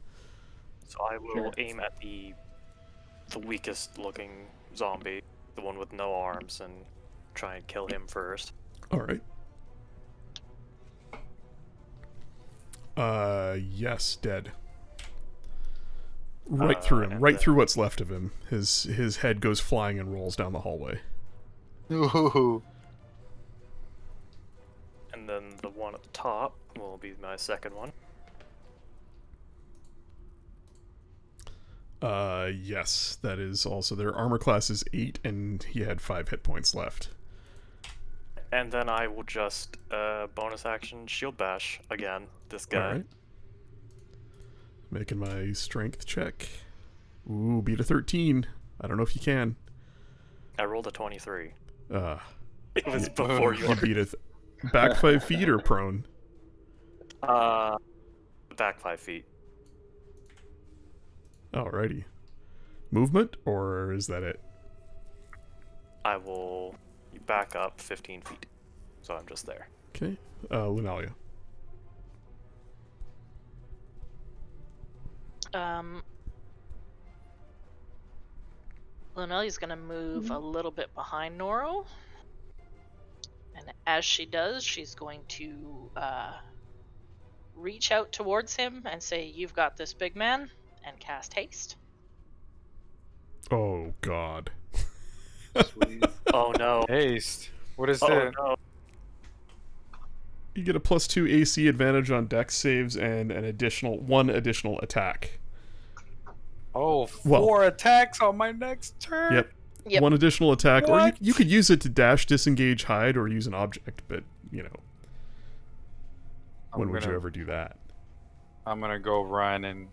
So I will aim at the weakest looking zombie, the one with no arms, and try and kill him first. All right. Yes, dead. Right through him, and right then- through what's left of him. His head goes flying and rolls down the hallway. Ooh. And then the one at the top will be my second one. Yes, that is also their armor class is 8, and he had 5 hit points left. And then I will just bonus action shield bash again. This guy. All right. Making my strength check. Ooh, beat a 13. I don't know if you can. I rolled a 23. Uh, It was before you. you beat it. Back 5 feet or prone? Back 5 feet. Alrighty. Movement, or is that it? I will back up 15 feet. So I'm just there. Okay. Lunalia. Lunelli's gonna move a little bit behind Noro. And as she does, she's going to reach out towards him and say, "You've got this, big man," and cast haste. Oh, God. Sweet. Oh no. Haste. What is Oh that? no. You get a +2 AC advantage on dex saves and one additional attack. Oh, Well- 4 attacks on my next turn. Yep. Yep. One additional attack, or What? you could use it to dash, disengage, hide, or use an object, but, you know, when would you ever do that? I'm gonna go run and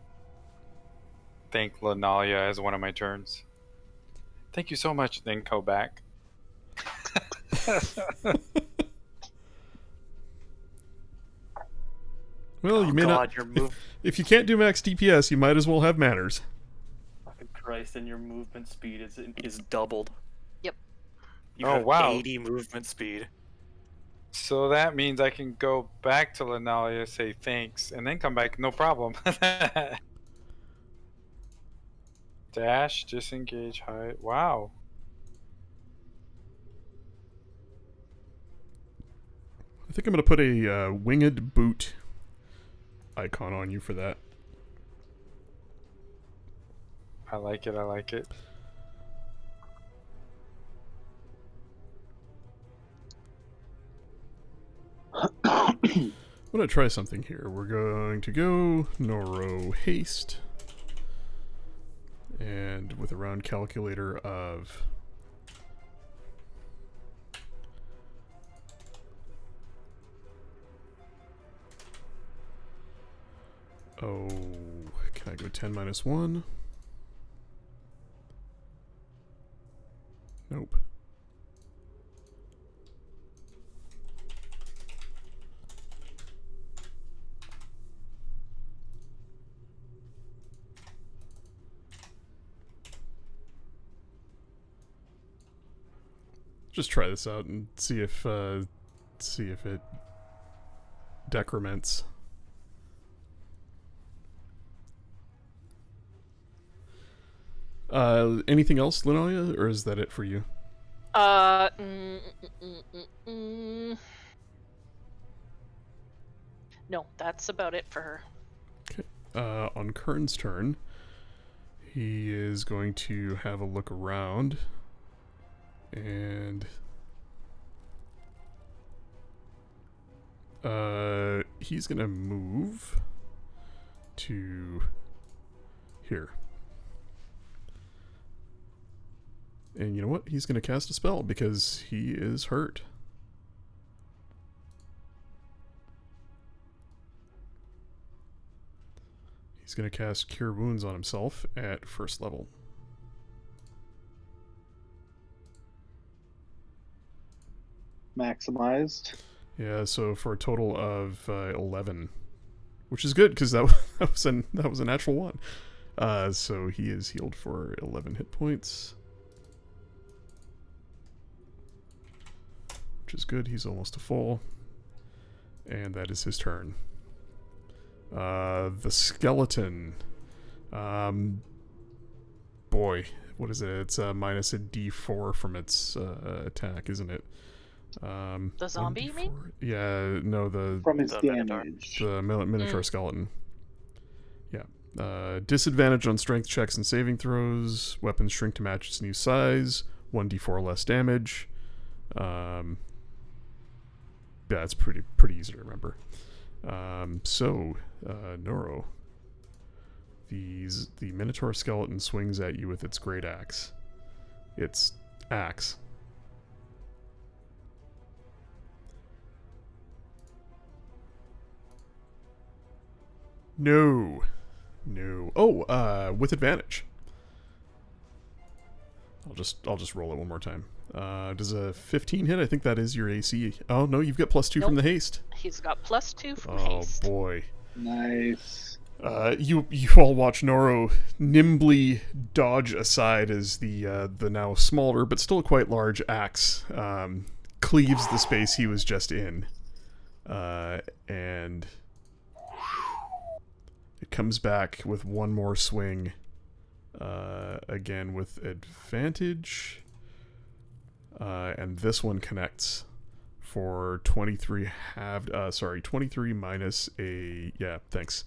thank Lanalia as one of my turns. Thank you so much. Then go back. Well, you Oh may God, not. your move. If you can't do max DPS, you might as well have manners. Fucking Christ, and your movement speed is doubled. Yep. You Oh, have wow. 80 movement speed. So that means I can go back to Lanalia, say thanks, and then come back. No problem. Dash, disengage, hide. Wow. I think I'm going to put a winged boot icon on you for that. I like it. I like it. I'm going to try something here. We're going to go Noro Haste. And with a round calculator of... Oh, can I go 10 minus 1? Nope. Just try this out and see if it decrements. Anything else, Linalia, or is that it for you? Uh, mm, mm, mm, mm. No, that's about it for her. On Kern's turn, he is going to have a look around, and he's gonna move to here. And you know what? He's gonna cast a spell because he is hurt. He's going to cast Cure Wounds on himself at first level. maximized. Yeah, so for a total of 11, which is good because that was a natural one. So he is healed for 11 hit points, which is good. He's almost to full, and that is his turn. The skeleton. Boy, what is it? It's minus a D4 from its attack, isn't it? The zombie, you mean? Yeah, no, From his The Minotaur. damage. the Minotaur skeleton. Yeah. Disadvantage on strength checks and saving throws. Weapons shrink to match its new size. 1d4 less damage. Yeah, it's pretty easy to remember. Noro. The Minotaur skeleton swings at you with its great axe. Its axe. No. Oh, with advantage. I'll just roll it one more time. Does a 15 hit? I think that is your AC. Oh no, you've got +2 from the haste. He's got +2 from Oh haste. boy. Nice. You all watch Noro nimbly dodge aside as the now smaller but still quite large axe cleaves the space he was just in, and it comes back with one more swing, again with advantage, and this one connects for 23 halved. 23 minus a, yeah, thanks.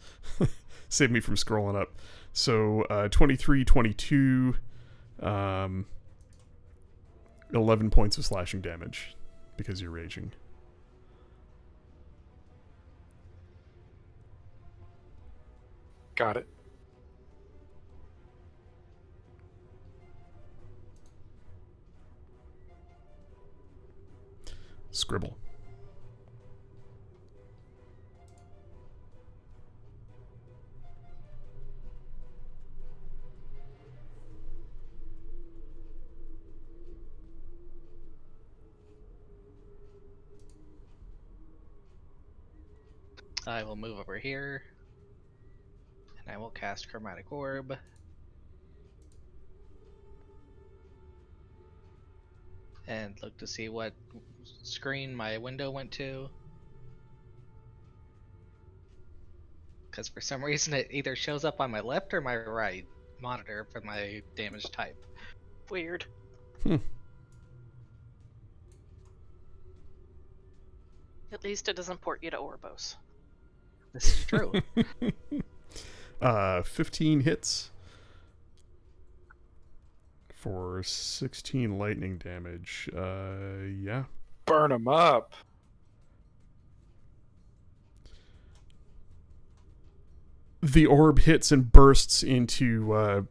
Save me from scrolling up. So 23, 22, 11 points of slashing damage because you're raging. Got it. Scribble. I will move over here, and I will cast Chromatic Orb. And look to see what screen my window went to. Because for some reason it either shows up on my left or my right monitor for my damage type. Weird. At least it doesn't port you to Orbos. This is true. 15 hits for 16 lightning damage. Yeah. Burn them up. The orb hits and bursts into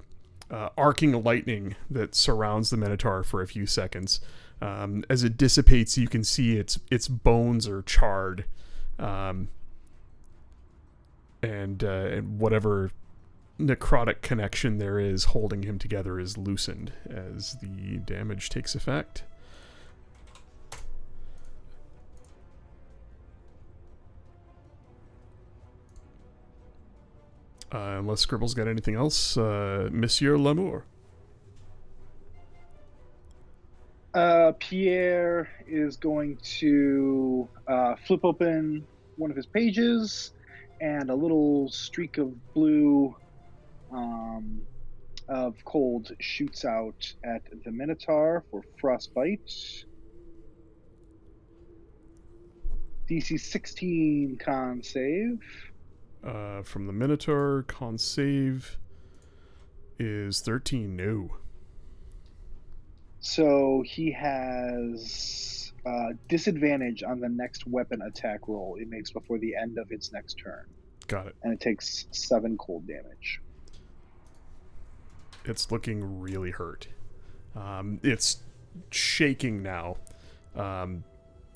arcing lightning that surrounds the Minotaur for a few seconds. As it dissipates, you can see its bones are charred, and whatever necrotic connection there is holding him together is loosened as the damage takes effect. Unless Scribble's got anything else, Monsieur Lamour. Pierre is going to flip open one of his pages, and a little streak of blue of cold shoots out at the Minotaur for frostbite. DC 16 con save. From the Minotaur, con save is 13. No. So he has disadvantage on the next weapon attack roll it makes before the end of its next turn. Got it. And it takes 7 cold damage. It's looking really hurt. It's shaking now.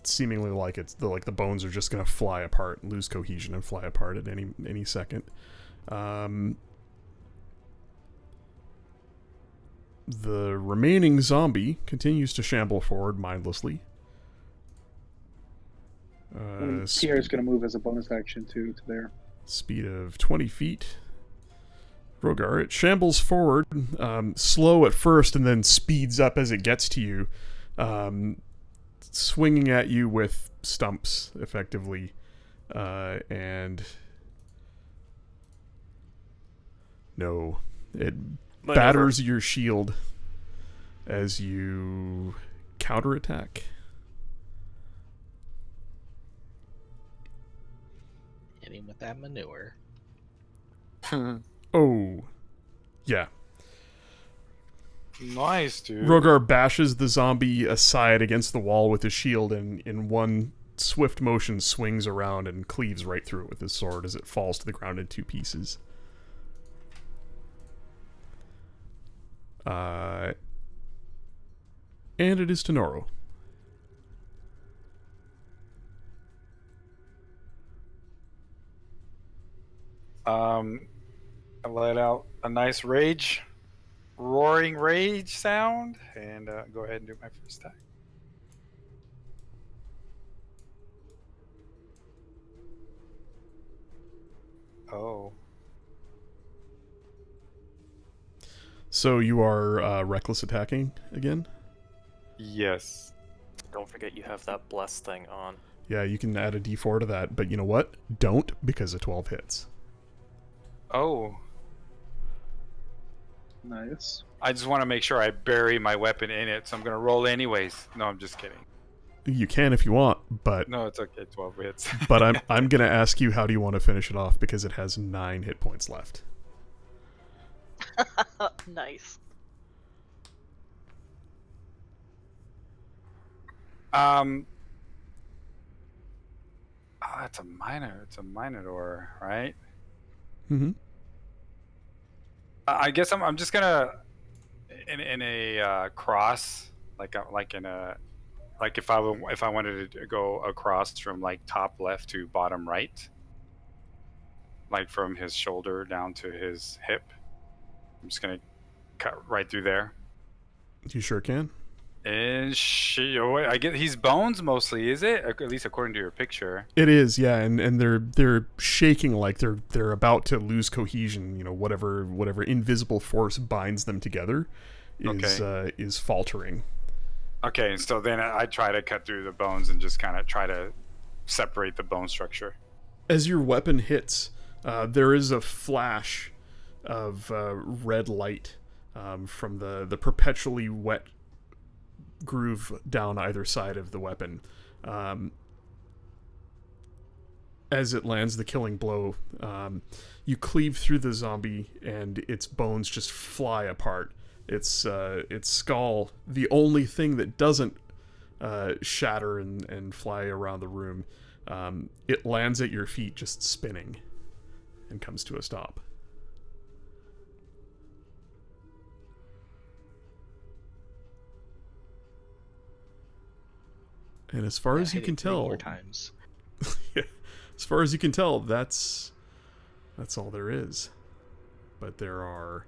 Seemingly like the bones are just going to fly apart, lose cohesion, and fly apart at any second. The remaining zombie continues to shamble forward mindlessly. Pierre is going to move as a bonus action to there. Speed of 20 feet. Rogar, it shambles forward, slow at first, and then speeds up as it gets to you, swinging at you with stumps, effectively. And no, it batters your shield as you counterattack. Hitting with that manure. Oh, yeah. Nice, dude. Rogar bashes the zombie aside against the wall with his shield, and in one swift motion swings around and cleaves right through it with his sword as it falls to the ground in 2 pieces. And it is to Noro. I let out a nice roaring rage sound, and go ahead and do my first attack. Oh. So you are reckless attacking again? Yes. Don't forget you have that bless thing on. Yeah, you can add a d4 to that, but you know what? Don't, because a 12 hits. Oh. Nice. I just want to make sure I bury my weapon in it, so I'm going to roll anyways. No, I'm just kidding. You can if you want, but No, it's okay. 12 hits. but I'm gonna ask you, how do you want to finish it off, because it has 9 hit points left. Nice. It's a Minotaur, right? Mm-hmm. I guess I'm just gonna in a cross, like if I wanted to go across from like top left to bottom right, like from his shoulder down to his hip. I'm just gonna cut right through there. You sure can. And I get he's bones mostly, is it? At least according to your picture. It is, yeah, and they're shaking like they're about to lose cohesion. You know, whatever invisible force binds them together is faltering. Okay, and so then I try to cut through the bones and just kind of try to separate the bone structure. As your weapon hits, there is a flash of red light from the perpetually wet groove down either side of the weapon. As it lands the killing blow, you cleave through the zombie and its bones just fly apart. Its skull, the only thing that doesn't shatter and fly around the room, it lands at your feet just spinning and comes to a stop. And as far as you can tell, more times. yeah, as far as you can tell, that's all there is. But there are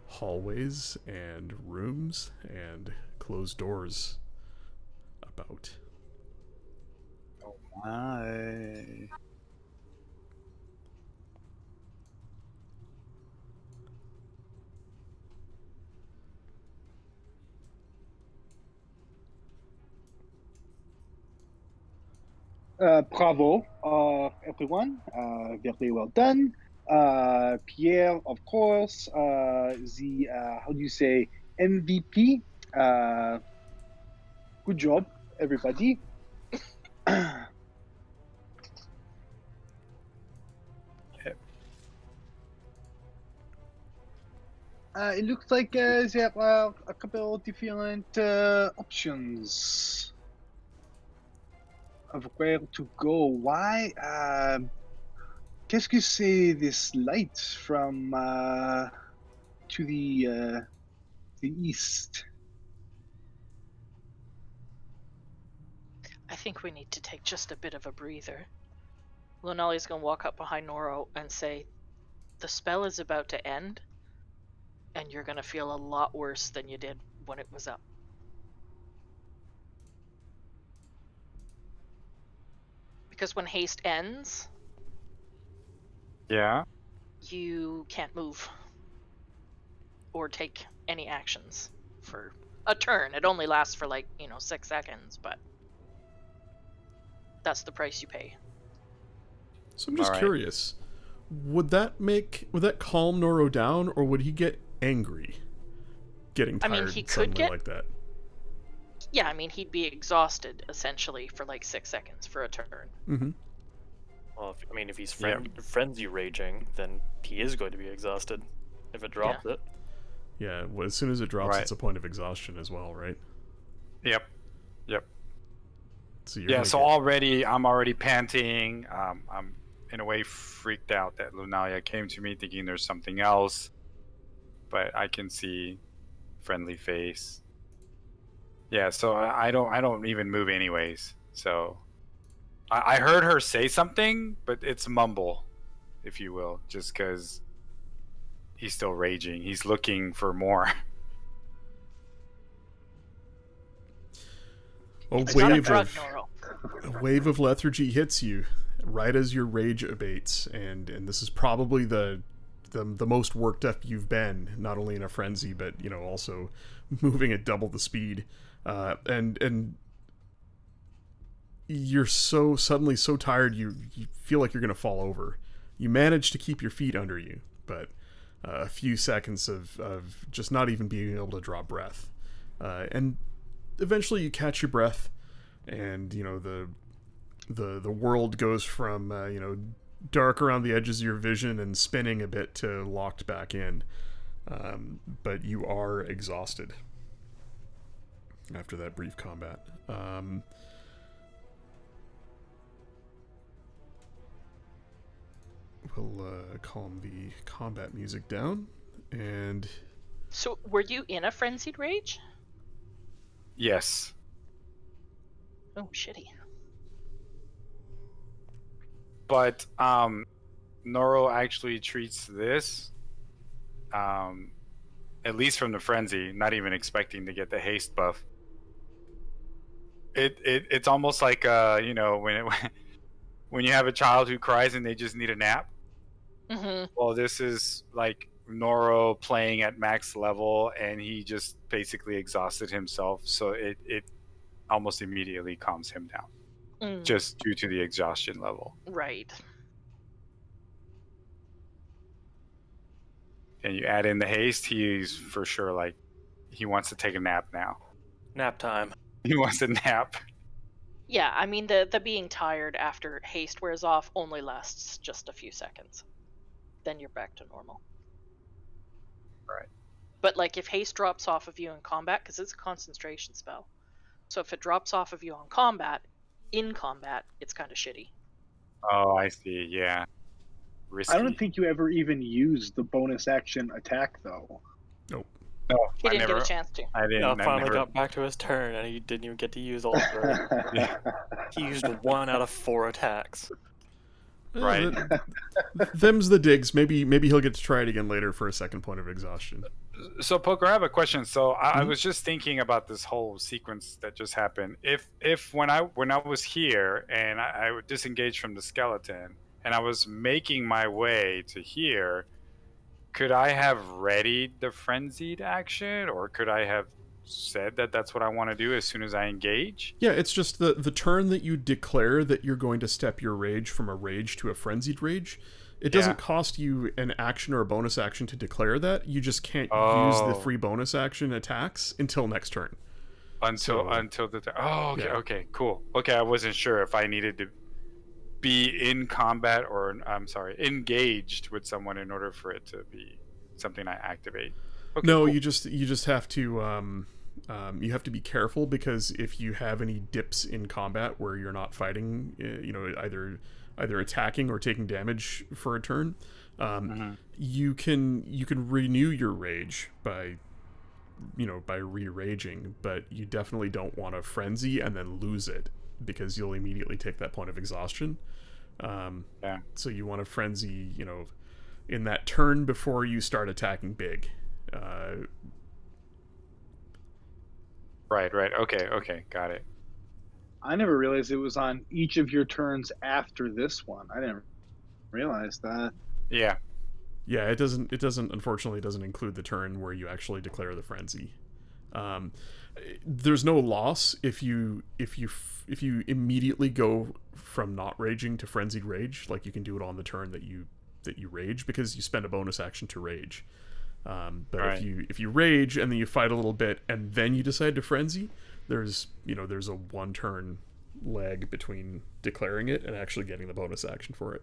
hallways and rooms and closed doors about. Oh my. Bravo, everyone. Very well done. Pierre, of course, the how do you say, MVP. Good job, everybody. It looks like there are a couple of different options of where to go. Why? Qu'est-ce que c'est this light from to the east? I think we need to take just a bit of a breather. Lunali's gonna walk up behind Noro and say, the spell is about to end, and you're gonna feel a lot worse than you did when it was up. Because when haste ends, Yeah. you can't move or take any actions for a turn. It only lasts for 6 seconds, but that's the price you pay. So I'm just Alright. curious. Would that calm Noro down, or would he get angry? Getting I tired mean, he could suddenly get- like that. Yeah, I mean, he'd be exhausted essentially for 6 seconds for a turn. Mm-hmm. Well, if he's Yeah. frenzy raging, then he is going to be exhausted if it drops it. Yeah, well, as soon as it drops, Right. it's a point of exhaustion as well, right? Yep. So you're Yeah. gonna So get- I'm already panting. I'm in a way freaked out that Lunalia came to me thinking there's something else, but I can see friendly face. Yeah. So I don't even move anyways. So I heard her say something, but it's mumble, if you will, just because he's still raging. He's looking for more. It's not a drug, A Noro. wave of lethargy hits you right as your rage abates, and this is probably the most worked up you've been, not only in a frenzy, but also moving at double the speed, and you're suddenly so tired you feel like you're gonna fall over. You manage to keep your feet under you, but a few seconds of just not even being able to draw breath, and eventually you catch your breath, and the world goes from dark around the edges of your vision and spinning a bit to locked back in, but you are exhausted after that brief combat. We'll calm the combat music down, and So, were you in a frenzied rage? Yes. Oh, shitty. But Noro actually treats this, at least from the frenzy, not even expecting to get the haste buff. It's almost like when you have a child who cries and they just need a nap. Mm-hmm. Well, this is like Noro playing at max level, and he just basically exhausted himself, so it almost immediately calms him down, just due to the exhaustion level. Right. And you add in the haste, he's for sure like he wants to take a nap now. Nap time. He wants a nap. Yeah, I mean, the being tired after haste wears off only lasts just a few seconds. Then you're back to normal. Right. But if haste drops off of you in combat, because it's a concentration spell, so if it drops off of you in combat, it's kind of shitty. Oh, I see. Yeah. Risky. I don't think you ever even used the bonus action attack, though. nope. No, He I didn't never. get a chance to. I didn't. I Finally never, got back to his turn, and he didn't even get to use all of it. He used 1 out of 4 attacks. Right. Them's the digs. Maybe he'll get to try it again later for a second point of exhaustion. So, Poker, I have a question. So, I was just thinking about this whole sequence that just happened. If when I was here and I would disengage from the skeleton and I was making my way to here, could I have readied the frenzied action, or could I have said that that's what I want to do as soon as I engage? Yeah, it's just the turn that you declare that you're going to step your rage from a rage to a frenzied rage. It doesn't cost you an action or a bonus action to declare that. You just can't use the free bonus action attacks until next turn. Until the okay, cool. Okay, I wasn't sure if I needed to be in combat or engaged with someone in order for it to be something I activate. Okay, No, cool. you just have to you have to be careful, because if you have any dips in combat where you're not fighting, either attacking or taking damage for a turn, you can renew your rage by re-raging, but you definitely don't want to frenzy and then lose it, because you'll immediately take that point of exhaustion. So you want to frenzy, in that turn before you start attacking big. Right. Okay, got it. I never realized it was on each of your turns after this one. I didn't realize that. Yeah. Yeah, it doesn't. It doesn't. Unfortunately, it doesn't include the turn where you actually declare the frenzy. Um, there's no loss if you immediately go from not raging to frenzied rage. Like you can do it on the turn that you rage because you spend a bonus action to rage. But Right. if you rage and then you fight a little bit and then you decide to frenzy, there's there's a 1 turn lag between declaring it and actually getting the bonus action for it.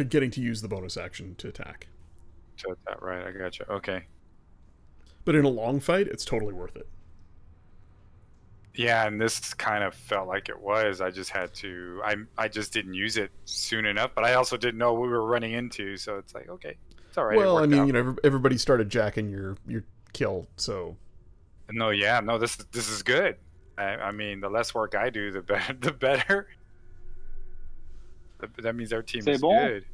Getting to use the bonus action to attack. So that right, I got you. Okay. But in a long fight, it's totally worth it. Yeah, and this kind of felt like it was. I just had to. I just didn't use it soon enough, but I also didn't know what we were running into. So it's like, okay, it's all right. Well, I it mean, worked out. everybody started jacking your kill, so No, yeah, no, this is good. I mean, the less work I do, the better. The better. That means our team C'est is bon. good.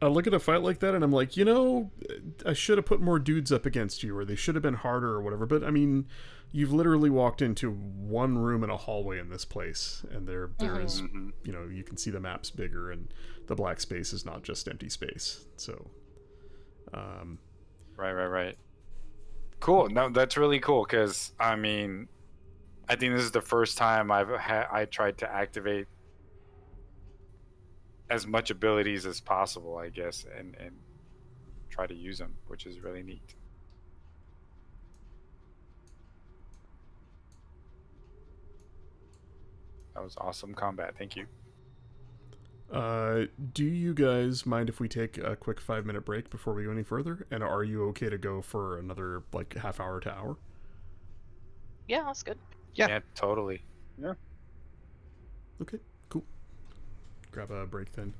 I look at a fight like that and I'm like, I should have put more dudes up against you, or they should have been harder, or whatever. But I mean, you've literally walked into one room in a hallway in this place, and there is, Mhm. you can see the map's bigger, and the black space is not just empty space. So, Right. Cool. No, that's really cool because I mean, I think this is the first time I tried to activate as much abilities as possible, I guess, and try to use them, which is really neat. That was awesome combat. Thank you. do you guys mind if we take a quick 5-minute break before we go any further? And are you okay to go for another like half hour to hour? Yeah, that's good. Yeah. Totally. Okay, cool. Grab a break then.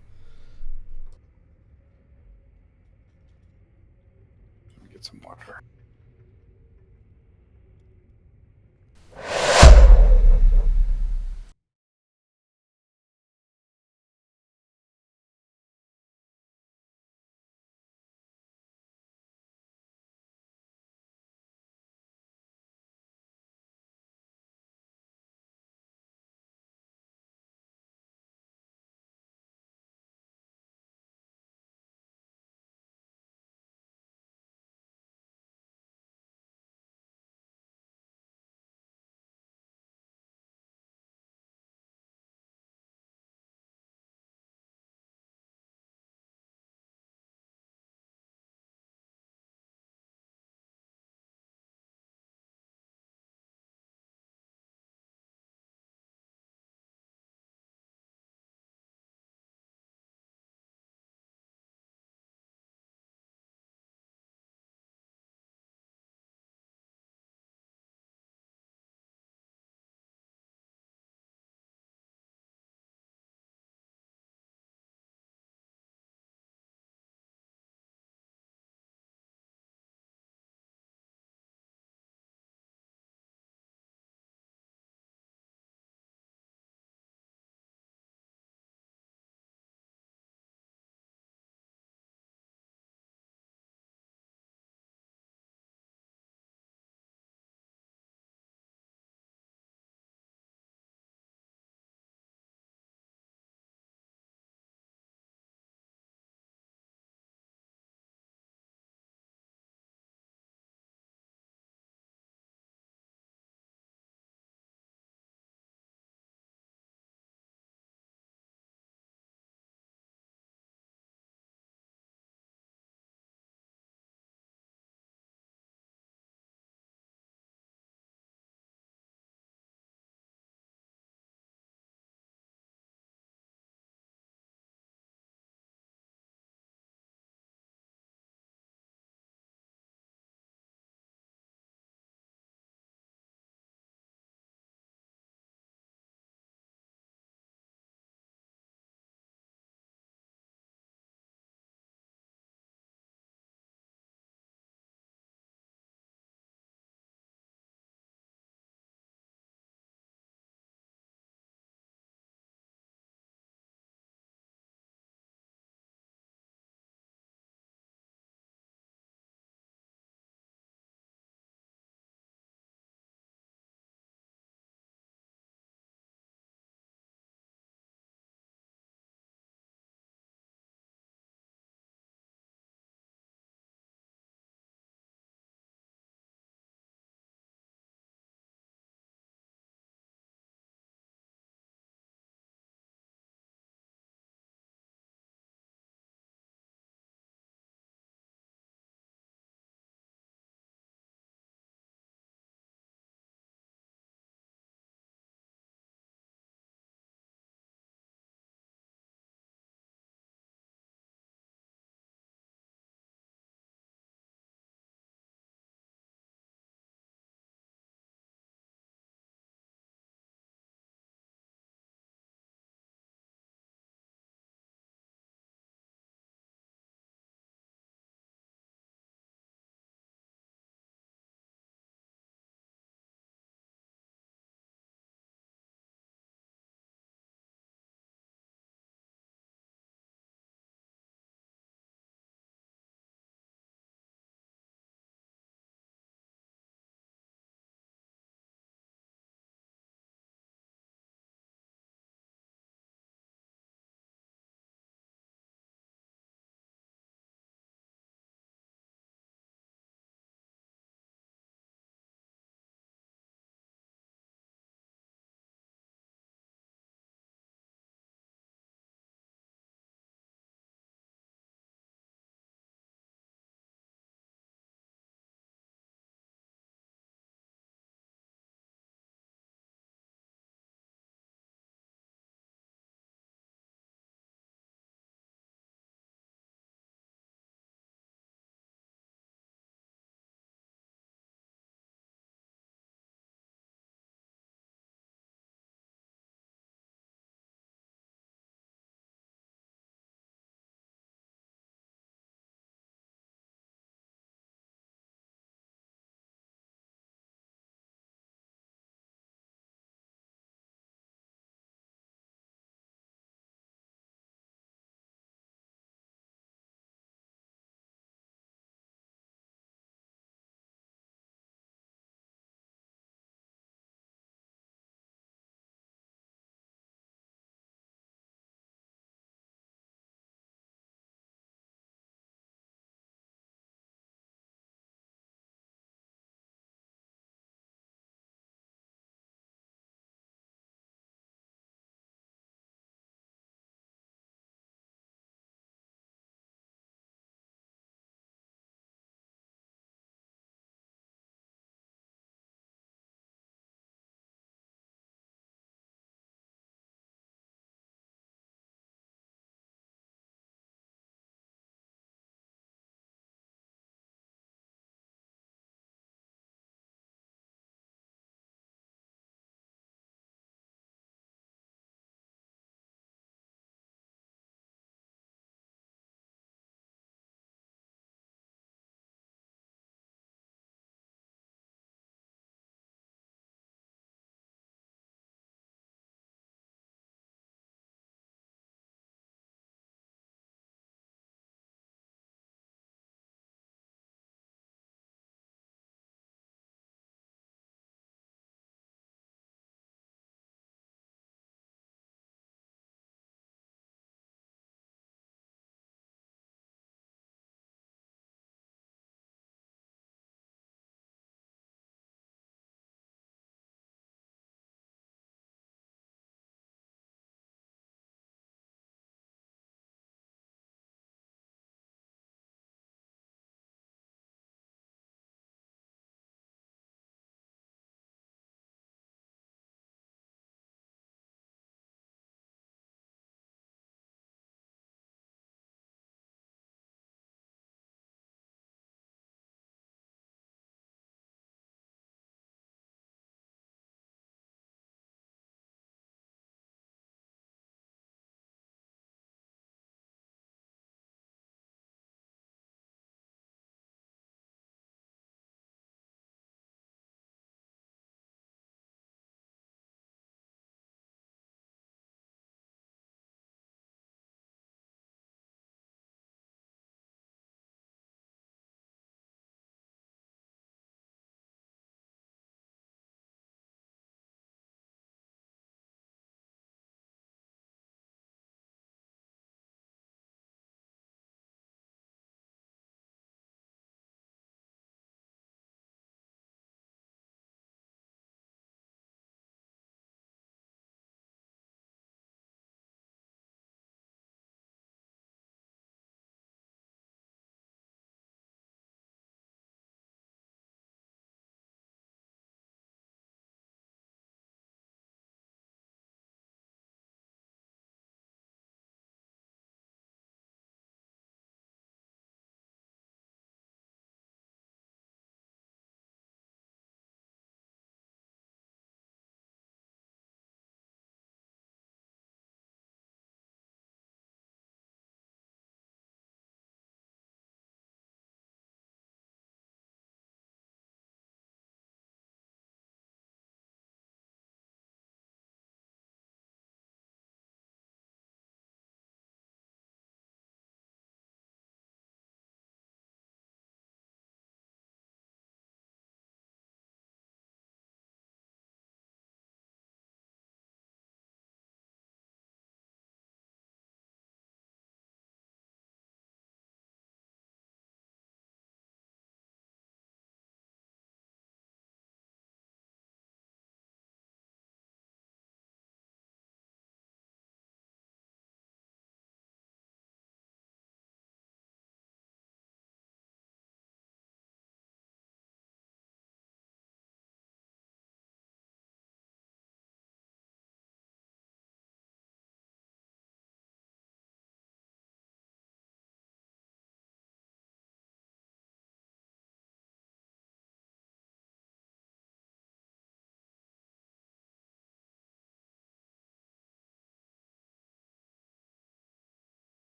Let me get some water.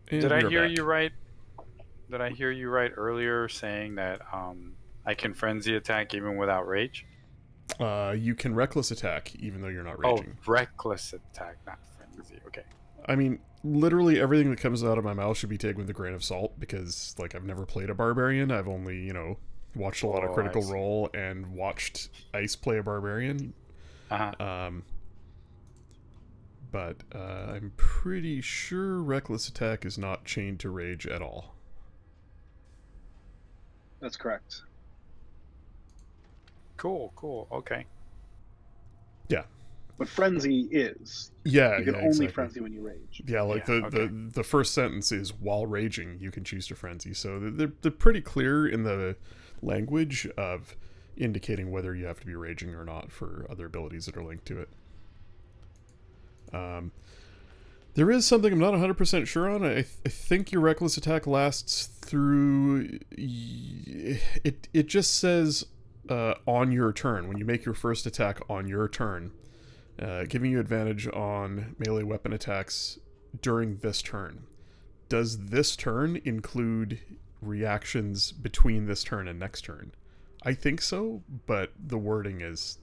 And Did I we're hear back. you right? Did I hear you right earlier saying that I can frenzy attack even without rage? You can reckless attack even though you're not Oh, raging. reckless attack, not frenzy. Okay. I mean, literally everything that comes out of my mouth should be taken with a grain of salt because, like, I've never played a barbarian. I've only, watched a lot of Oh, Critical I see. Role and watched Ice play a barbarian. Uh-huh. But I'm pretty sure reckless attack is not chained to rage at all. That's correct. Cool. Okay. Yeah. But frenzy is. Yeah, You can yeah, only exactly. frenzy when you rage. Yeah, like Yeah, the first sentence is while raging, you can choose to frenzy. So they're pretty clear in the language of indicating whether you have to be raging or not for other abilities that are linked to it. There is something I'm not 100% sure on. I think your reckless attack lasts through. It just says on your turn. When you make your first attack on your turn, giving you advantage on melee weapon attacks during this turn. Does this turn include reactions between this turn and next turn? I think so, but the wording is.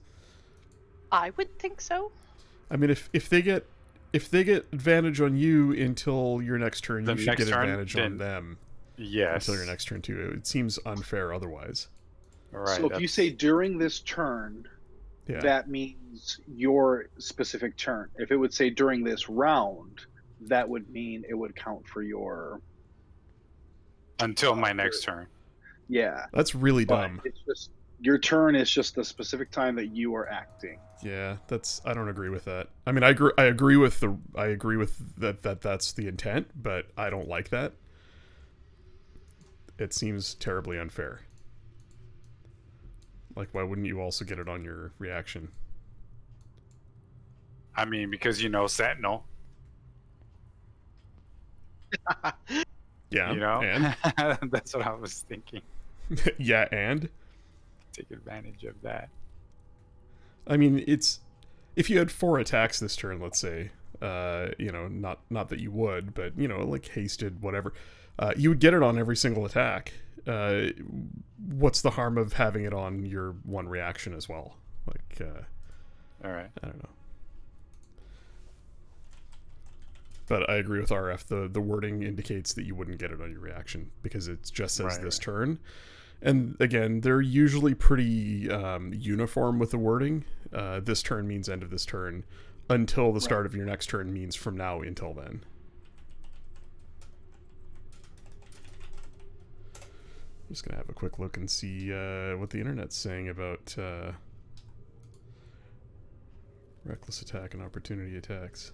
I would think so. I mean, if they get advantage on you until your next turn, The you should next get turn, advantage on then- them Yes. until your next turn too. It seems unfair otherwise. Right. So if you that's- say during this turn, Yeah. that means your specific turn. If it would say during this round, that would mean it would count for your. until my next turn. Yeah. That's really But dumb. it's just your turn is just the specific time that you are acting. Yeah, I don't agree with that. I mean, I agree with that that's the intent, but I don't like that. It seems terribly unfair. Like, why wouldn't you also get it on your reaction? I mean, because Sentinel. Yeah, And and that's what I was thinking. yeah, and Take advantage of that. I mean, it's if you had 4 attacks this turn, let's say, not that you would, but like hasted, whatever, you would get it on every single attack. What's the harm of having it on your one reaction as well? Like, All right. I don't know. But I agree with RF. The wording indicates that you wouldn't get it on your reaction because it just says Right, this right. turn. And again, they're usually pretty uniform with the wording. This turn means end of this turn. Until the start of your next turn means from now until then. I'm just going to have a quick look and see what the internet's saying about reckless attack and opportunity attacks.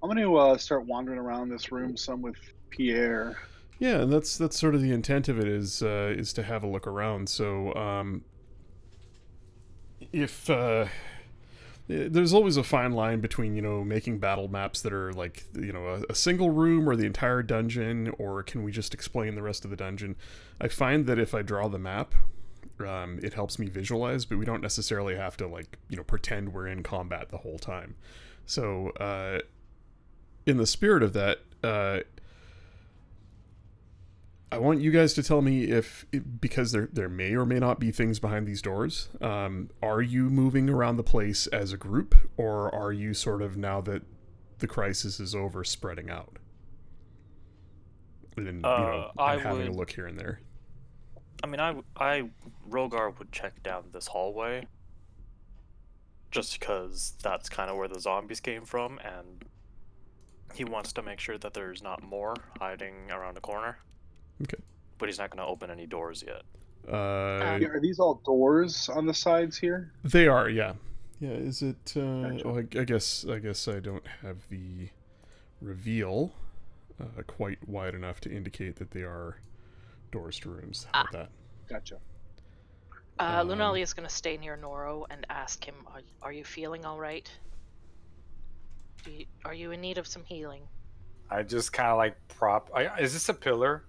I'm going to start wandering around this room some with Pierre. Yeah, and that's sort of the intent of it is to have a look around. So if there's always a fine line between making battle maps that are like a single room or the entire dungeon, or can we just explain the rest of the dungeon? I find that if I draw the map, it helps me visualize, but we don't necessarily have to pretend we're in combat the whole time. So in the spirit of that, I want you guys to tell me because there may or may not be things behind these doors. Are you moving around the place as a group, or are you sort of, now that the crisis is over, spreading out? And and having a look here and there. I mean, Rogar would check down this hallway, just because that's kind of where the zombies came from, and he wants to make sure that there's not more hiding around the corner. Okay. But he's not going to open any doors yet. Are these all doors on the sides here? They are, yeah. Yeah, is it... Gotcha. Oh, I guess I don't have the reveal quite wide enough to indicate that they are doors to rooms. How about that? Gotcha. Lunali is going to stay near Noro and ask him, are you feeling all right? Are you in need of some healing? I just kind of like prop. Is this a pillar?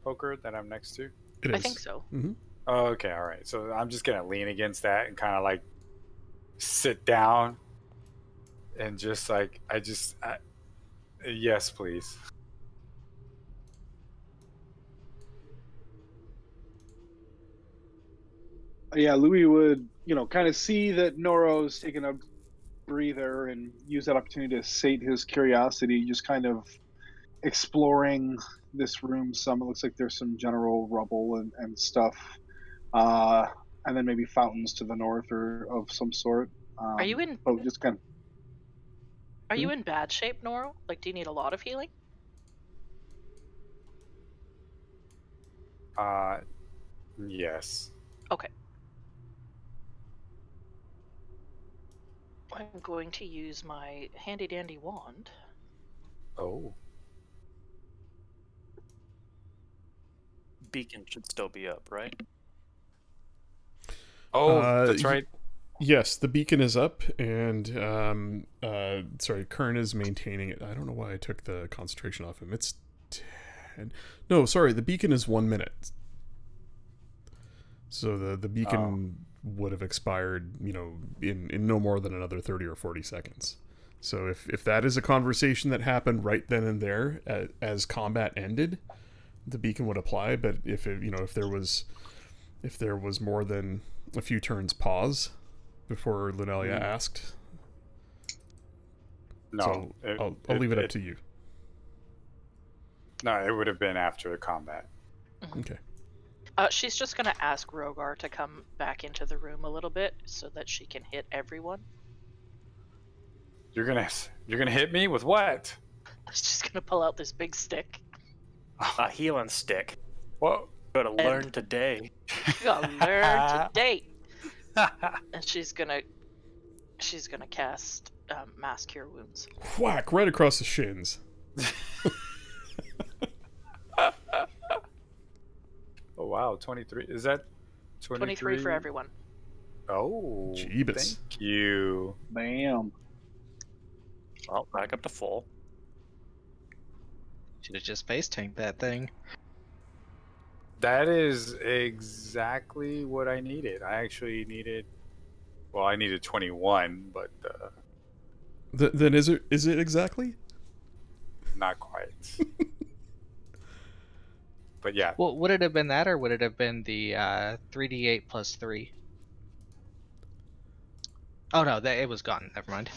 poker that I'm next to? It is. I think so. Hmm. Oh, okay, all right. So I'm just gonna lean against that and kind of like sit down and just like yes, please. Yeah, Louis would, kind of see that Noro's taking a breather and use that opportunity to sate his curiosity, just kind of exploring this room some. It looks like there's some general rubble and stuff. Uh, and then maybe fountains to the north or of some sort. Are you in But just kind of, Are you in bad shape, Noro? Like, do you need a lot of healing? Yes. Okay. I'm going to use my handy dandy wand. Oh. Beacon should still be up, right? Oh, that's right. Yes, the beacon is up, and sorry, Kern is maintaining it. I don't know why I took the concentration off him. It's 10. No, sorry, the beacon is 1 minute. So the beacon would have expired, in no more than another 30 or 40 seconds. So if that is a conversation that happened right then and there as combat ended, the beacon would apply. But if there was more than a few turns pause before Lunalia asked, No, so I'll leave it up to you. No, it would have been after the combat. Okay. She's just going to ask Rogar to come back into the room a little bit so that she can hit everyone. You're gonna hit me with what? She's going to pull out this big stick. A healing stick. Whoa. Gotta learn today. You gotta learn today. And she's gonna cast Mass Cure Wounds. Whack right across the shins. Oh wow, 23. Is that 23 for everyone. Oh, Jeebus. thank you. bam. Well, back up to full. Should have just face tanked that thing. That is exactly what I needed. I actually needed. Well, I needed 21, but Then is it exactly? not quite. But yeah, Well, would it have been that, or would it have been the 3d8 plus 3? Oh no, it was gone. Never mind.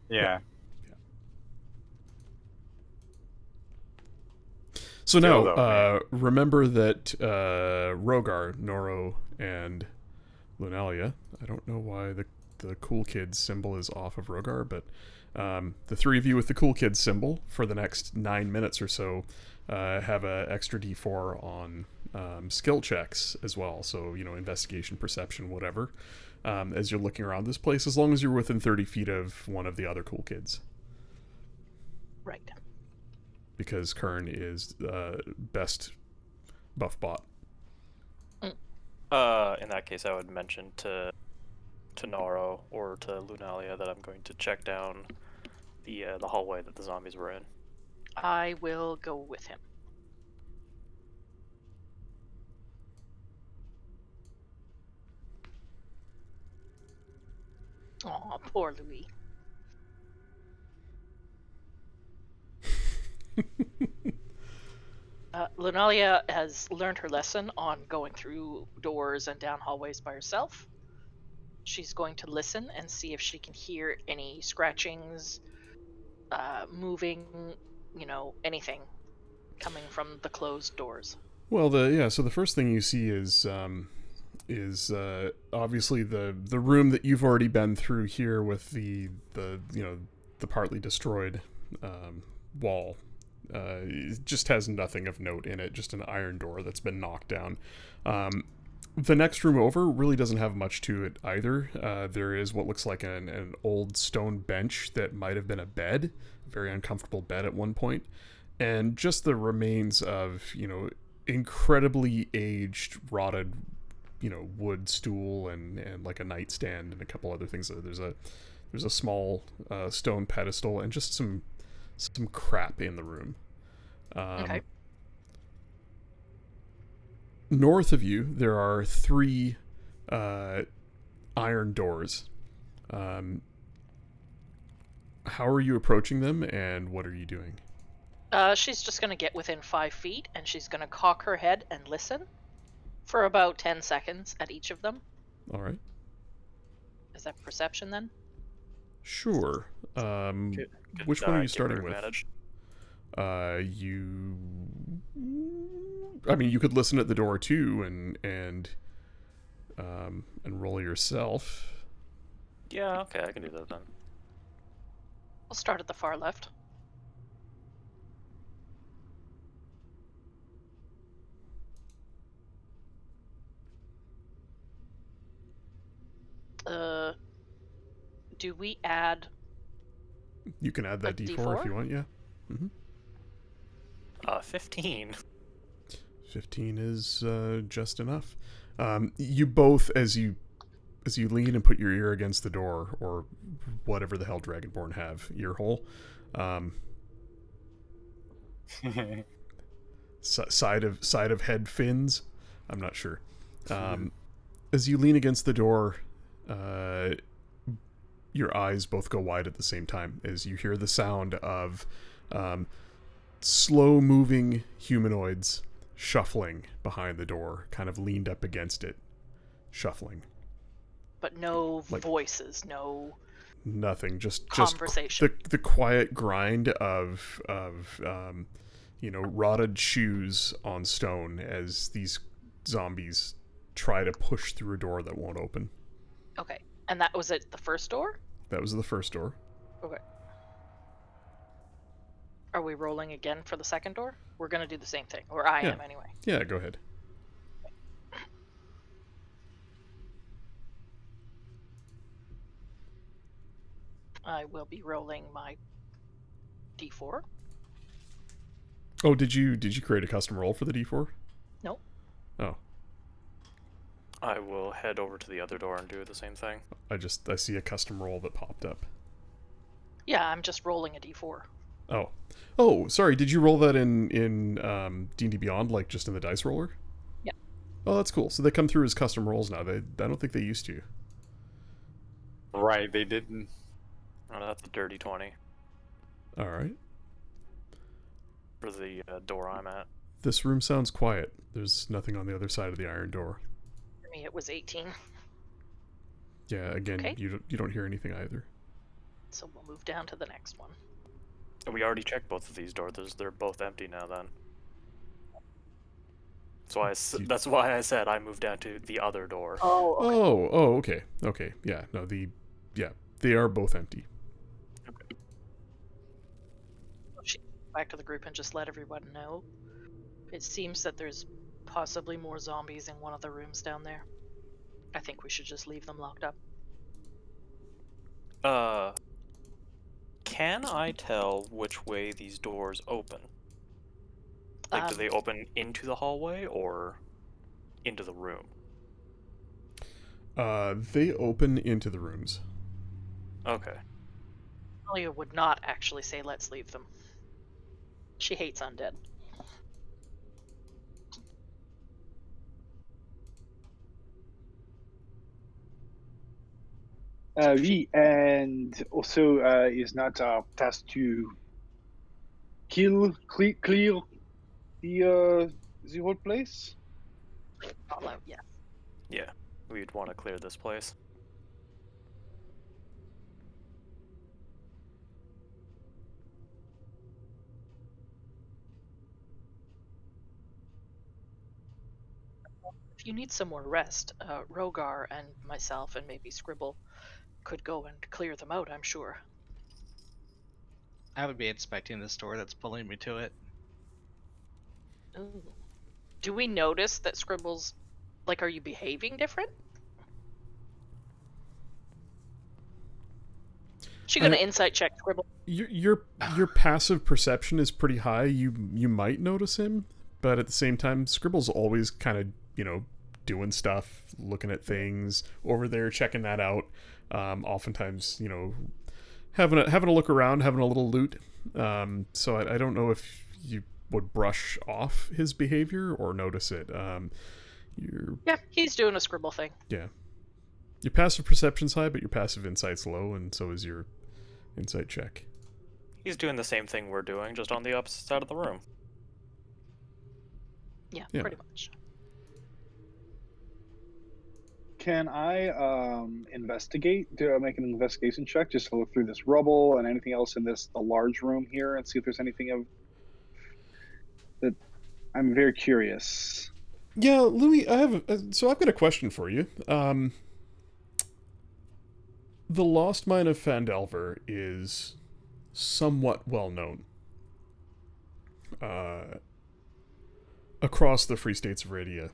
yeah. So Still, now, though, remember that Rogar, Noro, and Lunalia, I don't know why the Cool Kids symbol is off of Rogar, but the three of you with the Cool Kids symbol for the next 9 minutes or so have an extra d4 on skill checks as well. So, investigation, perception, whatever, as you're looking around this place, as long as you're within 30 feet of one of the other Cool Kids. Right. Because Kern is best buff bot. In that case, I would mention to Noro or to Lunalia that I'm going to check down the hallway that the zombies were in. I will go with him. Aw, poor Louis. Lunalia has learned her lesson on going through doors and down hallways by herself. She's going to listen and see if she can hear any scratchings, moving, anything coming from the closed doors. Well, so the first thing you see is obviously the room that you've already been through here with the partly destroyed wall. It just has nothing of note in it, just an iron door that's been knocked down. The next room over really doesn't have much to it either. There is what looks like an old stone bench that might have been a bed, a very uncomfortable bed at one point, and just the remains of, incredibly aged, rotted, wood stool and like a nightstand and a couple other things. There's a small stone pedestal and just some crap in the room. Okay. north of you, there are 3 iron doors. How are you approaching them, and what are you doing? She's just gonna get within 5 feet, and she's gonna cock her head and listen for about 10 seconds at each of them. All right. Is that perception then? Sure. Good, Which one are you give her starting with? advantage. You. I mean, you could listen at the door too, and roll yourself. Yeah, okay, I can do that then. I'll start at the far left. Do we add? You can add that A D4 D4? if you want. Yeah. 15. 15 is just enough. You both, as you lean and put your ear against the door, or whatever the hell Dragonborn have, ear hole, side of head fins, I'm not sure. As you lean against the door, your eyes both go wide at the same time as you hear the sound of slow-moving humanoids shuffling behind the door, kind of leaned up against it, shuffling. But no Like- voices, no Nothing, just conversation. the quiet grind of rotted shoes on stone as these zombies try to push through a door that won't open. Okay, and that was it. The first door. That was the first door. Okay. Are we rolling again for the second door? We're gonna do the same thing, or I Yeah. am anyway. Yeah, go ahead. I will be rolling my D4. Oh, did you create a custom roll for the D4? No. Oh, I will head over to the other door and do the same thing. I see a custom roll that popped up. Yeah, I'm just rolling a D4. Oh, sorry. Did you roll that in D&D Beyond, like just in the dice roller? Yeah. Oh, that's cool. So they come through as custom rolls now. I don't think they used to. Right, they didn't. Oh, that's a dirty 20 All right. for the door I'm at. This room sounds quiet. There's nothing on the other side of the iron door. For me, it was 18. Yeah, again, Okay. you don't hear anything either. So we'll move down to the next one. We already checked both of these doors. They're both empty now. Then. That's why I said I moved down to the other door. Oh, okay. Okay. Yeah, no, they are both empty. She back to the group and just let everyone know. It seems that there's possibly more zombies in one of the rooms down there. I think we should just leave them locked up. Can I tell which way these doors open? Like, do they open into the hallway or into the room? They open into the rooms. Okay. Talia would not actually say let's leave them. She hates undead. Oui, and also is not our task to clear the whole place. Although, yeah. Yeah, we'd want to clear this place. If you need some more rest, Rogar and myself and maybe Scribble could go and clear them out, I'm sure. I would be inspecting this door that's pulling me to it. Ooh. Do we notice that Scribble's... Like, are you behaving different? She gonna insight check Scribble? Your passive perception is pretty high. You might notice him, but at the same time, Scribble's always kind of doing stuff, looking at things over there, checking that out. Oftentimes, having a look around, having a little loot. So I don't know if you would brush off his behavior or notice it. Yeah, he's doing a scribble thing. Yeah. Your passive perception's high, but your passive insight's low, and so is your insight check. He's doing the same thing we're doing, just on the opposite side of the room. Yeah, Yeah. pretty much. Can I investigate? Do I make an investigation check just to look through this rubble and anything else in the large room here and see if there's anything of that? I'm very curious. Yeah, Louis, I've got a question for you. The Lost Mine of Phandelver is somewhat well known across the Free States of Radia.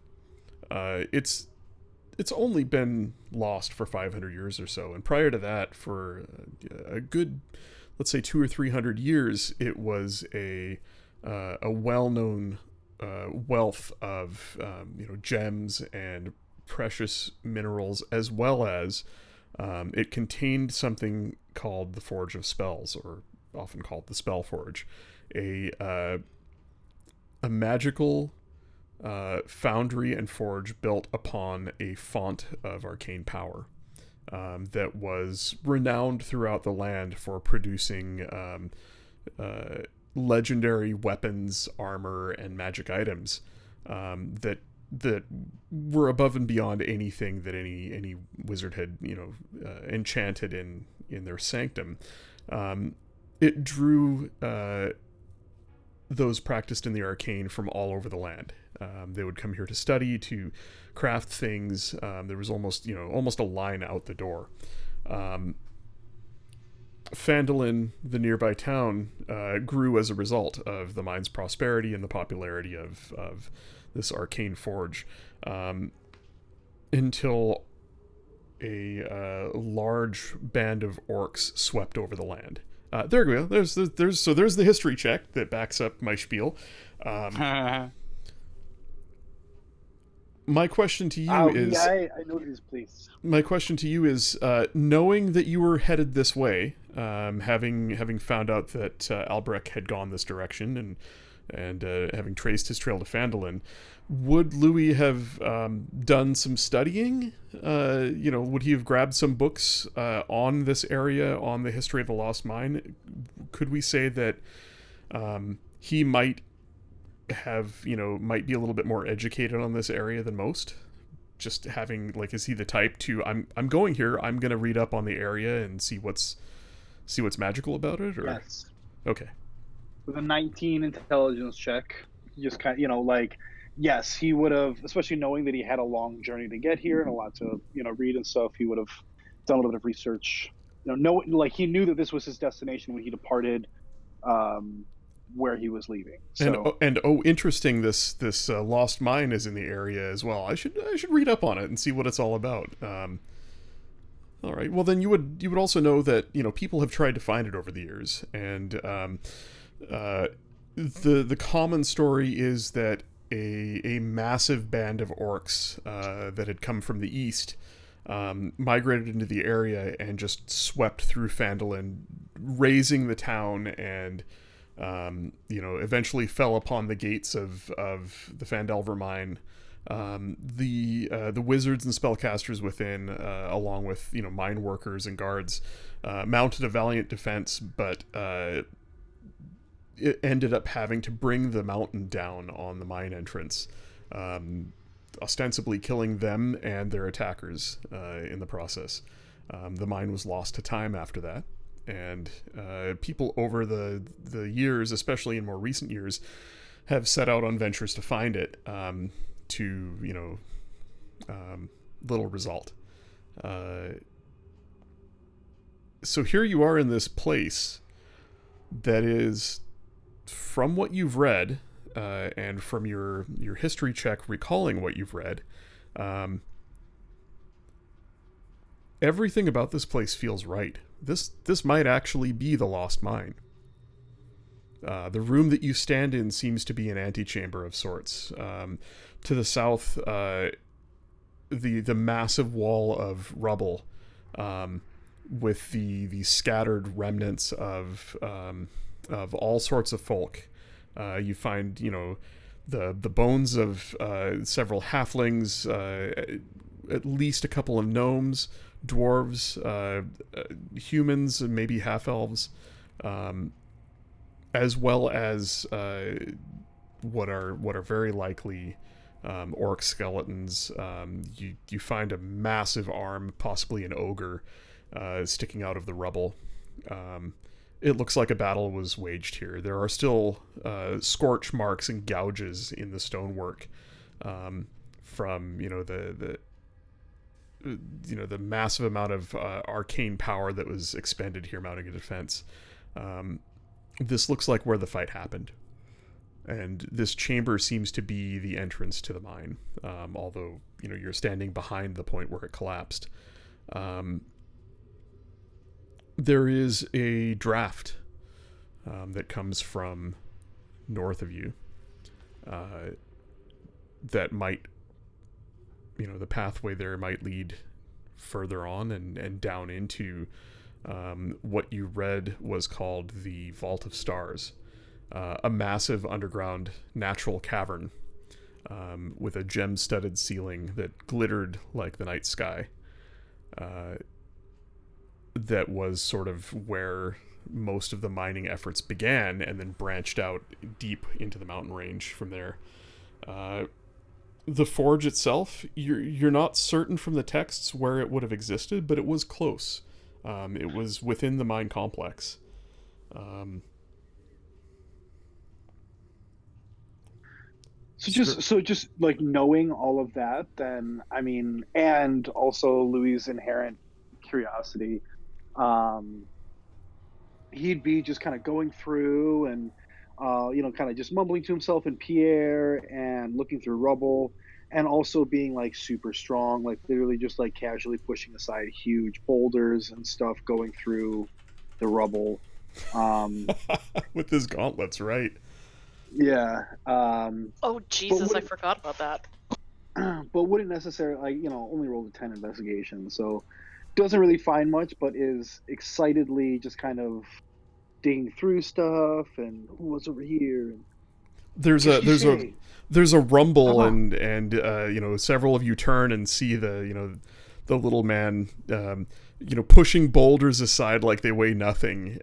It's only been lost for 500 years or so, and prior to that, for a good, let's say, 200 or 300 years, it was a well-known wealth of gems and precious minerals, as well as it contained something called the Forge of Spells, or often called the Spell Forge, a magical foundry and forge built upon a font of arcane power that was renowned throughout the land for producing legendary weapons, armor, and magic items that were above and beyond anything that any wizard had enchanted in their sanctum. It drew those practiced in the arcane from all over the land. They would come here to study, to craft things. There was almost a line out the door. Phandalin, the nearby town, grew as a result of the mine's prosperity and the popularity of this arcane forge, until a large band of orcs swept over the land. There we go. There's the history check that backs up my spiel. My question to you is... Yeah, I know this place. My question to you is, knowing that you were headed this way, having found out that Albrecht had gone this direction, and having traced his trail to Phandalin, would Louis have done some studying? Would he have grabbed some books on this area, on the history of the Lost Mine? Could we say that he might be a little bit more educated on this area than most? Just having, is he the type to, I'm going here, I'm going to read up on the area and see what's magical about it? Or? Yes. Okay. With a 19 intelligence check, just kind of, yes, he would have, especially knowing that he had a long journey to get here and a lot to, read and stuff, he would have done a little bit of research. He knew that this was his destination when he departed where he was leaving. So, and interesting, this lost mine is in the area as well. I should read up on it and see what it's all about. All right. Well, then you would also know that people have tried to find it over the years, and the common story is that a massive band of orcs that had come from the east migrated into the area and just swept through Phandalin, razing the town, and eventually fell upon the gates of the Phandelver mine. The wizards and spellcasters within, along with mine workers and guards, mounted a valiant defense, but it ended up having to bring the mountain down on the mine entrance, ostensibly killing them and their attackers in the process. The mine was lost to time after that, and people over the years, especially in more recent years, have set out on ventures to find it, to little result. So here you are in this place that is, from what you've read, and from your history check recalling what you've read, everything about this place feels right. This might actually be the Lost Mine. The room that you stand in seems to be an antechamber of sorts. To the south, the massive wall of rubble, with the scattered remnants of all sorts of folk. You find the bones of several halflings, at least a couple of gnomes, dwarves, humans, and maybe half elves, as well as what are very likely orc skeletons. You find a massive arm, possibly an ogre, sticking out of the rubble. It looks like a battle was waged here. There are still scorch marks and gouges in the stonework from the massive amount of arcane power that was expended here mounting a defense. This looks like where the fight happened, and this chamber seems to be the entrance to the mine. Although you're standing behind the point where it collapsed. There is a draft that comes from north of you that might, the pathway there might lead further on and down into what you read was called the Vault of Stars, a massive underground natural cavern with a gem-studded ceiling that glittered like the night sky. That was sort of where most of the mining efforts began, and then branched out deep into the mountain range from there. The forge itself, you're not certain from the texts where it would have existed, but it was close. It was within the mine complex. So just like knowing all of that, then I mean, and also Louis' inherent curiosity, he'd be just kind of going through and kind of just mumbling to himself in Pierre and looking through rubble, and also being like super strong, like literally just like casually pushing aside huge boulders and stuff, going through the rubble. With his gauntlets, right? Yeah. Oh Jesus, I what- forgot about that. But wouldn't necessarily only rolled a 10 investigation, so doesn't really find much, but is excitedly just kind of digging through stuff and what's over here. There's a rumble, and several of you turn and see the little man pushing boulders aside like they weigh nothing,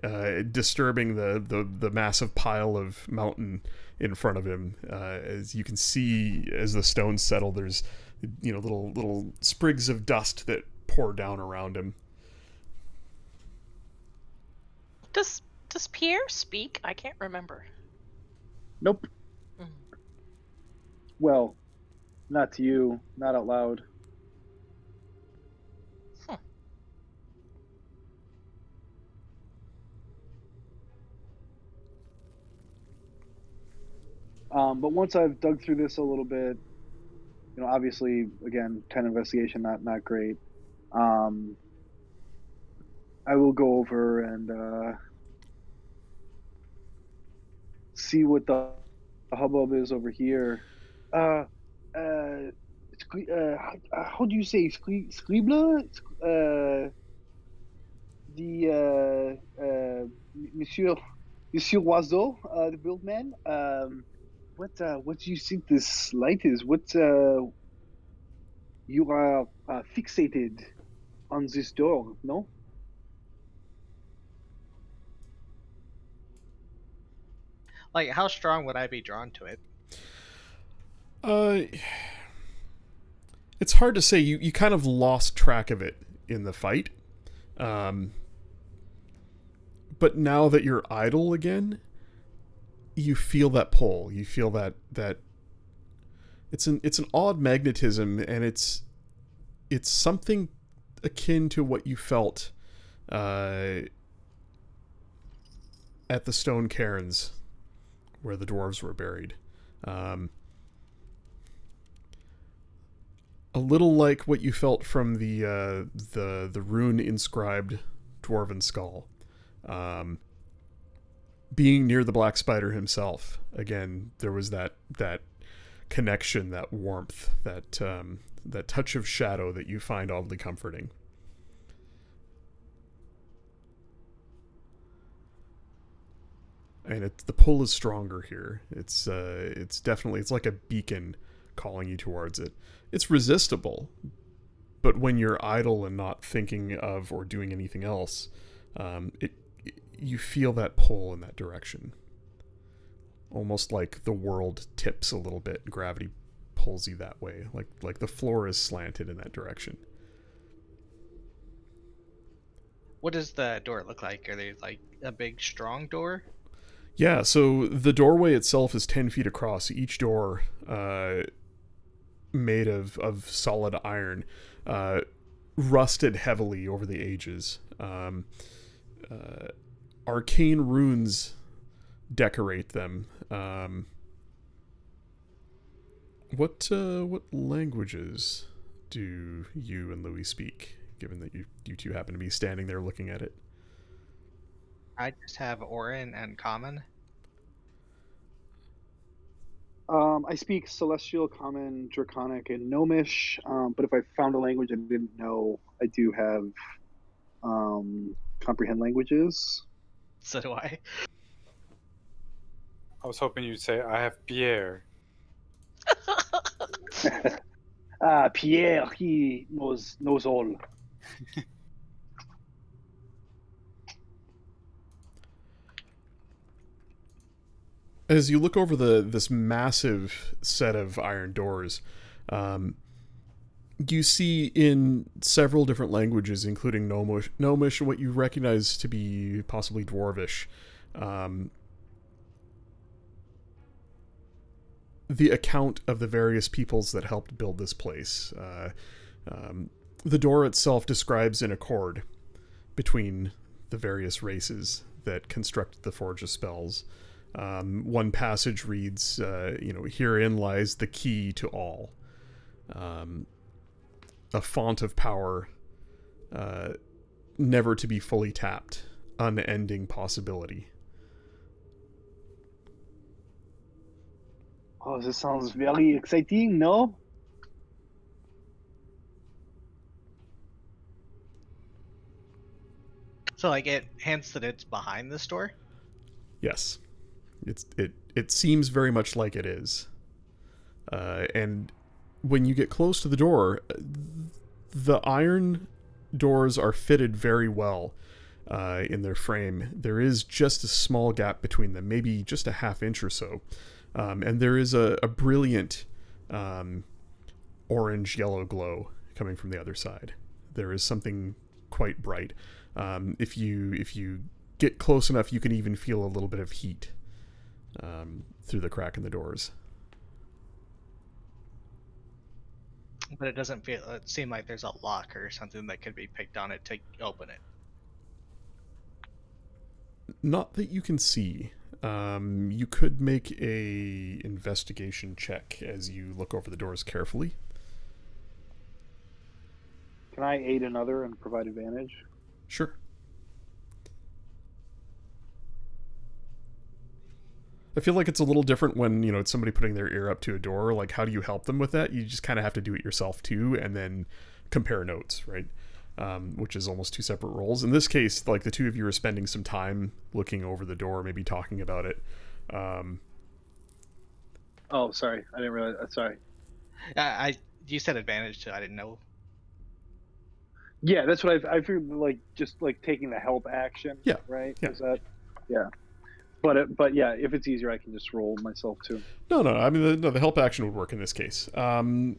disturbing the massive pile of mountain in front of him. As you can see, as the stones settle, there's little sprigs of dust that pour down around him. Does Pierre speak? I can't remember. Nope. Mhm. Well, not to you, not out loud. Huh. But once I've dug through this a little bit, obviously, again, 10 investigation, not great. I will go over and see what the hubbub is over here. How do you say Scribler? Monsieur Oiseau, the buildman. What do you think this light is? What you are fixated on this door, no? Like, how strong would I be drawn to it? It's hard to say. You kind of lost track of it in the fight. But now that you're idle again, you feel that pull. You feel that it's an odd magnetism, and it's something akin to what you felt at the stone cairns where the dwarves were buried. A little like what you felt from the rune inscribed dwarven skull. Being near the Black Spider himself, again, there was that connection, that warmth, that touch of shadow that you find oddly comforting. and the pull is stronger here. It's definitely, it's like a beacon calling you towards it. It's resistible, but when you're idle and not thinking of or doing anything else, you feel that pull in that direction. Almost like the world tips a little bit, gravity pulls you that way, like the floor is slanted in that direction. What does the door look like? Are they like a big, strong door? Yeah, so the doorway itself is 10 feet across. Each door made of solid iron, rusted heavily over the ages. Arcane runes decorate them. What languages do you and Louis speak, given that you two happen to be standing there looking at it? I just have Orin and Common. I speak Celestial, Common, Draconic, and Gnomish. But if I found a language I didn't know, I do have Comprehend Languages. So do I. I was hoping you'd say I have Pierre. Pierre, he knows all. As you look over this massive set of iron doors, you see in several different languages, including Gnomish, what you recognize to be possibly Dwarvish, the account of the various peoples that helped build this place. The door itself describes an accord between the various races that constructed the Forge of Spells. One passage reads, herein lies the key to all. A font of power, never to be fully tapped, unending possibility. Oh, this sounds very exciting, no? So like it hints that it's behind this door? Yes. It seems very much like it is. And when you get close to the door, the iron doors are fitted very well in their frame. There is just a small gap between them, maybe just a half inch or so. And there is a brilliant orange-yellow glow coming from the other side. There is something quite bright. If you get close enough, you can even feel a little bit of heat through the crack in the doors. But it doesn't seem like there's a lock or something that could be picked on it to open it. Not that you can see. You could make a investigation check as you look over the doors carefully. Can I aid another and provide advantage? Sure. I feel like it's a little different when, it's somebody putting their ear up to a door. Like, how do you help them with that? You just kind of have to do it yourself, too, and then compare notes, right? Which is almost two separate roles. In this case, like, the two of you are spending some time looking over the door, maybe talking about it. Oh, sorry. I didn't realize. Sorry. You said advantage, so I didn't know. Yeah, that's what I figured, like, just, like, taking the help action. Yeah. Right? Yeah. Is that... Yeah. But yeah, if it's easier, I can just roll myself too. No. I mean, the help action would work in this case. You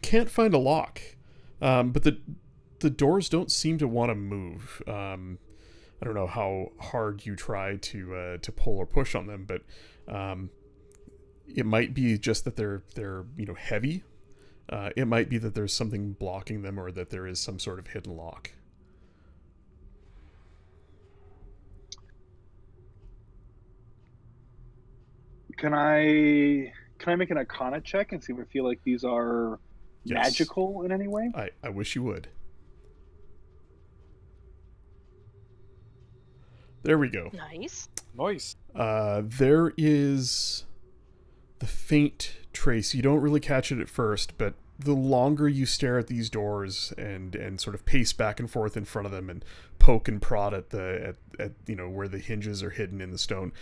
can't find a lock, but the doors don't seem to want to move. I don't know how hard you try to pull or push on them, but it might be just that they're heavy. It might be that there's something blocking them, or that there is some sort of hidden lock. Can I make an Arcana check and see if I feel like these are magical in any way? I wish you would. There we go. Nice. Nice. There is the faint trace. You don't really catch it at first, but the longer you stare at these doors and sort of pace back and forth in front of them and poke and prod at at you know where the hinges are hidden in the stone,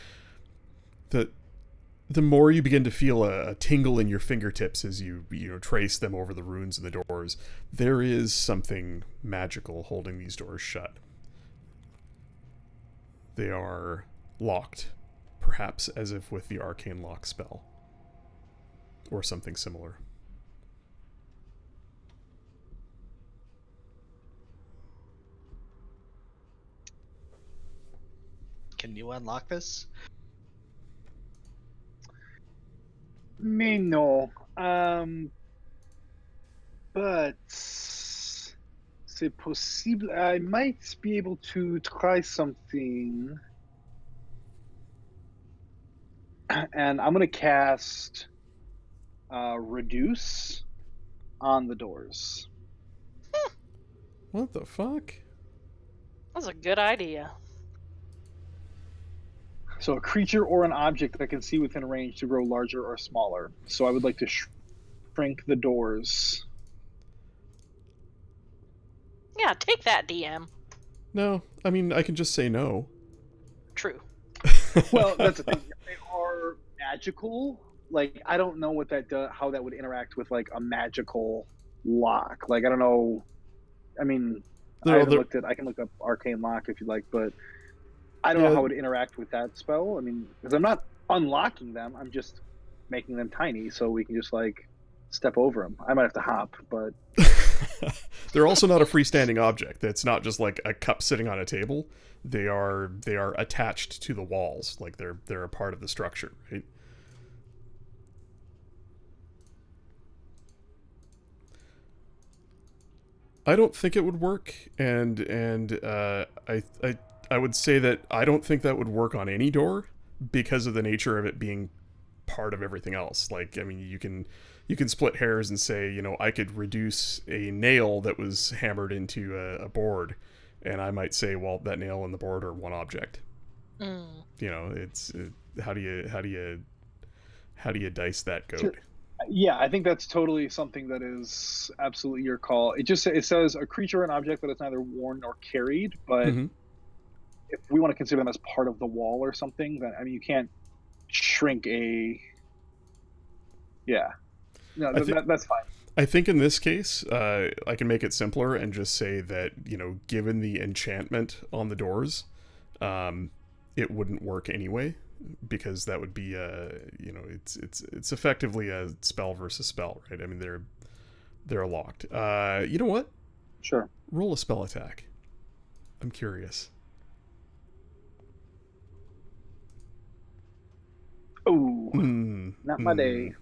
the more you begin to feel a tingle in your fingertips as you trace them over the runes of the doors. There is something magical holding these doors shut. They are locked, perhaps as if with the arcane lock spell or something similar. Can you unlock this? Mais non. But c'est possible. I might be able to try something. And I'm gonna cast Reduce on the doors. What the fuck? That's a good idea. So a creature or an object that can see within range to grow larger or smaller. So I would like to shrink the doors. Yeah, take that, DM. No, I mean, I can just say no. True. Well, that's the thing. If they are magical, like I don't know what that how that would interact with like a magical lock. Like I don't know. I mean, I can look up arcane lock if you'd like, but I don't know how it would interact with that spell. I mean, because I'm not unlocking them, I'm just making them tiny so we can just like step over them. I might have to hop, but They're also not a freestanding object. It's not just like a cup sitting on a table. They are attached to the walls, like they're a part of the structure, right? I don't think it would work, and I would say that I don't think that would work on any door because of the nature of it being part of everything else. Like, I mean, you can split hairs and say, you know, I could reduce a nail that was hammered into a board, and I might say, well, that nail and the board are one object. Mm. You know, how do you dice that goat? yeah, I think that's totally something that is absolutely your call. It says a creature or an object that is neither worn nor carried, but Mm-hmm. if we want to consider them as part of the wall or something, then I mean you can't shrink a. Yeah, no, that's fine. I think in this case, I can make it simpler and just say that, you know, given the enchantment on the doors, it wouldn't work anyway, because that would be you know, it's effectively a spell versus spell, right? I mean, they're locked. You know what? Sure. Roll a spell attack. I'm curious. Oh, not my day.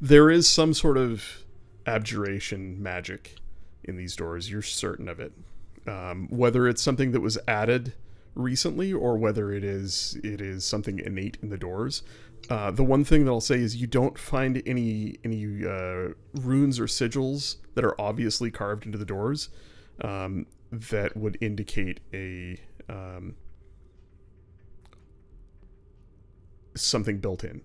There is some sort of abjuration magic in these doors. You're certain of it. Whether it's something that was added recently or whether it is something innate in the doors. The one thing that I'll say is you don't find any runes or sigils that are obviously carved into the doors that would indicate a something built in.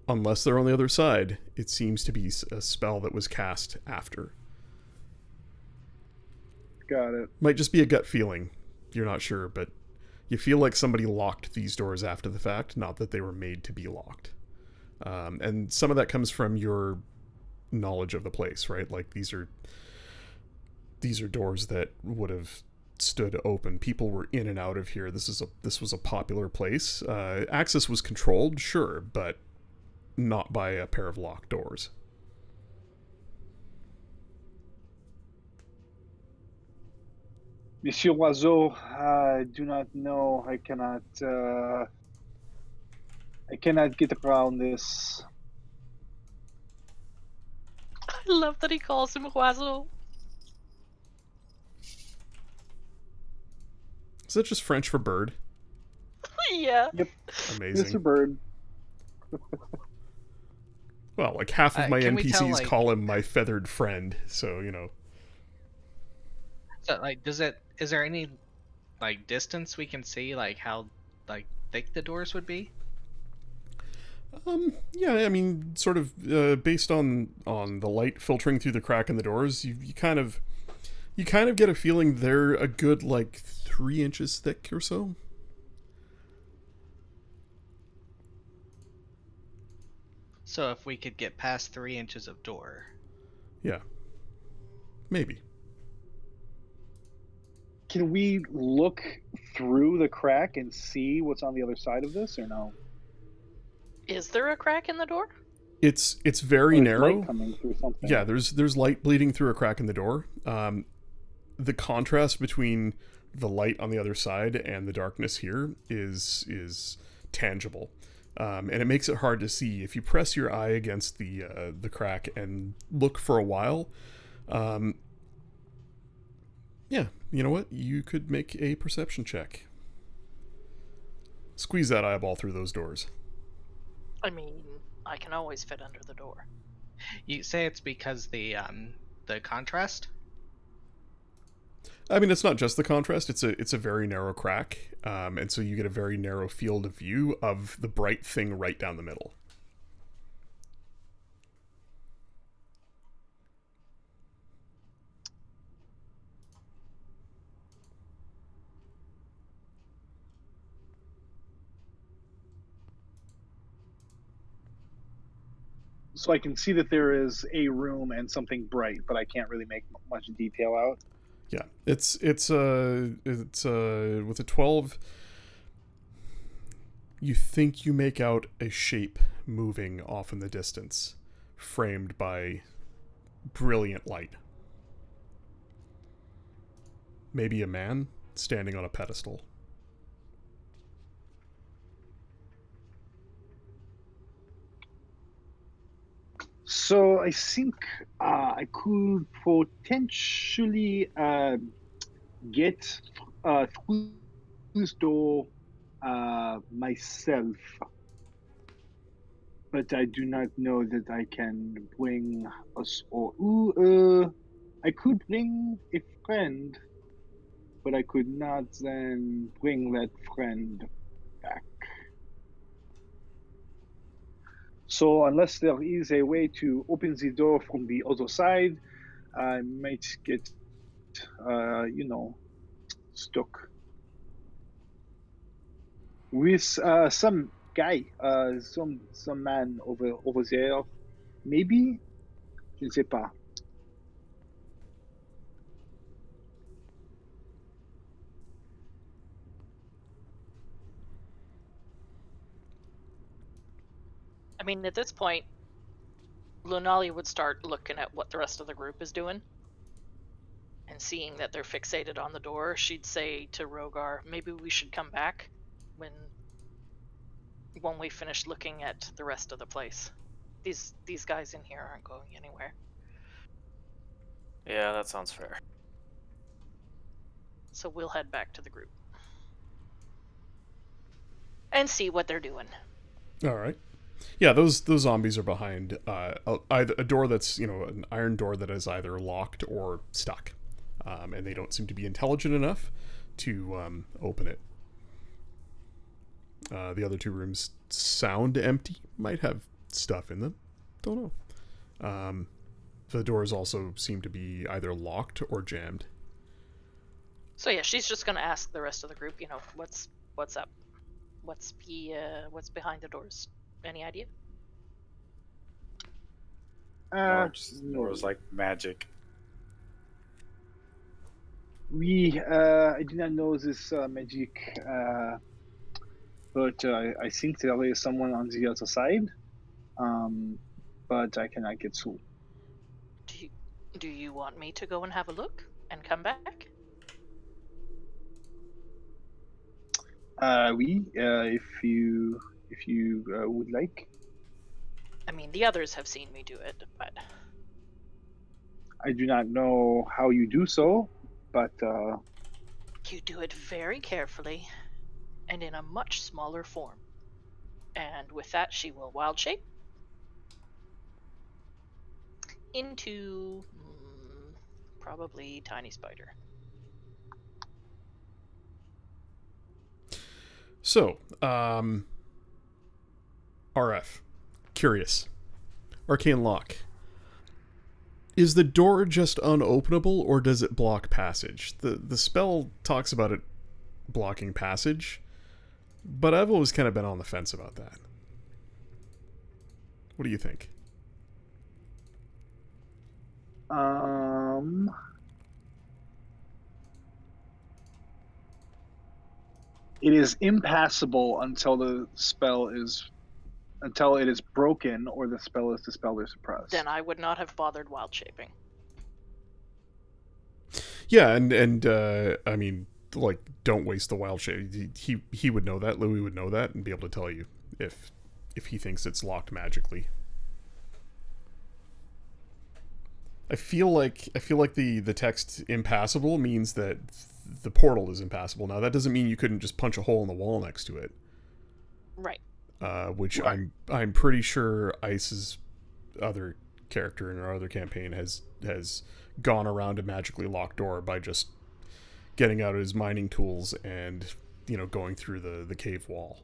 Unless they're on the other side, it seems to be a spell that was cast after. Got it. Might just be a gut feeling. You're not sure, but you feel like somebody locked these doors after the fact, not that they were made to be locked. And some of that comes from your knowledge of the place, right? Like these are doors that would have stood open. People were in and out of here. This was a popular place. Access was controlled, sure, but not by a pair of locked doors. Monsieur Oiseau, I do not know. I cannot get around this. I love that he calls him Oiseau. Is that just French for bird? Yeah. Yep. Amazing. Mr. Bird. Well, like half of my Can we NPCs tell, like- call him my feathered friend, so, you know. So, like, is there any, like, distance we can see, like, how, like, thick the doors would be? Yeah, I mean, sort of based on the light filtering through the crack in the doors, you kind of get a feeling they're a good like 3 inches thick or so. So if we could get past 3 inches of door, Yeah, maybe. Can we look through the crack and see what's on the other side of this, or no? Is there a crack in the door? It's very Or is light narrow. coming through something? Yeah, there's light bleeding through a crack in the door. The contrast between the light on the other side and the darkness here is tangible, and it makes it hard to see. If you press your eye against the crack and look for a while, yeah, you know what? You could make a perception check. Squeeze that eyeball through those doors. I mean, I can always fit under the door. you say it's because the contrast. I mean, it's not just the contrast; it's a very narrow crack, and so you get a very narrow field of view of the bright thing right down the middle. So I can see that there is a room and something bright, but I can't really make much detail out. Yeah, it's with a 12. You think you make out a shape moving off in the distance, framed by brilliant light. Maybe a man standing on a pedestal. So I think I could potentially get through this door myself, but I do not know that I can bring us all. I could bring a friend, but I could not then bring that friend back. So unless there is a way to open the door from the other side, I might get, stuck with some guy, some man over there. Maybe, je ne sais pas. I mean, at this point, Lunali would start looking at what the rest of the group is doing. And seeing that they're fixated on the door, she'd say to Rogar, maybe we should come back when we finish looking at the rest of the place. These guys in here aren't going anywhere. Yeah, that sounds fair. So we'll head back to the group. And see what they're doing. All right. Yeah, those zombies are behind either a door that's, an iron door that is either locked or stuck, and they don't seem to be intelligent enough to open it. The other two rooms sound empty, might have stuff in them, don't know. The doors also seem to be either locked or jammed. So yeah, she's just gonna ask the rest of the group, what's up, what's behind the doors. Any idea? Or No. it was like magic. I do not know this magic, but I think there is someone on the other side, but I cannot get through. Do you want me to go and have a look and come back? Oui, if you would like. I mean, the others have seen me do it, but I do not know how you do so, but you do it very carefully and in a much smaller form. And with that, she will wild shape into probably tiny spider. So, RF. Curious. Arcane Lock. Is the door just unopenable, or does it block passage? The spell talks about it blocking passage, but I've always kind of been on the fence about that. What do you think? It is impassable until it is broken or the spell is dispelled or suppressed. Then I would not have bothered wild shaping. Yeah, and I mean, like, don't waste the wild shape. He would know that. Louis would know that and be able to tell you if he thinks it's locked magically. I feel like the text impassable means that the portal is impassable. Now that doesn't mean you couldn't just punch a hole in the wall next to it. Right. Which Right. I'm pretty sure Ice's other character in our other campaign has gone around a magically locked door by just getting out his mining tools and, you know, going through the cave wall.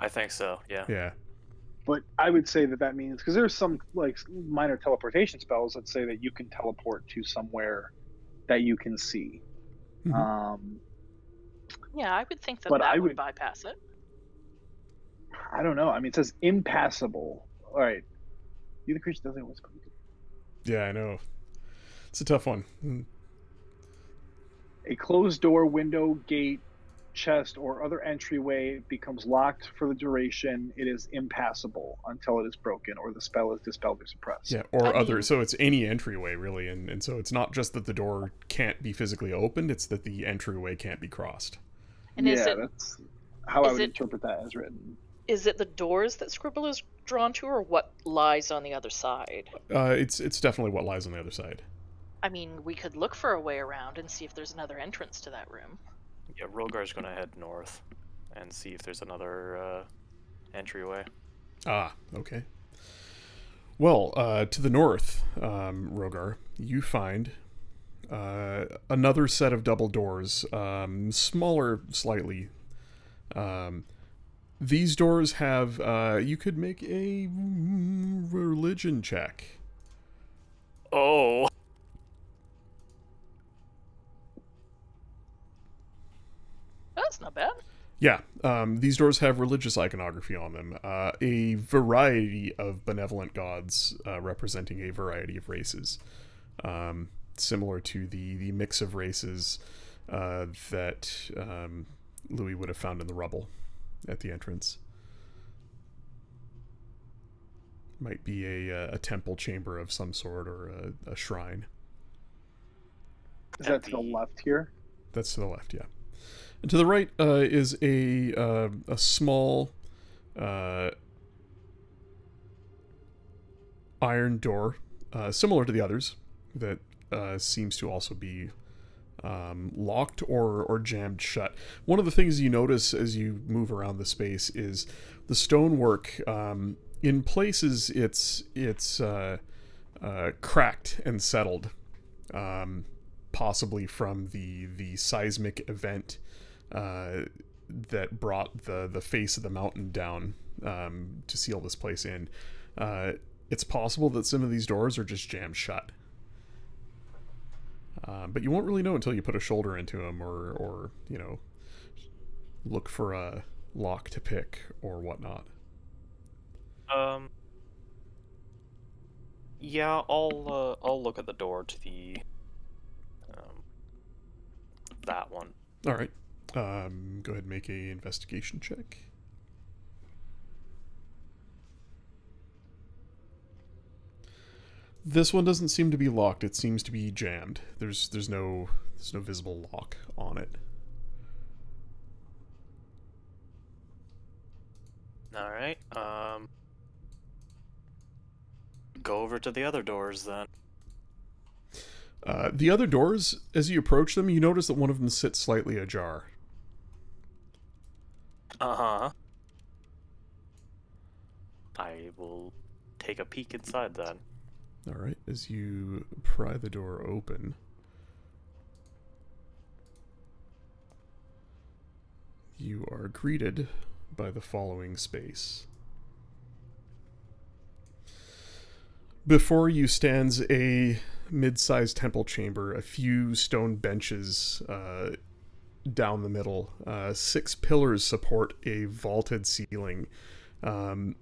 I think so. Yeah. Yeah. But I would say that means, because there's some like minor teleportation spells that say that you can teleport to somewhere that you can see. Mhm. Yeah, I would think that But that I would would- bypass it. I don't know. I mean, it says impassable. All right. You the creature doesn't what's Yeah, I know. It's a tough one. a closed door, window, gate, chest, or other entryway becomes locked for the duration. It is impassable until it is broken or the spell is dispelled or suppressed. Yeah, or I other. mean- So it's any entryway really, and so it's not just that the door can't be physically opened; it's that the entryway can't be crossed. And is Yeah, it- that's how I is would it- interpret that as written. Is it the doors that Scribble is drawn to, or what lies on the other side? It's definitely what lies on the other side. I mean, we could look for a way around and see if there's another entrance to that room. Yeah. Rogar's gonna head north and see if there's another entryway. Ah, okay. Well, to the north, Rogar, you find another set of double doors, smaller slightly. These doors have. You could make a religion check. Oh. That's not bad. Yeah, these doors have religious iconography on them. A variety of benevolent gods representing a variety of races. Similar to the mix of races that Louis would have found in the rubble at the entrance. Might be a temple chamber of some sort or a shrine. Is that to the left here? That's to the left, yeah. And to the right is a small iron door, similar to the others, that seems to also be locked or jammed shut. One of the things you notice as you move around the space is the stonework. In places, it's cracked and settled, possibly from the seismic event that brought the face of the mountain down to seal this place in. It's possible that some of these doors are just jammed shut. But you won't really know until you put a shoulder into them or you know, look for a lock to pick or whatnot. Yeah, I'll look at the door to the that one. All right. Go ahead and make a investigation check. This one doesn't seem to be locked. It seems to be jammed. There's no visible lock on it. All right. Go over to the other doors then. The other doors, as you approach them, you notice that one of them sits slightly ajar. Uh-huh. I will take a peek inside then. All right, as you pry the door open, you are greeted by the following space. Before you stands a mid-sized temple chamber, a few stone benches down the middle. 6 pillars support a vaulted ceiling. A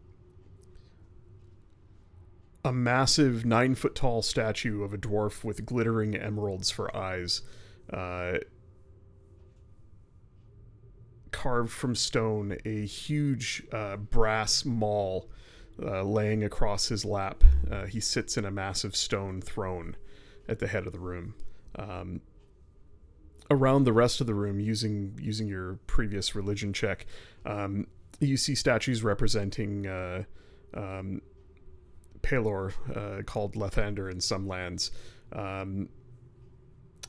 massive 9-foot-tall statue of a dwarf with glittering emeralds for eyes, carved from stone, a huge brass maul laying across his lap. He sits in a massive stone throne at the head of the room. Around the rest of the room, using your previous religion check, you see statues representing Pelor, called Lathander in some lands.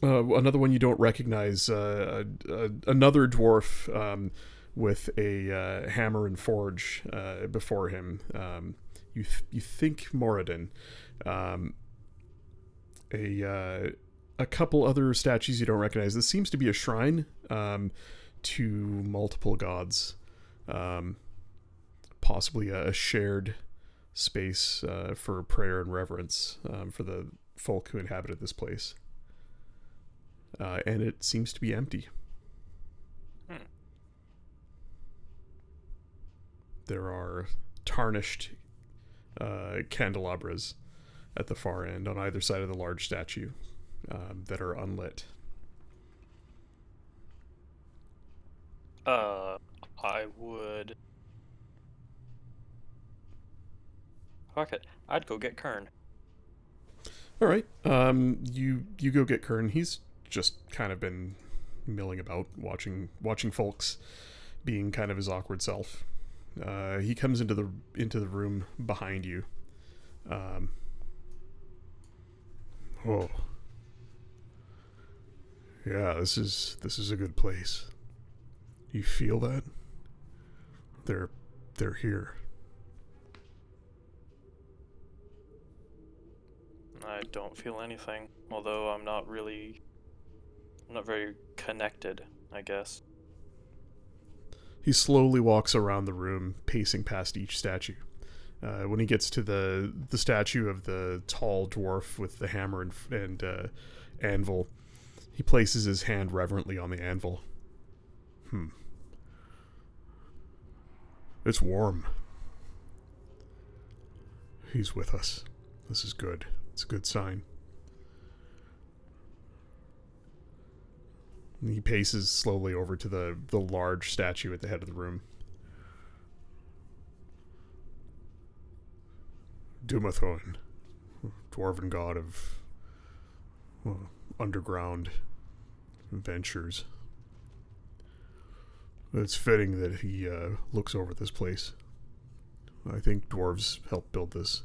Another one you don't recognize, another dwarf with a hammer and forge before him. You think Moradin. A couple other statues you don't recognize. This seems to be a shrine to multiple gods. Possibly a shared space for prayer and reverence for the folk who inhabited this place. And it seems to be empty. There are tarnished candelabras at the far end on either side of the large statue that are unlit. I would... Fuck it. I'd go get Kern. All right. You go get Kern. He's just kind of been milling about, watching folks, being kind of his awkward self. He comes into the room behind you. Oh. Yeah, this is a good place. You feel that? They're here. I don't feel anything, although I'm not very connected, I guess. He slowly walks around the room, pacing past each statue. When he gets to the statue of the tall dwarf with the hammer and anvil, he places his hand reverently on the anvil. It's warm. He's with us. This is good. It's a good sign. And he paces slowly over to the large statue at the head of the room. Dumathorn, dwarven god of underground ventures. It's fitting that he looks over this place. I think dwarves helped build this.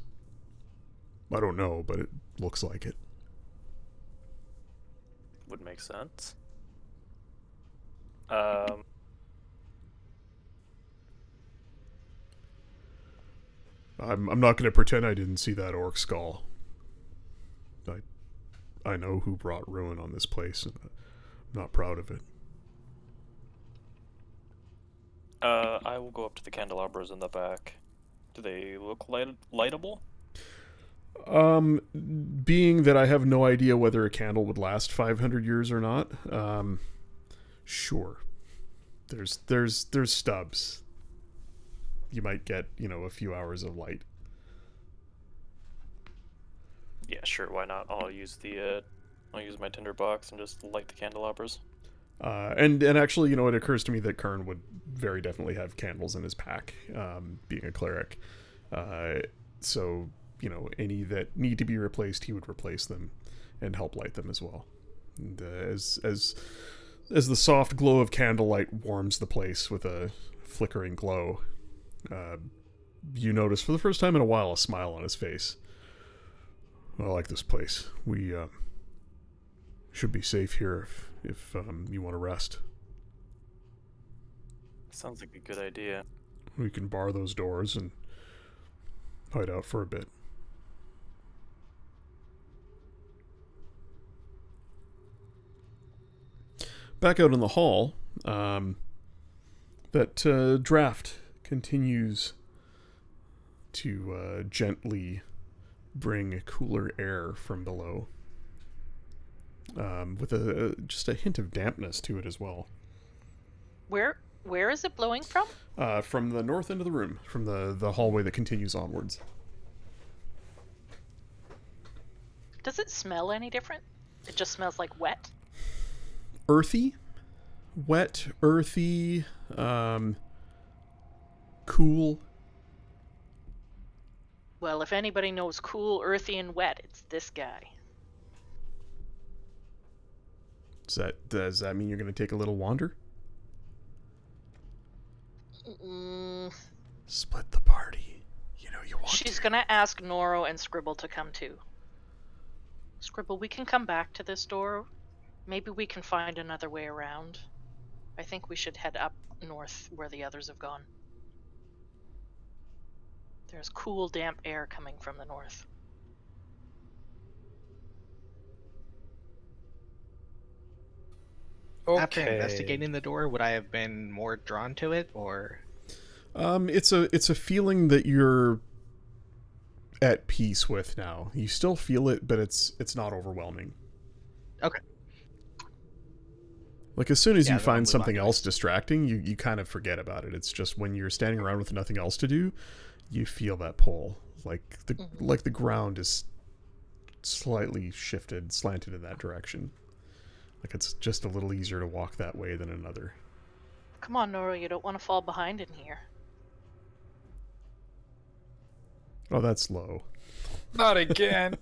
I don't know, but it looks like it. Would make sense. I'm not going to pretend I didn't see that orc skull. I know who brought ruin on this place, and I'm not proud of it. I will go up to the candelabras in the back. Do they look lightable? Being that I have no idea whether a candle would last 500 years or not, sure. There's stubs. You might get, a few hours of light. Yeah, sure, why not? I'll use my tinderbox and just light the candelabras. And actually, it occurs to me that Kern would very definitely have candles in his pack, being a cleric. So, any that need to be replaced, he would replace them and help light them as well. And as the soft glow of candlelight warms the place with a flickering glow, you notice for the first time in a while a smile on his face. I like this place. We should be safe here if you want to rest. Sounds like a good idea. We can bar those doors and hide out for a bit. Back out in the hall, that draft continues to gently bring cooler air from below, with just a hint of dampness to it as well. Where is it blowing from? From the north end of the room, from the hallway that continues onwards. Does it smell any different? It just smells like wet. Earthy, wet, earthy, cool. Well, if anybody knows cool, earthy, and wet, it's this guy. Does that mean you're going to take a little wander? Split the party. You know you want She's to. gonna ask Noro and Scribble to come too. Scribble, we can come back to this door. Maybe we can find another way around. I think we should head up north where the others have gone. There's cool, damp air coming from the north. After investigating the door, would I have been more drawn to it, or? It's a feeling that you're at peace with now. You still feel it, but it's not overwhelming. Okay. Like, as soon as Yeah, you then I'll find move something on to else distracting, you kind of forget about it. It's just when you're standing around with nothing else to do, you feel that pull. Like the ground is slightly shifted, slanted in that direction. Like, it's just a little easier to walk that way than another. Come on, Noro, you don't want to fall behind in here. Oh, that's low. Not again.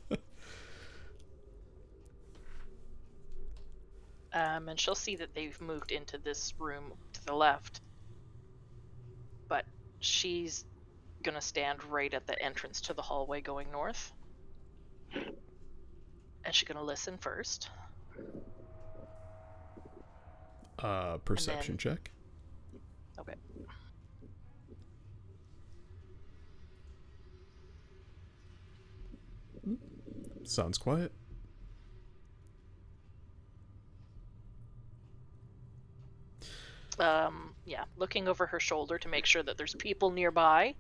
And she'll see that they've moved into this room to the left. But she's gonna stand right at the entrance to the hallway going north. And she's gonna listen first. Perception check. Okay. Sounds quiet. Yeah, looking over her shoulder to make sure that there's people nearby,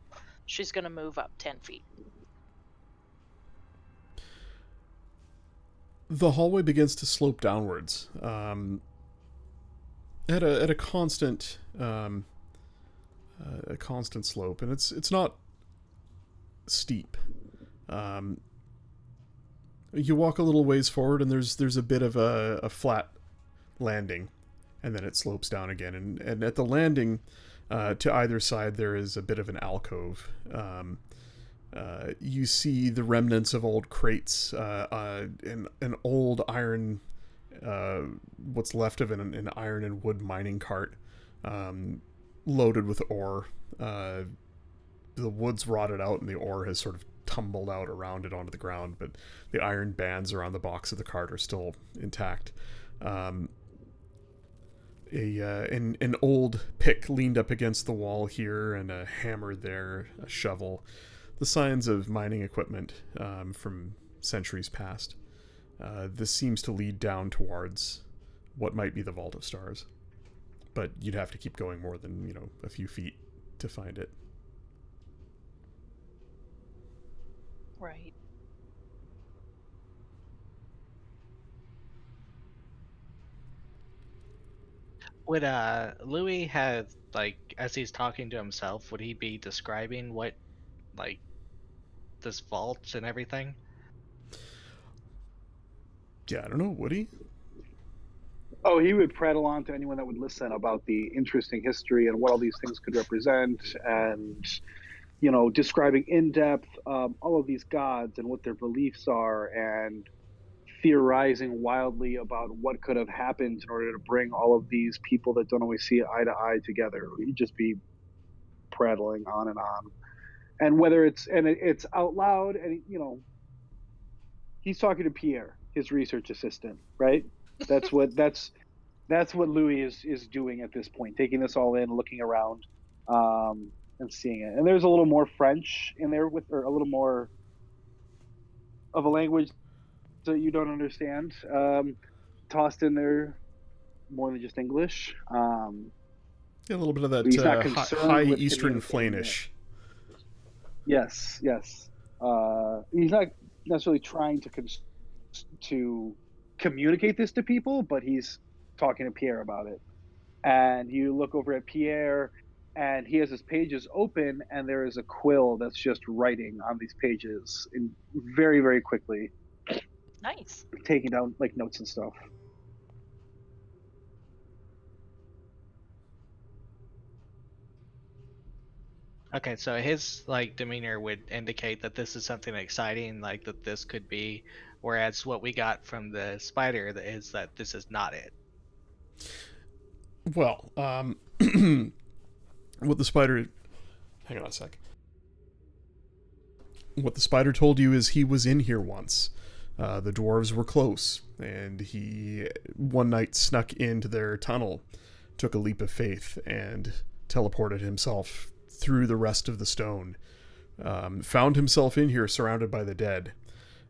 she's gonna move up 10 feet. The hallway begins to slope downwards, at a constant slope, and it's not steep. You walk a little ways forward, and there's a bit of a flat landing, and then it slopes down again. And at the landing, to either side, there is a bit of an alcove. You see the remnants of old crates, an old iron, what's left of an iron and wood mining cart, loaded with ore. The wood's rotted out, and the ore has sort of tumbled out around it onto the ground, but the iron bands around the box of the cart are still intact. An old pick leaned up against the wall here, and a hammer there, a shovel. The signs of mining equipment from centuries past. This seems to lead down towards what might be the Vault of Stars, but you'd have to keep going more than, a few feet to find it. Right. Would Louis have, like, as he's talking to himself, would he be describing what, like, this vault and everything? Yeah, I don't know, would he? Oh, he would prattle on to anyone that would listen about the interesting history and what all these things could represent, and describing in depth all of these gods and what their beliefs are, and theorizing wildly about what could have happened in order to bring all of these people that don't always see eye to eye together. He'd just be prattling on and on. And whether it's out loud, and he's talking to Pierre, his research assistant, right? That's what Louis is doing at this point, taking this all in, looking around, and seeing it. And there's a little more French in there, or a little more of a language that you don't understand, tossed in there, more than just English. Yeah, a little bit of that He's not concerned high with Eastern communicating Flanish. Yes. He's not necessarily trying to communicate this to people, but he's talking to Pierre about it. And you look over at Pierre, and he has his pages open, and there is a quill that's just writing on these pages in very, very quickly, Nice. taking down like notes and stuff. Okay, so his like demeanor would indicate that this is something exciting, like that this could be, whereas what we got from the spider is that this is not it. Well, what the spider... Hang on a sec. What the spider told you is he was in here once. The dwarves were close, and he one night snuck into their tunnel, took a leap of faith, and teleported himself through the rest of the stone. Found himself in here surrounded by the dead.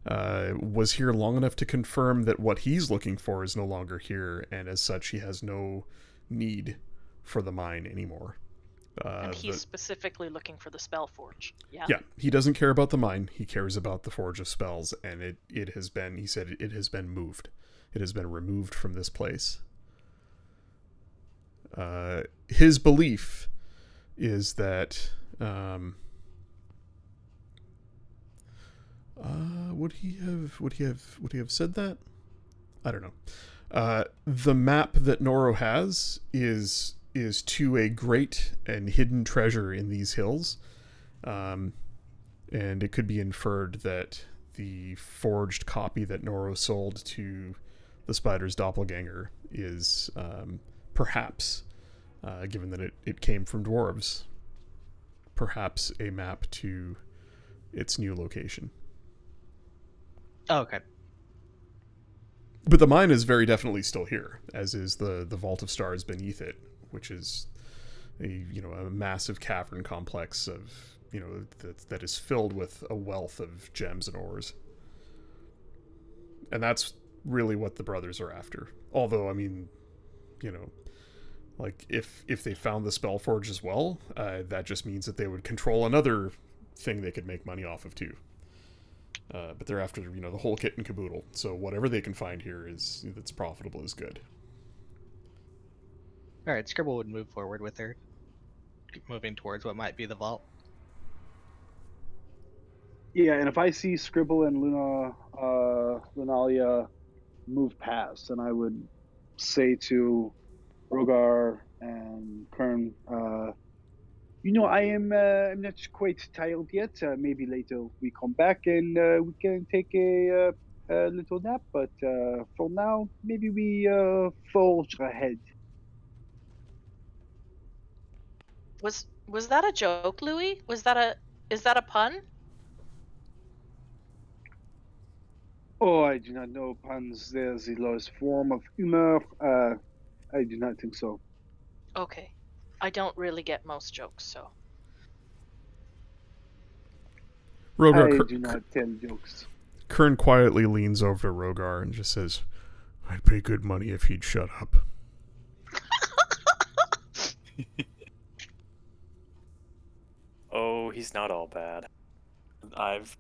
Was here long enough to confirm that what he's looking for is no longer here, and as such he has no need for the mine anymore. And he's specifically looking for the spell forge. Yeah. Yeah, he doesn't care about the mine. He cares about the Forge of Spells, and it has been, he said, it has been moved. It has been removed from this place. His belief is that, would he have said that? I don't know. The map that Noro has is to a great and hidden treasure in these hills. And it could be inferred that the forged copy that Noro sold to the spider's doppelganger is perhaps, given that it came from dwarves, perhaps a map to its new location. Oh, okay. But the mine is very definitely still here, as is the Vault of Stars beneath it, which is a massive cavern complex of that is filled with a wealth of gems and ores. And that's really what the brothers are after. Although, I mean, like if they found the Spellforge as well, that just means that they would control another thing they could make money off of too. But they're after the whole kit and caboodle. So whatever they can find here that's profitable is good. All right, Scribble would move forward with her, moving towards what might be the vault. Yeah, and if I see Scribble and Lunalia move past, then I would say to Rogar and Kern, I am I'm not quite tired yet. Maybe later we come back and we can take a little nap. But for now, maybe we forge ahead. Was that a joke, Louis? Is that a pun? Oh, I do not know puns. There's the lowest form of humor. I do not think so. Okay. I don't really get most jokes, so. Rogar, I do not tell jokes. Kern quietly leans over to Rogar and just says, "I'd pay good money if he'd shut up." Oh, he's not all bad. I've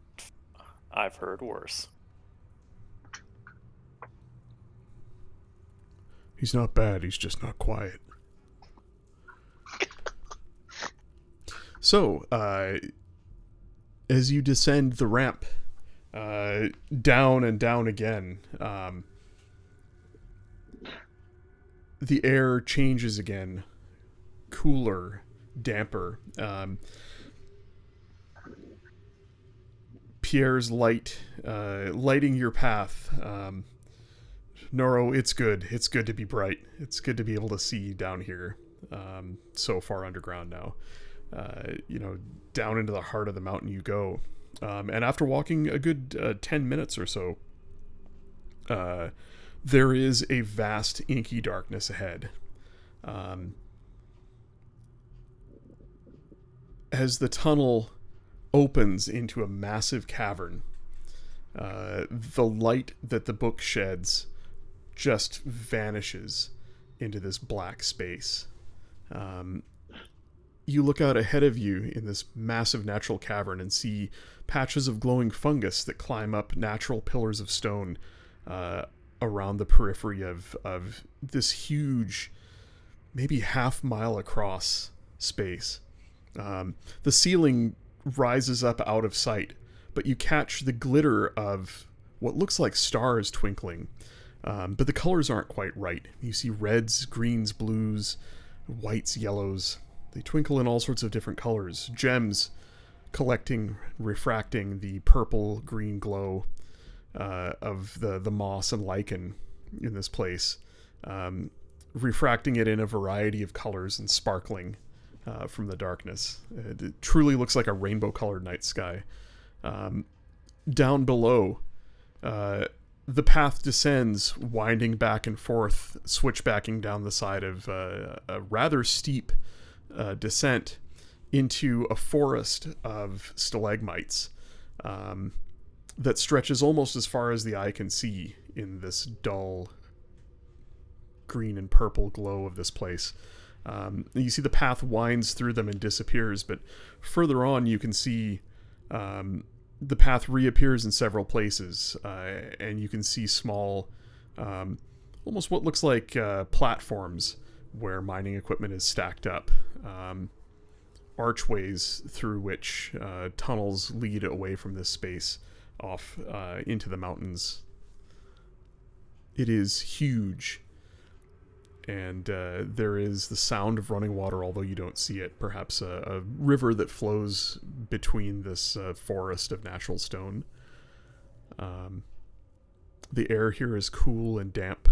heard worse. He's not bad, he's just not quiet. So, as you descend the ramp, down and down again, the air changes again, cooler, damper. Pierre's lighting your path. Noro, it's good. It's good to be bright. It's good to be able to see down here, so far underground now. Down into the heart of the mountain you go. And after walking a good 10 minutes or so, there is a vast inky darkness ahead. As the tunnel opens into a massive cavern, the light that the book sheds just vanishes into this black space. you look out ahead of you in this massive natural cavern and see patches of glowing fungus that climb up natural pillars of stone around the periphery of this huge, maybe half-mile across space. The ceiling rises up out of sight, but you catch the glitter of what looks like stars twinkling. But the colors aren't quite right. You see reds, greens, blues, whites, yellows. They twinkle in all sorts of different colors. Gems collecting, refracting the purple, green glow of the moss and lichen in this place. Refracting it in a variety of colors and sparkling from the darkness. It truly looks like a rainbow-colored night sky. Down below, the path descends, winding back and forth, switchbacking down the side of a rather steep descent into a forest of stalagmites that stretches almost as far as the eye can see in this dull green and purple glow of this place. You see the path winds through them and disappears, but further on you can see the path reappears in several places, and you can see small, almost what looks like platforms where mining equipment is stacked up. Archways through which tunnels lead away from this space off into the mountains. It is huge, and there is the sound of running water, although you don't see it. Perhaps a river that flows between this forest of natural stone. The air here is cool and damp.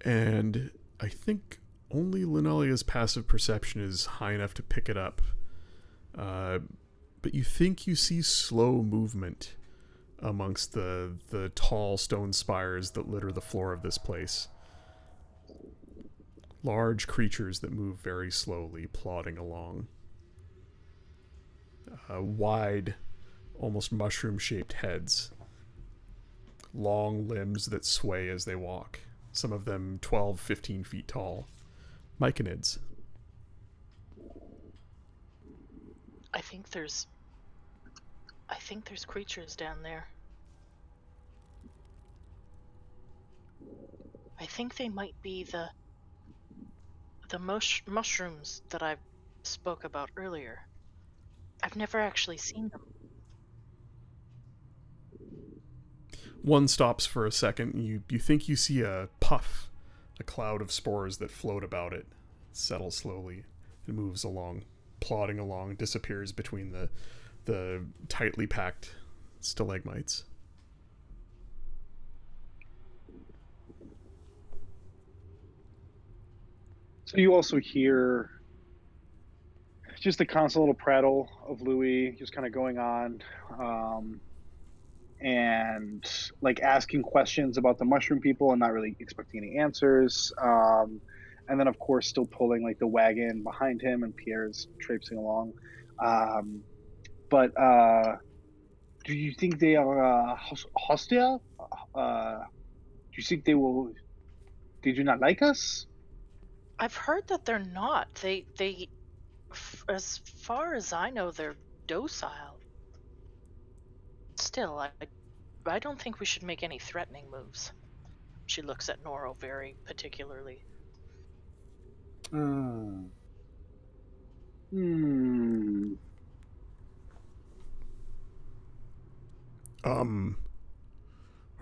And I think only Linalia's passive perception is high enough to pick it up. But you think you see slow movement amongst the tall stone spires that litter the floor of this place. Large creatures that move very slowly, plodding along. Wide, almost mushroom-shaped heads. Long limbs that sway as they walk. Some of them 12, 15 feet tall. Myconids. I think there's creatures down there. I think they might be the mushrooms that I spoke about earlier. I've never actually seen them. One stops for a second. You think you see a puff, a cloud of spores that float about it, settles slowly, and moves along, plodding along, disappears between the tightly packed stalagmites. So you also hear just the constant little prattle of Louis just kind of going on, and like asking questions about the mushroom people and not really expecting any answers. And then of course still pulling like the wagon behind him, and Pierre's traipsing along. But do you think they are hostile? Do you think they do not like us? I've heard that they're not. They, as far as I know, they're docile. Still, I don't think we should make any threatening moves. She looks at Noro very particularly. Are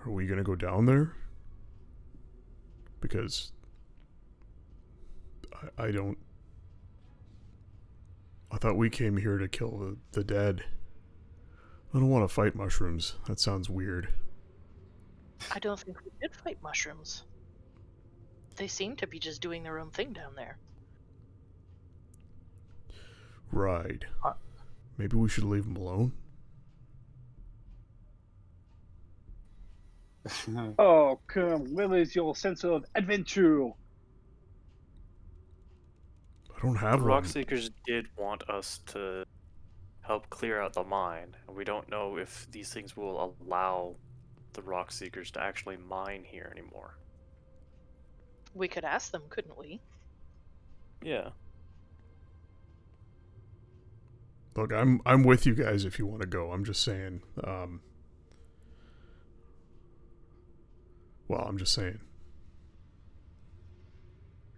we gonna go down there? Because I thought we came here to kill the dead. I don't want to fight mushrooms. That sounds weird. I don't think we did fight mushrooms. They seem to be just doing their own thing down there. Right. Maybe we should leave them alone? Oh, come. Where is your sense of adventure? I don't have The one. Rock Seekers did want us to help clear out the mine, and we don't know if these things will allow the Rock Seekers to actually mine here anymore. We could ask them, couldn't we? Yeah. Look, I'm with you guys if you want to go. I'm just saying. Well, I'm just saying.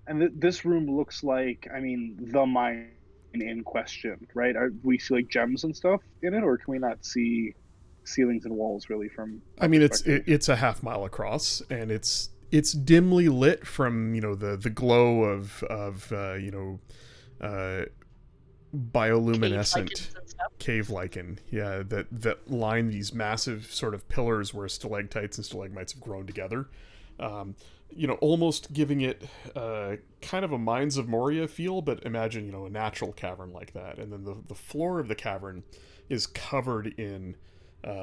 And this room looks like, I mean, the mine in question, right? We see like gems and stuff in it, or can we not see ceilings and walls really from I our mean, perspective? it's a half mile across, and it's dimly lit from the glow of uh, Cave bioluminescent lichens and stuff. cave lichen, yeah, that line these massive sort of pillars where stalactites and stalagmites have grown together. Almost giving it kind of a Mines of Moria feel, but imagine a natural cavern like that, and then the floor of the cavern is covered in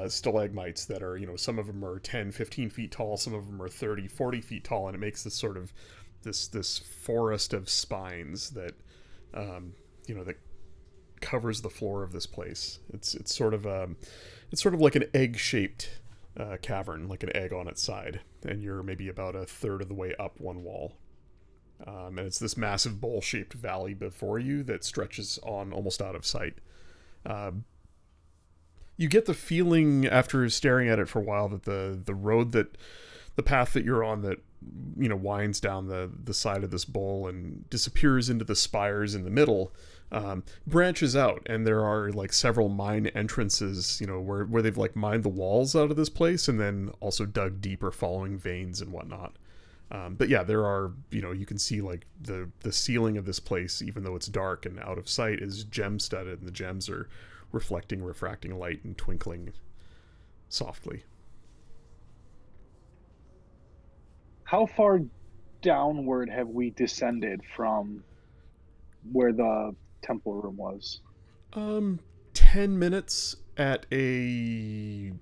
stalagmites that are, some of them are 10 15 feet tall, some of them are 30 40 feet tall, and it makes this sort of this forest of spines that that covers the floor of this place. It's sort of like an egg-shaped cavern, like an egg on its side, and you're maybe about a third of the way up one wall. And it's this massive bowl-shaped valley before you that stretches on almost out of sight. You get the feeling after staring at it for a while that the path that you're on that winds down the side of this bowl and disappears into the spires in the middle, branches out, and there are like several mine entrances, where they've like mined the walls out of this place and then also dug deeper following veins and whatnot. But yeah, there are, you can see like the ceiling of this place, even though it's dark and out of sight, is gem studded, and the gems are refracting light and twinkling softly. How far downward have we descended from where the temple room was? 10 minutes at a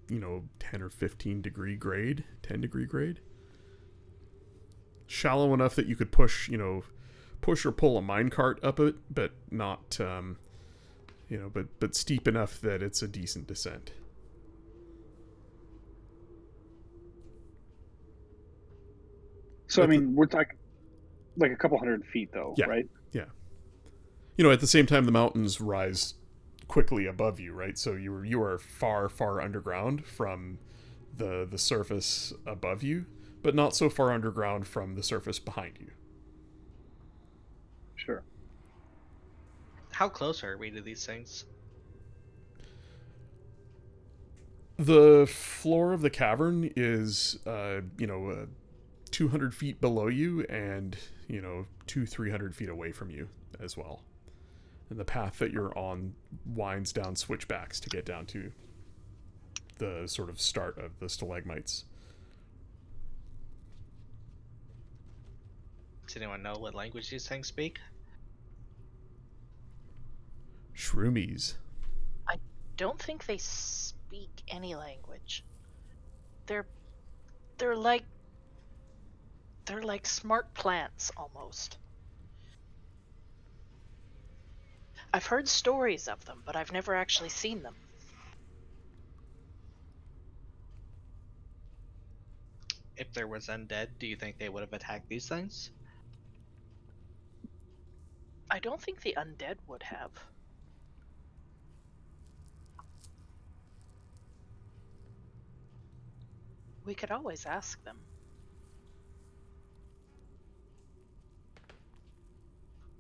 10 or 15 degree grade, 10 degree grade. Shallow enough that you could push or pull a minecart up it, but not but steep enough that it's a decent descent. So I That's mean, we're talking like a couple 100 feet, though, Yeah. right? Yeah. At the same time, the mountains rise quickly above you, right? So you are far underground from the surface above you, but not so far underground from the surface behind you. Sure. How close are we to these things? The floor of the cavern is 200 feet below you, and 300 feet away from you as well. And the path that you're on winds down switchbacks to get down to the sort of start of the stalagmites. Does anyone know what language these things speak? Shroomies. Don't think they speak any language. They're like smart plants almost. I've heard stories of them, but I've never actually seen them. If there was undead, do you think they would have attacked these things? I don't think the undead would have. We could always ask them.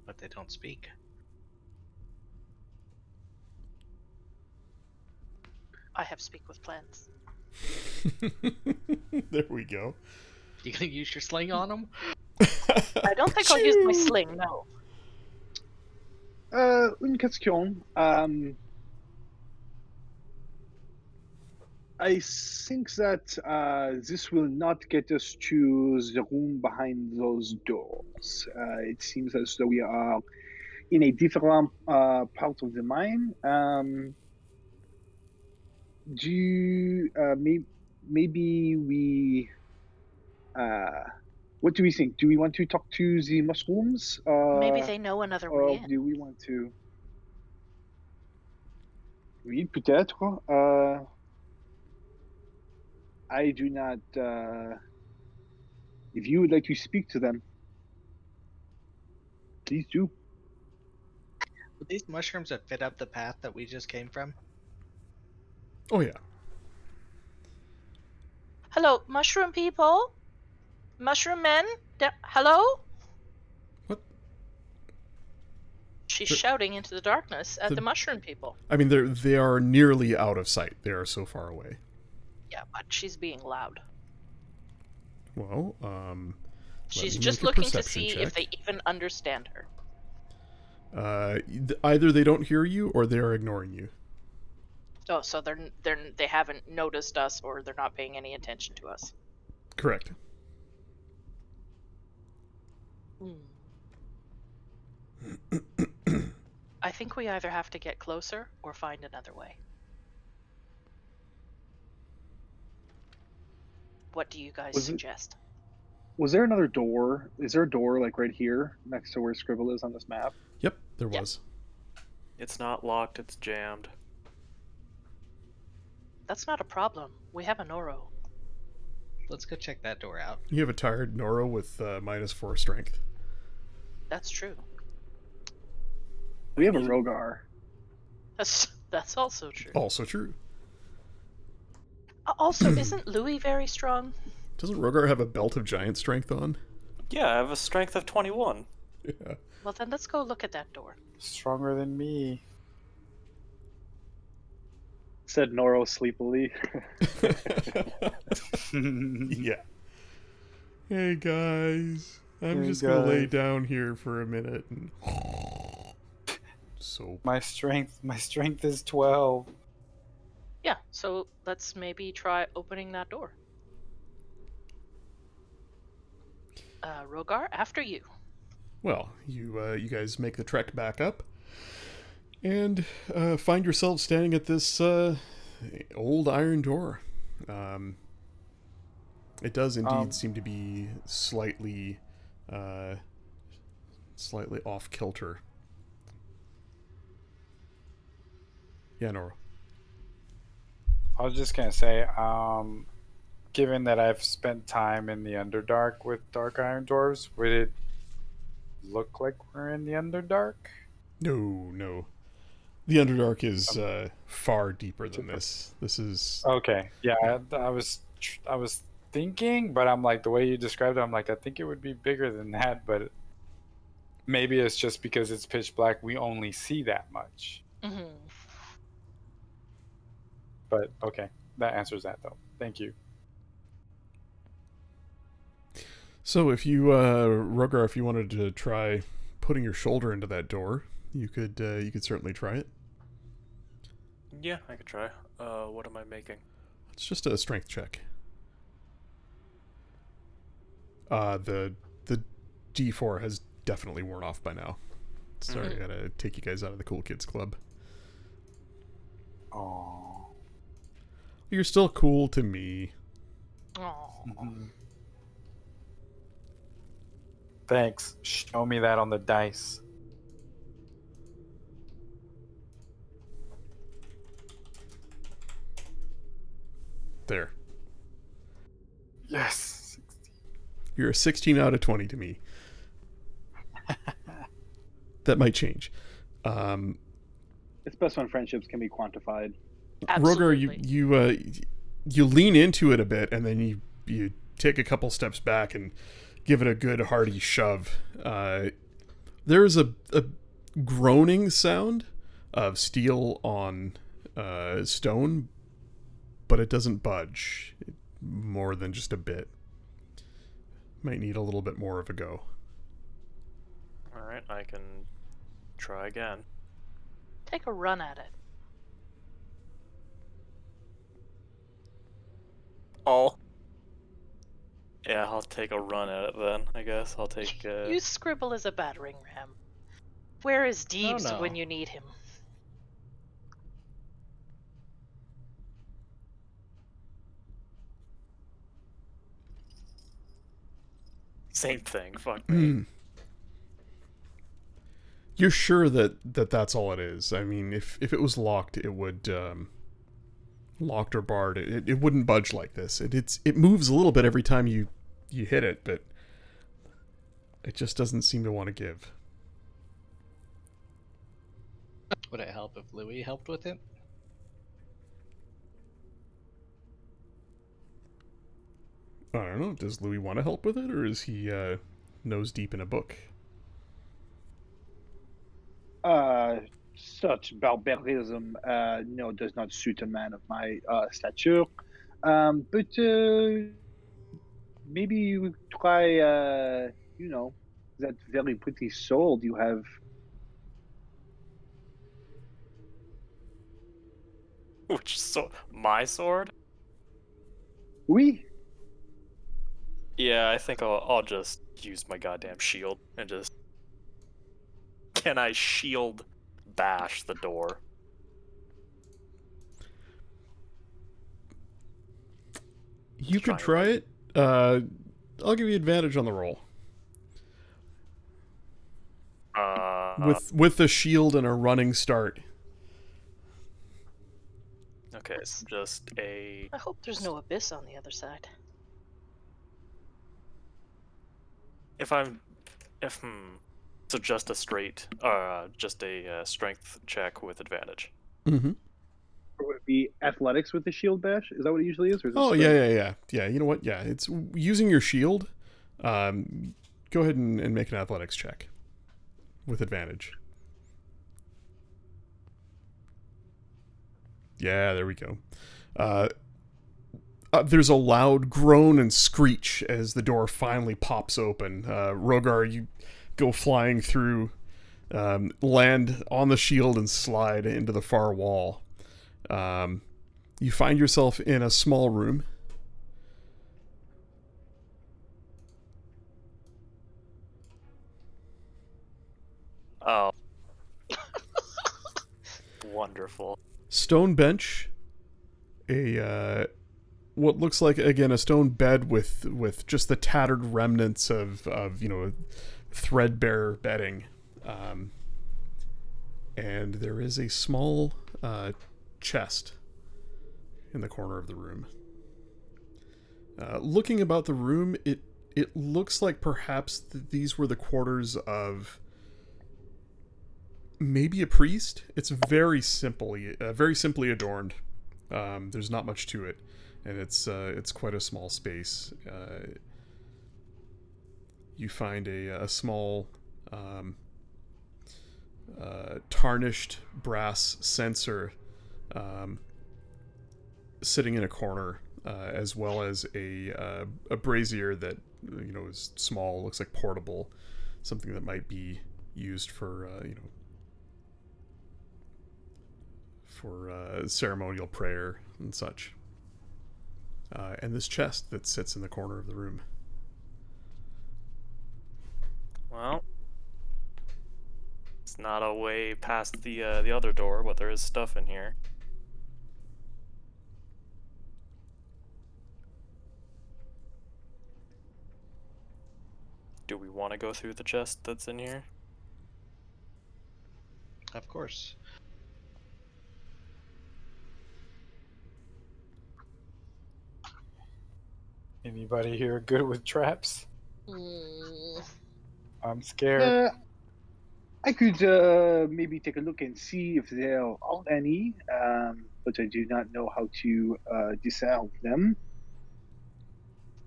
But they don't speak. I have speak with plants. There we go. You gonna use your sling on them? I don't think I'll use my sling, no. Une question. I think that this will not get us to the room behind those doors. It seems as though we are in a different part of the mine. Maybe we? What do we think? Do we want to talk to the mushrooms? Maybe they know another way Or in. do we want to? Oui, peut-être. I do not. If you would like to speak to them. Please do. Would these mushrooms that fit up the path that we just came from? Oh yeah. Hello, mushroom people? Mushroom men? Hello? What? She's The- shouting into the darkness at the- the mushroom people. I mean, they are nearly out of sight. They are so far away. Yeah, but she's being loud. Well, She's me just make a looking to perception see check. if they even understand her. Either they don't hear you or they are ignoring you. Oh, so they haven't noticed us, or they're not paying any attention to us. Correct. I think we either have to get closer or find another way. What do you guys Was it- suggest? Was there another door? Is there a door like right here next to where Scribble is on this map? Yep, there Yep. was. It's not locked, it's jammed. That's not a problem. We have a Noro. Let's go check that door out. You have a tired Nora with -4 strength. That's true. We have a Rogar. That's also true. Also true. Also, isn't Louis very strong? Doesn't Rogar have a belt of giant strength on? Yeah, I have a strength of 21. Yeah. Well, then let's go look at that door. Stronger than me. Said Noro sleepily. Yeah. Hey guys, I'm Hey, just gonna lay guys. down here for a minute and. So My strength is 12. Yeah, so let's maybe try opening that door. Rogar, after you. well, you guys make the trek back up, and find yourselves standing at this old iron door. It does indeed seem to be slightly off kilter. Yeah, Nora. I was just gonna say, given that I've spent time in the Underdark with Dark Iron Dwarves, would it look like we're in the Underdark? No. The Underdark is far deeper than this. This is Okay, yeah, I was thinking, but I'm like, the way you described it, I'm like, I think it would be bigger than that, but maybe it's just because it's pitch black, we only see that much. Mm-hmm. But okay, that answers that though. Thank you. so. If you, Rogar, if you wanted to try putting your shoulder into that door, you could certainly try it. Yeah, I could try. What am I making? It's just a strength check. The D4 has definitely worn off by now. Sorry, I gotta take you guys out of the cool kids club. Oh. You're still cool to me. Oh. Thanks. Show me that on the dice. There. Yes. You're a 16 out of 20 to me. That might change. It's best when friendships can be quantified. Rogar, Absolutely. you lean into it a bit, and then you take a couple steps back and give it a good hearty shove. There's a groaning sound of steel on stone, but it doesn't budge more than just a bit. Might need a little bit more of a go. Alright, I can try again. Take a run at it. Oh. Yeah, I'll take a run at it then, I guess. I'll take, Use Scribble as a battering ram. Where is Deebs no. when you need him? same thing, fuck me. Mm. You're sure that's all it is? I mean, if it was locked, it would locked or barred. It wouldn't budge like this. It moves a little bit every time you hit it, but it just doesn't seem to want to give. Would it help if Louis helped with it? I don't know. Does Louis want to help with it, or is he nose deep in a book? Such barbarism, no, does not suit a man of my stature. But maybe you try, that very pretty sword you have. Which my sword? Oui. Yeah, I think I'll just use my goddamn shield and just. Can I shield bash the door? You could Try try it. I'll give you advantage on the roll. With a shield and a running start. Okay, it's just a. I hope there's no abyss on the other side. So just a straight, just a strength check with advantage. Mm-hmm. Or would it be athletics with the shield bash? Is that what it usually is? Or is it Oh, strength? yeah. You know what? Yeah, it's using your shield. Go ahead and make an athletics check with advantage. Yeah, there we go. There's a loud groan and screech as the door finally pops open. Rogar, you go flying through, land on the shield and slide into the far wall. You find yourself in a small room. Oh. Wonderful. Stone bench, a what looks like again a stone bed with just the tattered remnants of threadbare bedding, and there is a small chest in the corner of the room. Looking about the room, it looks like perhaps these were the quarters of maybe a priest. It's very simply adorned. There's not much to it, and it's quite a small space. You find a small tarnished brass censer sitting in a corner, as well as a brazier that is small, looks like portable, something that might be used for ceremonial prayer and such. And this chest that sits in the corner of the room. Well, it's not a way past the other door, but there is stuff in here. Do we want to go through the chest that's in here? Of course. Anybody here good with traps? I'm scared. I could maybe take a look and see if there are any, but I do not know how to disarm them.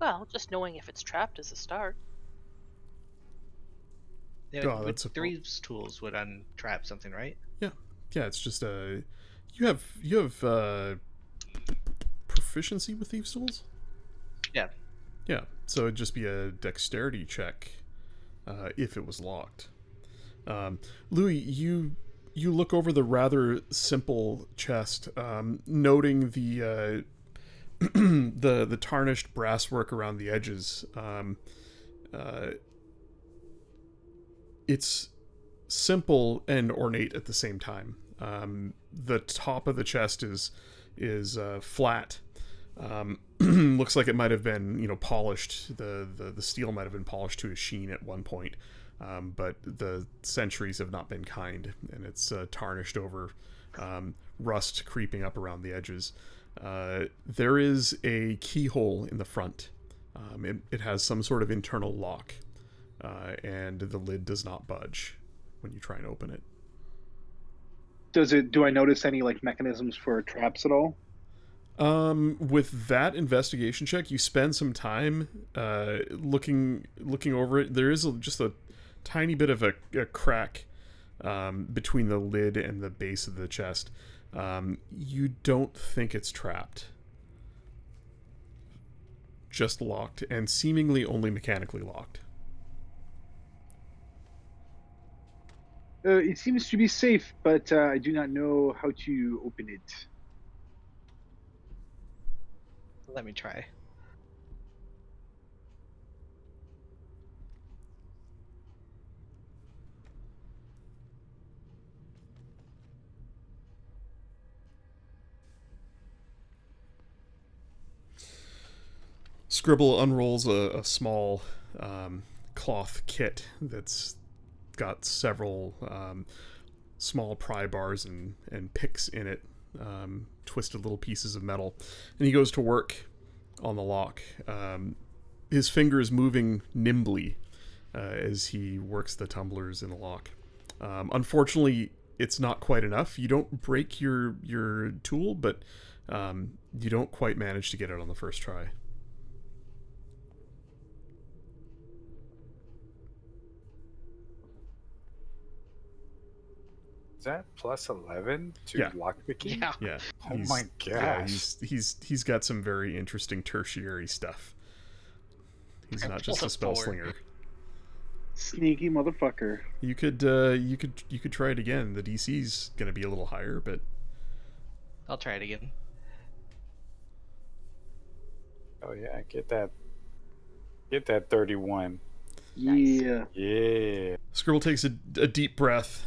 Well, just knowing if it's trapped is a start. Yeah, Oh, with that's a- thieves' tools would untrap something, right? Yeah, it's just you have proficiency with thieves' tools. Yeah, so it'd just be a dexterity check if it was locked. Louis, you look over the rather simple chest, noting the the tarnished brasswork around the edges. It's simple and ornate at the same time. The top of the chest is flat. Looks like it might have been polished. The steel might have been polished to a sheen at one point, but the centuries have not been kind, and it's tarnished over, rust creeping up around the edges. There is a keyhole in the front. It has some sort of internal lock, and the lid does not budge when you try and open it. Do I notice any like mechanisms for traps at all? With that investigation check, you spend some time looking over it. There is just a tiny bit of a crack between the lid and the base of the chest. You don't think it's trapped. Just locked, and seemingly only mechanically locked. It seems to be safe, but I do not know how to open it. Let me try. Scribble unrolls a small cloth kit that's got several small pry bars and picks in it, twisted little pieces of metal, and he goes to work on the lock. His fingers moving nimbly as he works the tumblers in the lock. Unfortunately, it's not quite enough. You don't break your tool, but you don't quite manage to get it on the first try. Is that plus 11 to Yeah. lockpicking? Yeah. Yeah. Oh my Yeah, gosh. he's got some very interesting tertiary stuff. He's not just a Plus spell 4. slinger. Sneaky motherfucker. You could try it again. The DC's gonna be a little higher, but I'll try it again. Oh yeah, get that 31. Nice. Yeah. Yeah. Scribble takes a deep breath,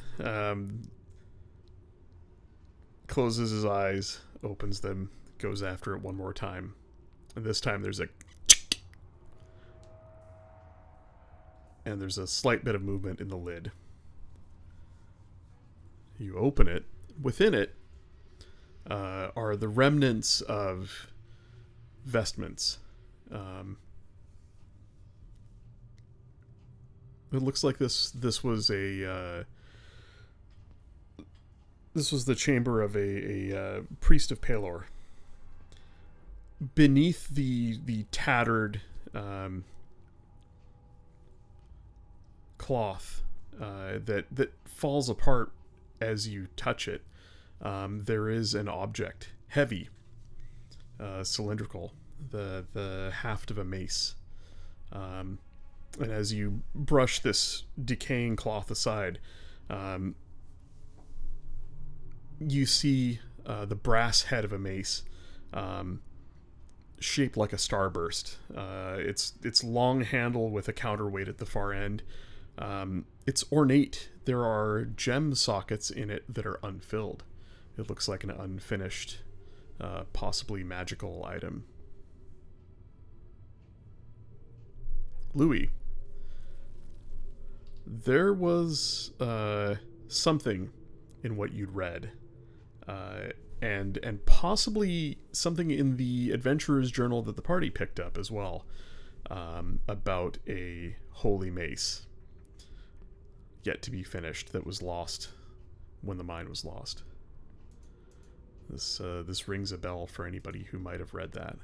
closes his eyes, opens them, goes after it one more time, and this time there's a slight bit of movement in the lid. You open it. Within it are the remnants of vestments. It looks like this was the chamber of a priest of Pelor. Beneath the tattered cloth that falls apart as you touch it, there is an object, heavy, cylindrical, the haft of a mace. And as you brush this decaying cloth aside, you see the brass head of a mace, shaped like a starburst. Its long handle with a counterweight at the far end. It's ornate. There are gem sockets in it that are unfilled. It looks like an unfinished, possibly magical item. Louis, there was something in what you'd read, and possibly something in the adventurer's journal that the party picked up as well, about a holy mace yet to be finished that was lost when the mine was lost. This rings a bell for anybody who might have read that.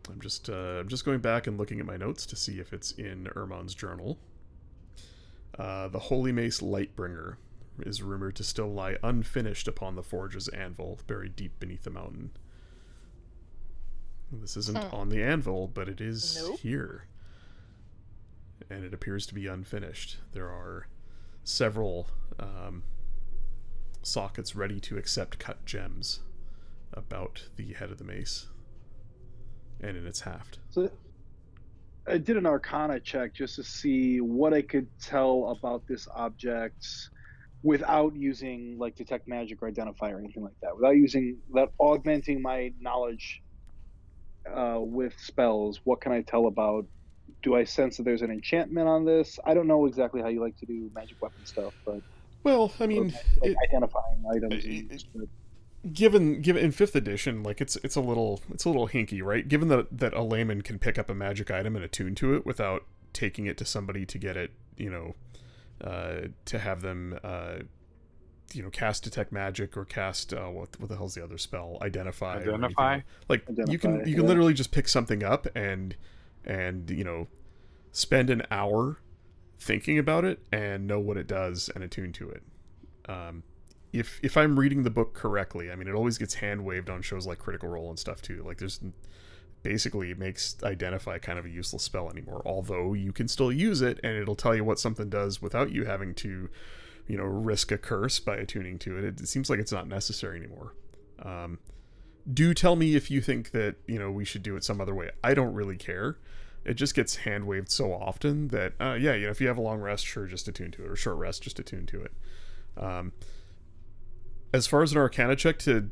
I'm just going back and looking at my notes to see if it's in Ermon's journal. The Holy Mace Lightbringer is rumored to still lie unfinished upon the forge's anvil, buried deep beneath the mountain. This isn't on the anvil, but it is here. And it appears to be unfinished. There are several sockets ready to accept cut gems about the head of the mace and in its haft. So I did an Arcana check just to see what I could tell about this object without using like detect magic or identify or anything like that. Without augmenting my knowledge with spells. What can I tell about? Do I sense that there's an enchantment on this? I don't know exactly how you like to do magic weapon stuff, but well, I mean, identifying items. Given in 5th edition, like it's a little hinky, right? Given that a layman can pick up a magic item and attune to it without taking it to somebody to get it, to have them, cast detect magic or cast what the hell's the other spell? Identify. or anything Identify? else. Like Identify, you can yeah. literally just pick something up and spend an hour thinking about it and know what it does and attune to it. If I'm reading the book correctly, I mean, it always gets hand waved on shows like Critical Role and stuff too. Like there's basically, it makes Identify kind of a useless spell anymore, although you can still use it and it'll tell you what something does without you having to risk a curse by attuning to it. It seems like it's not necessary anymore. Do tell me if you think that we should do it some other way. I don't really care. It just gets hand waved so often that if you have a long rest, sure, just attune to it, or short rest, just attune to it. As far as an Arcana check to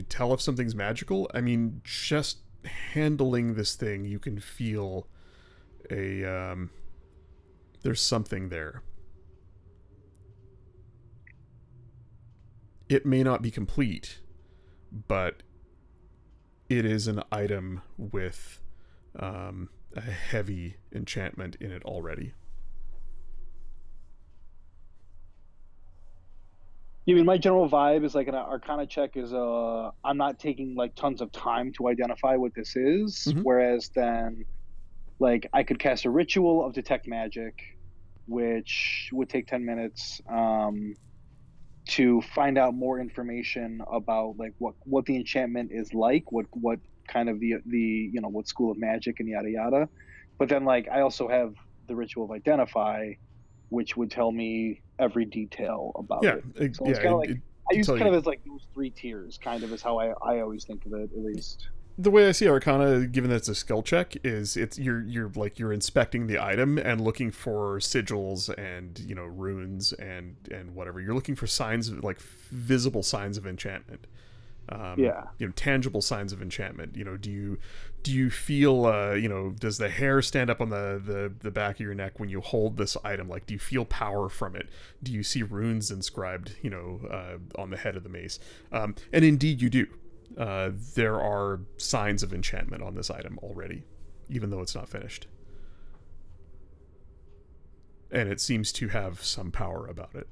tell if something's magical, I mean, just handling this thing, you can feel there's something there. It may not be complete, but it is an item with a heavy enchantment in it already. I mean, my general vibe is like an Arcana check is I'm not taking like tons of time to identify what this is, Mhm. whereas then like I could cast a ritual of detect magic, which would take 10 minutes to find out more information about like what the enchantment is like, what kind of the what school of magic and yada yada. But then like I also have the ritual of identify, which would tell me every detail about Yeah, it. So it's kind of like I use tell kind you- of as like those 3 tiers, kind of is how I always think of it, at least. the way I see Arcana, given that it's a skill check, is you're inspecting the item and looking for sigils and runes and whatever. You're looking for signs of like visible signs of enchantment. Yeah. Tangible signs of enchantment. Do you feel does the hair stand up on the back of your neck when you hold this item? Like, do you feel power from it? Do you see runes inscribed on the head of the mace? And indeed you do. There are signs of enchantment on this item already, even though it's not finished. And it seems to have some power about it.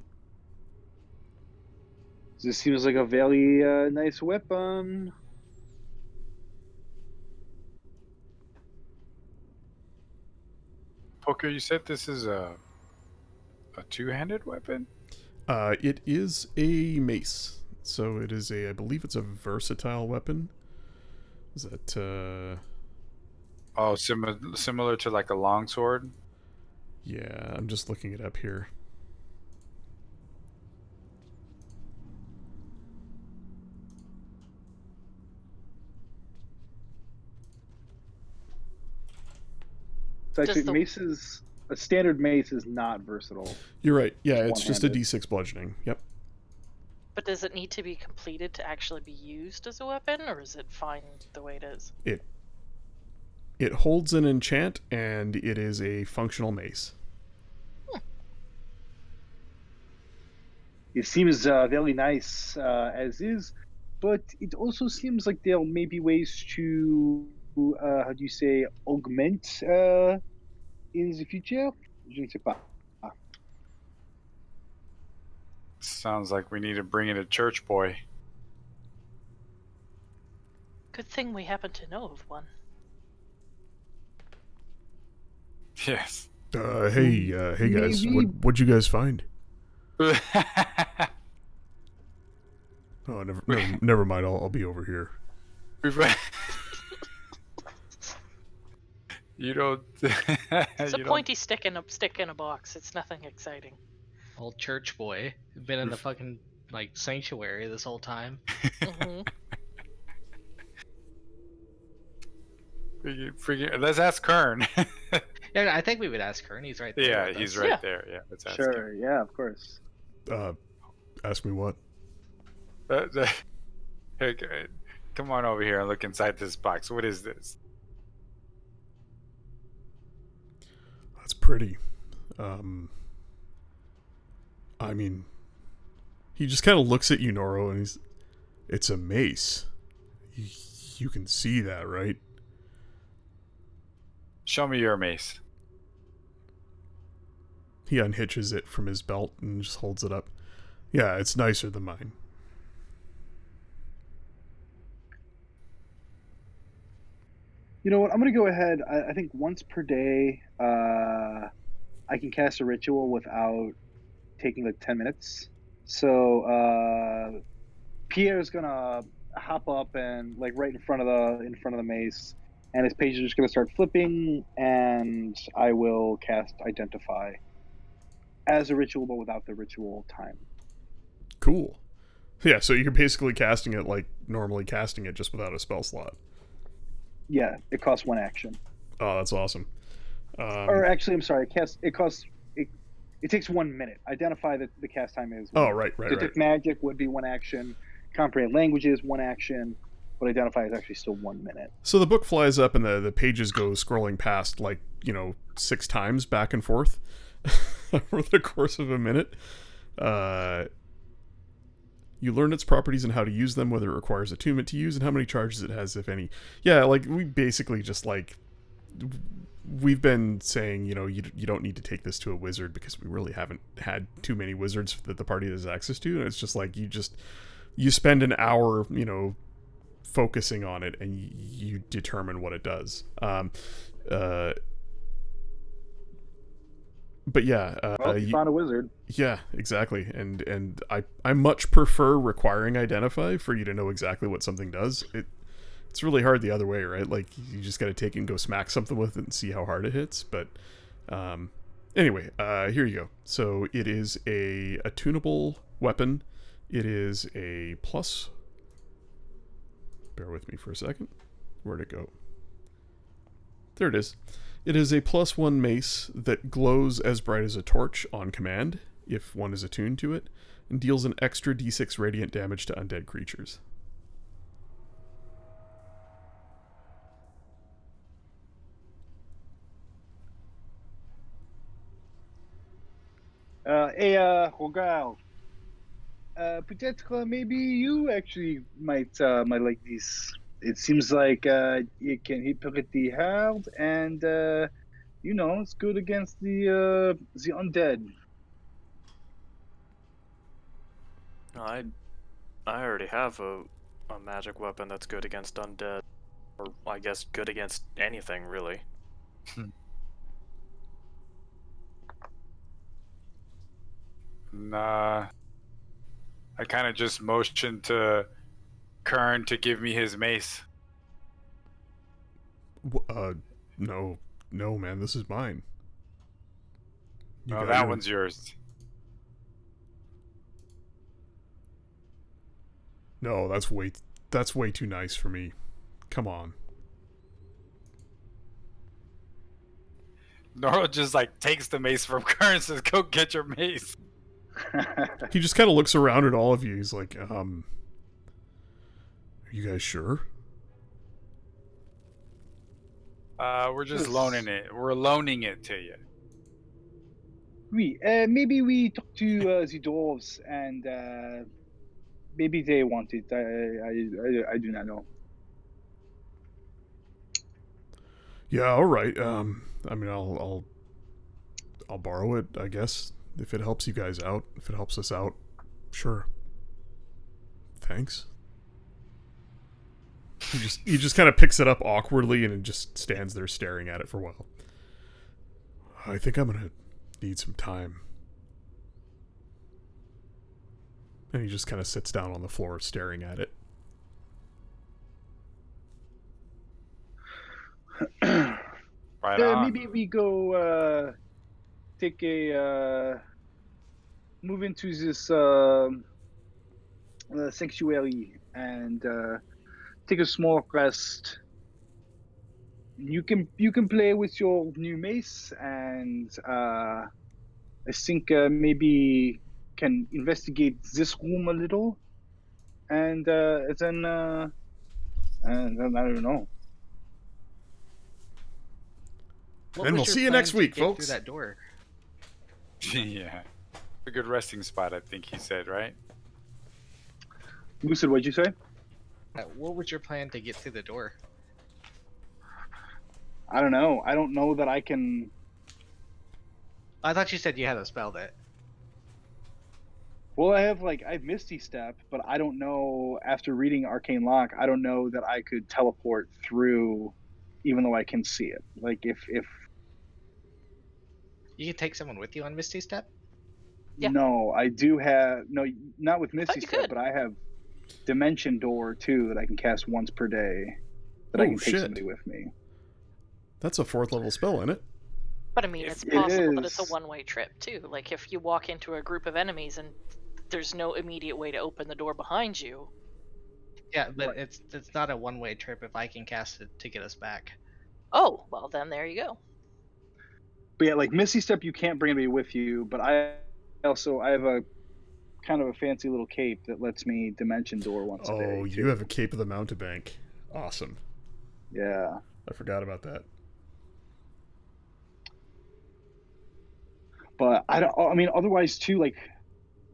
This seems like a very nice weapon. Poker, you said this is a two-handed weapon? It is a mace. So it is I believe it's a versatile weapon. Is that, Oh, similar to like a longsword? yeah, I'm just looking it up here. It's actually the- a standard mace is not versatile. You're right. Yeah, It's it's just a one-handed. D6 bludgeoning. Yep. But does it need to be completed to actually be used as a weapon, or is it fine the way it is? It holds an enchant, and it is a functional mace. It seems very nice as is, but it also seems like there may be ways to how do you say, augment in the future. Je ne sais pas. Sounds like we need to bring in a church boy. Good thing we happen to know of one. Yes. Hey guys, Maybe- what'd you guys find? Oh, never mind. I'll be over here. You don't. It's a you don't- pointy stick in a box. It's nothing exciting. Old church boy. Been in the fucking like sanctuary this whole time. Hmm. Let's ask Kern. Yeah, I think we would ask Kern. He's right there. Yeah, with he's us. right Yeah. there. Yeah, let's ask him. Sure, yeah, of course. Ask me what? Hey, come on over here and look inside this box. What is this? That's pretty. I mean, he just kind of looks at you, Noro, and it's a mace. You can see that, right? Show me your mace. He unhitches it from his belt and just holds it up. Yeah, it's nicer than mine. You know what? I'm gonna go ahead. I think once per day, I can cast a ritual without taking like 10 minutes. So Pierre's gonna hop up and like right in front of the mace, and his page is just gonna start flipping, and I will cast Identify as a ritual, but without the ritual time. Cool. Yeah, so you're basically casting it like normally casting it, just without a spell slot. Yeah, it costs 1 action. Oh, that's awesome. Or actually, I'm sorry. It takes 1 minute. Identify that the cast time is. Oh, right. Detect magic would be 1 action. Comprehend languages 1 action, but identify is actually still 1 minute. So the book flies up and the pages go scrolling past 6 times back and forth over the course of a minute. You learn its properties and how to use them, whether it requires attunement to use, and how many charges it has, if any. Yeah, we basically just we've been saying, you don't need to take this to a wizard because we really haven't had too many wizards that the party has access to, and it's just you spend an hour, focusing on it, and you determine what it does. But yeah, well, you found a wizard. Yeah, exactly. And I much prefer requiring Identify for you to know exactly what something does. It's really hard the other way, right? You just got to take it and go smack something with it and see how hard it hits. But anyway, here you go. So it is a tunable weapon. It is a plus. Bear with me for a second. Where'd it go? There it is. It is a +1 mace that glows as bright as a torch on command, if one is attuned to it, and deals an extra d6 radiant damage to undead creatures. Hey, Rogal. Peut-être maybe you actually might like these. It seems like it can hit pretty hard, and it's good against the undead. I already have a magic weapon that's good against undead, or I guess good against anything really. Nah. I kind of just motioned to Kern to give me his mace. No, man, this is mine. Oh, that one's yours. No, that's way too nice for me. Come on. Nora just takes the mace from Kern and says, "Go get your mace." He just kind of looks around at all of you. He's like, are you guys sure? We're just loaning it. We're loaning it to you. Oui, maybe we talk to the dwarves, and maybe they want it. I do not know. Yeah, all right. I mean, I'll borrow it, I guess, if it helps you guys out. If it helps us out, sure. Thanks. He just kind of picks it up awkwardly and just stands there staring at it for a while. I think I'm gonna need some time. And he just kind of sits down on the floor staring at it. Right on. Maybe we go take a move into this sanctuary and take a small rest. You can play with your new mace, and I think maybe can investigate this room a little, and then I don't know. And we'll see you next week, folks. Through that door. Yeah. A good resting spot, I think he said, right? Lucid, what'd you say? What was your plan to get through the door? I don't know. I don't know that I can I thought you said you had a spell that. Well, I have Misty Step, but I don't know. After reading Arcane Lock, I don't know that I could teleport through, even though I can see it. Like if You can take someone with you on Misty Step? Yeah. No, I do have no, not with Misty you Step, could. but I have Dimension Door too that I can cast once per day. That I Oh, can take shit. somebody with me. That's a 4th level spell, isn't it? But I mean, If it's it possible that it's a is- one-way trip too. Like if you walk into a group of enemies and there's no immediate way to open the door behind you. Yeah, but Right. it's not a one-way trip if I can cast it to get us back. Oh, well then there you go. But yeah, like Misty Step, you can't bring anybody with you. But I have a kind of a fancy little cape that lets me Dimension Door once a day. Oh, too. you have a Cape of the Mountebank. Awesome. Yeah. I forgot about that. But I mean, otherwise too, like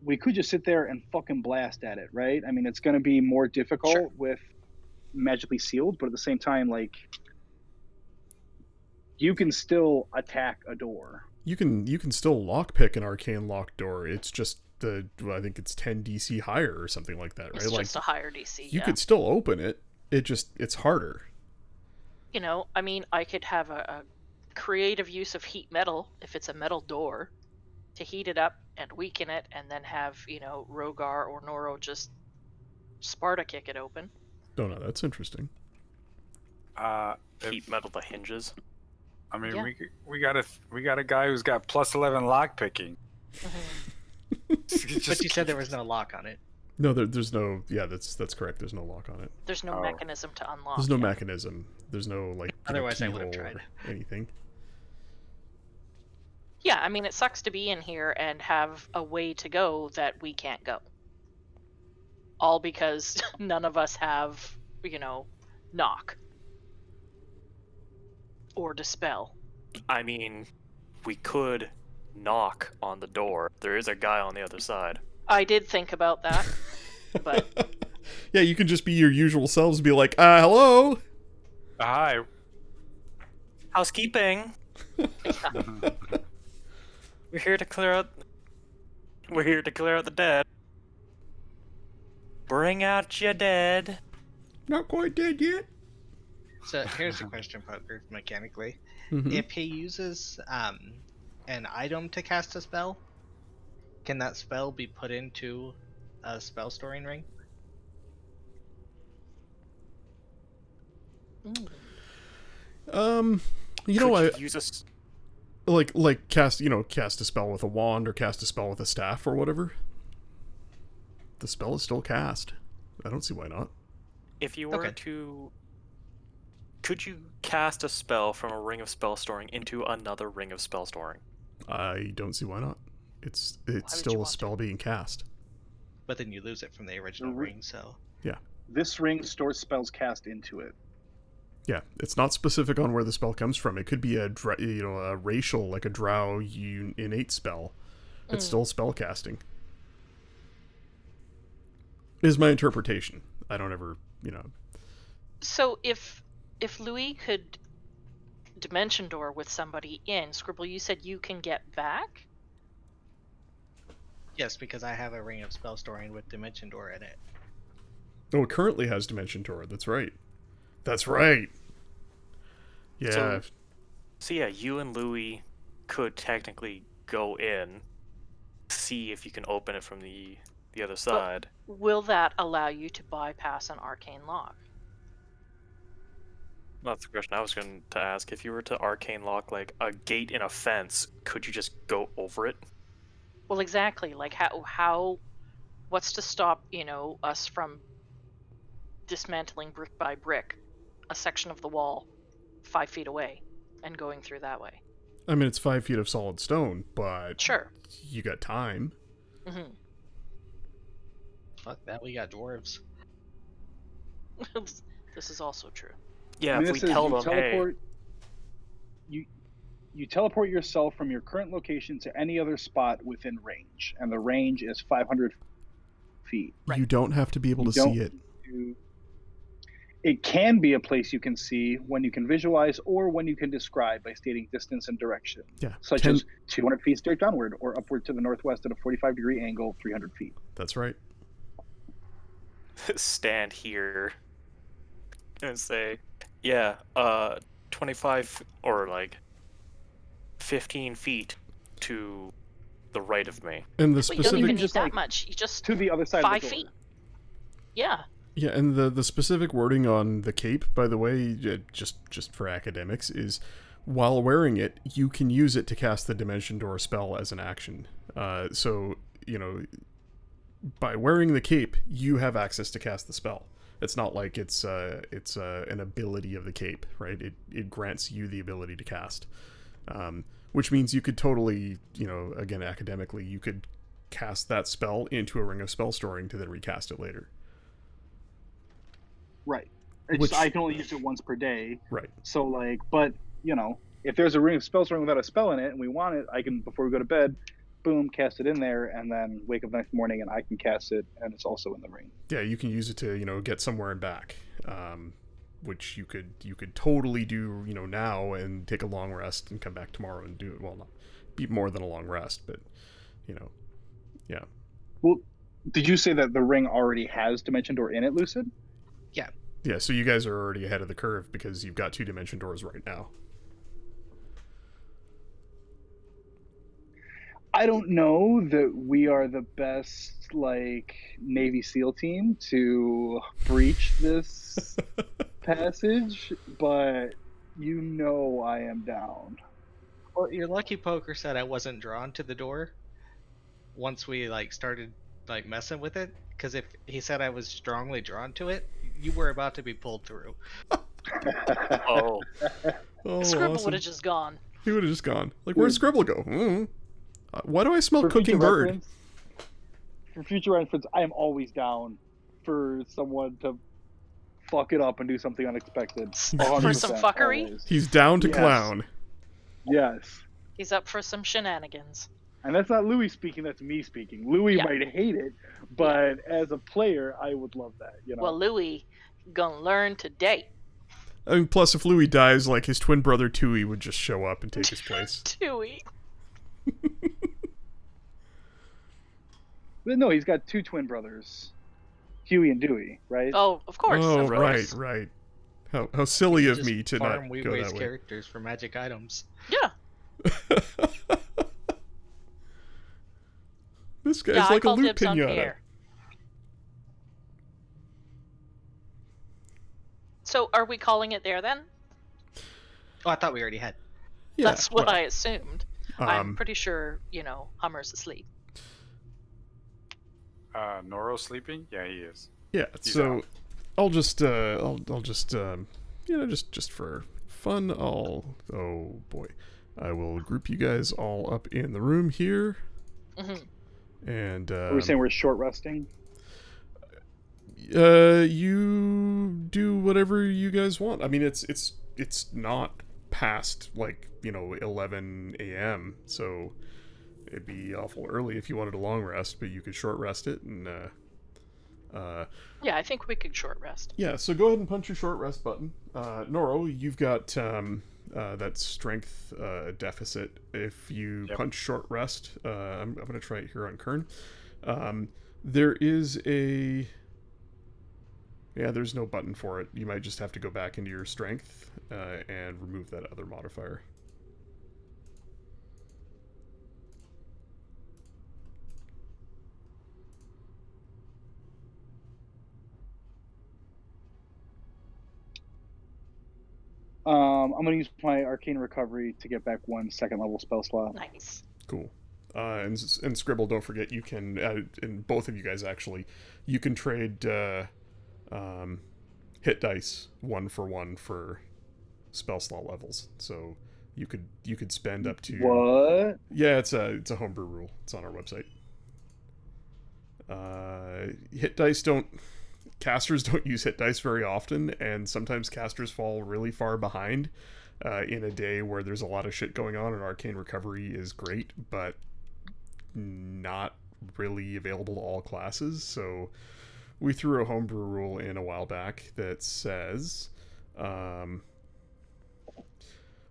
we could just sit there and fucking blast at it, right? I mean, it's going to be more difficult Sure. with magically sealed, but at the same time, like you can still attack a door. You can still lockpick an arcane lock door. It's just I think it's 10 DC higher or something like that, right? It's Like just a higher DC. you Yeah. could still open it. It's harder. You know, I mean, I could have a creative use of heat metal if it's a metal door to heat it up and weaken it, and then have Rogar or Noro just Sparta kick it open. Oh no, that's interesting. If- Heat metal the hinges. I mean, Yeah. we got a guy who's got plus 11 lockpicking. But you said there was no lock on it. No, there's no. Yeah, that's correct. There's no lock on it. There's no Oh. mechanism to unlock. There's no it. mechanism. There's no Otherwise I would've keyhole tried. or anything. Yeah, I mean, it sucks to be in here and have a way to go that we can't go. All because none of us have, knock. Or dispel. I mean, we could knock on the door. There is a guy on the other side. I did think about that, but Yeah, you can just be your usual selves and be like, hello. Hi. Housekeeping. We're here to clear out. We're here to clear out the dead. Bring out your dead. Not quite dead yet. So here's a question, Parker, mechanically. Mhm. If he uses an item to cast a spell, can that spell be put into a spell storing ring? You know, Could I you use a s- like cast a spell with a wand or cast a spell with a staff or whatever. The spell is still cast. I don't see why not. If you were Okay. to. Could you cast a spell from a ring of spell storing into another ring of spell storing? I don't see why not. It's would you still a want to? spell being cast. But then you lose it from the original ri- ring, so This ring stores spells cast into it. Yeah, it's not specific on where the spell comes from. It could be a racial, like a drow innate spell. It's still spell casting. Is my interpretation. I don't ever, so if Louis could dimension door with somebody in, Scribble, you said you can get back? yes, because I have a ring of spell storing with Dimension Door in it. Oh, it currently has Dimension Door. That's right. That's right. Yeah. So yeah, you and Louis could technically go in, see if you can open it from the other side. Will that allow you to bypass an arcane lock? That's the question I was going to ask. If you were to arcane lock like a gate in a fence, could you just go over it? Well, exactly. Like how what's to stop, us from dismantling brick by brick a section of the wall 5 feet away and going through that way? I mean, it's 5 feet of solid stone, but Sure. you got time. Hmm. Fuck that, we got dwarves. This is also true. Yeah, I mean, if we this is- tell you them, hey, teleport, you teleport yourself from your current location to any other spot within range, and the range is 500 feet. Right. You don't have to be able You to don't- see it. It can be a place you can see when you can visualize or when you can describe by stating distance and direction, Yeah, such as 200 feet straight downward or upward to the northwest at a 45-degree angle, 300 feet. That's right. Stand here and say, yeah, 25 or like 15 feet to the right of me. And the Well, you don't even specific, need Just, that like, much. You just To the other side 5 of the door. feet. Yeah. yeah, and the specific wording on the cape, by the way, just for academics, is while wearing it, you can use it to cast the Dimension Door spell as an action. So, you know, by wearing the cape, you have access to cast the spell. It's not like it's an ability of the cape, right? It grants you the ability to cast, which means you could totally, you know, again academically, you could cast that spell into a Ring of Spell Storing to then recast it later. Right. Which- I can only use it once per day. Right. So, like, but, you know, if there's a Ring of Spell Storing without a spell in it and we want it, I can, before we go to bed, boom, cast it in there, and then wake up the next morning and I can cast it, and it's also in the ring. Yeah, you can use it to, you know, get somewhere and back, which you could totally do, you know, now and take a long rest and come back tomorrow and do it. Well, not be more than a long rest, but, you know, yeah. Well, did you say that the ring already has Dimension Door in it, Lucid? Yeah, so you guys are already ahead of the curve because you've got 2 Dimension Doors right now. I don't know that we are the best, like, Navy SEAL team to breach this passage, but you know I am down. Well, your lucky poker said I wasn't drawn to the door once we like started like messing with it. Because if he said I was strongly drawn to it, you were about to be pulled through. Oh, Oh, Scribble awesome. would have just gone. He would have just gone. Like, where'd Scribble go? Why do I smell For cooking future bird? reference- For future reference, I am always down for someone to fuck it up and do something unexpected. For some 100%, fuckery? always. He's down to Yes. clown. Yes. He's up for some shenanigans. And that's not Louis speaking, that's me speaking. Louis Yeah. might hate it, but as a player, I would love that, you know. Well, Louis gonna learn today. I mean, plus, if Louis dies, like, his twin brother Tui would just show up and take his place. Tui. But no, he's got 2 twin brothers, Huey and Dewey, right? Oh, of course. Oh, of course. right. How silly of Just me to farm not go Weeways that way. characters for magic items. Yeah. This guy's Yeah, I like a call loot dibs on pinata. air. So, are we calling it there then? Oh, I thought we already had. Yeah, That's what well, I assumed. I'm um, pretty sure, you know, Hummer's asleep. Noro sleeping? Yeah, he is. Yeah, He's so out. I'll just you know, just for fun, oh boy, I will group you guys all up in the room here, Hmm. and Are we saying we're short resting? you do whatever you guys want. I mean, it's not past, like, you know, 11 a.m., so it'd be awful early if you wanted a long rest, but you could short rest it and Yeah, I think we could short rest. yeah, so go ahead and punch your short rest button. Noro, you've got that strength deficit. If you Yep. punch short rest, I'm going to try it here on Kern. There is a... Yeah, there's no button for it. You might just have to go back into your strength and remove that other modifier. I'm going to use my Arcane Recovery to get back 1 second level spell slot. Nice. Cool. And Scribble, don't forget, you can, and both of you guys actually, you can trade hit dice 1 for 1 for spell slot levels. So you could spend up to... What? Yeah, it's a homebrew rule. It's on our website. Hit dice casters don't use hit dice very often, and sometimes casters fall really far behind in a day where there's a lot of shit going on, and Arcane Recovery is great, but not really available to all classes. So we threw a homebrew rule in a while back that says,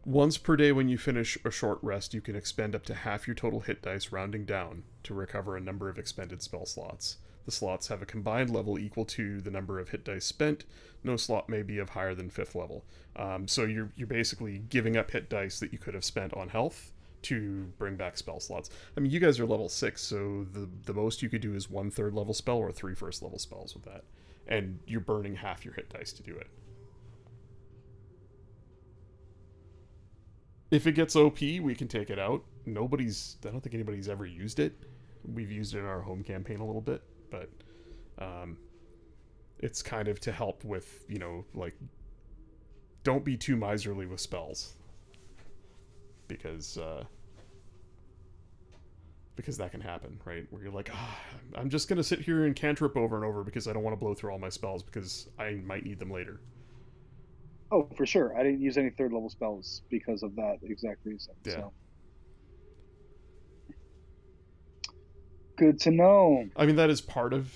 once per day when you finish a short rest, you can expend up to half your total hit dice, rounding down, to recover a number of expended spell slots. The slots have a combined level equal to the number of hit dice spent. No slot may be of higher than 5th level. So you're basically giving up hit dice that you could have spent on health to bring back spell slots. I mean, you guys are level 6, so the most you could do is 1 3rd level spell or 3 first level spells with that. And you're burning half your hit dice to do it. If it gets OP, we can take it out. I don't think anybody's ever used it. We've used it in our home campaign a little bit, but it's kind of to help with, like, don't be too miserly with spells. Because that can happen, right? Where you're like, I'm just going to sit here and cantrip over and over because I don't want to blow through all my spells because I might need them later. Oh, for sure. I didn't use any 3rd level spells because of that exact reason. Yeah. So. Good to know. I mean, that is part of,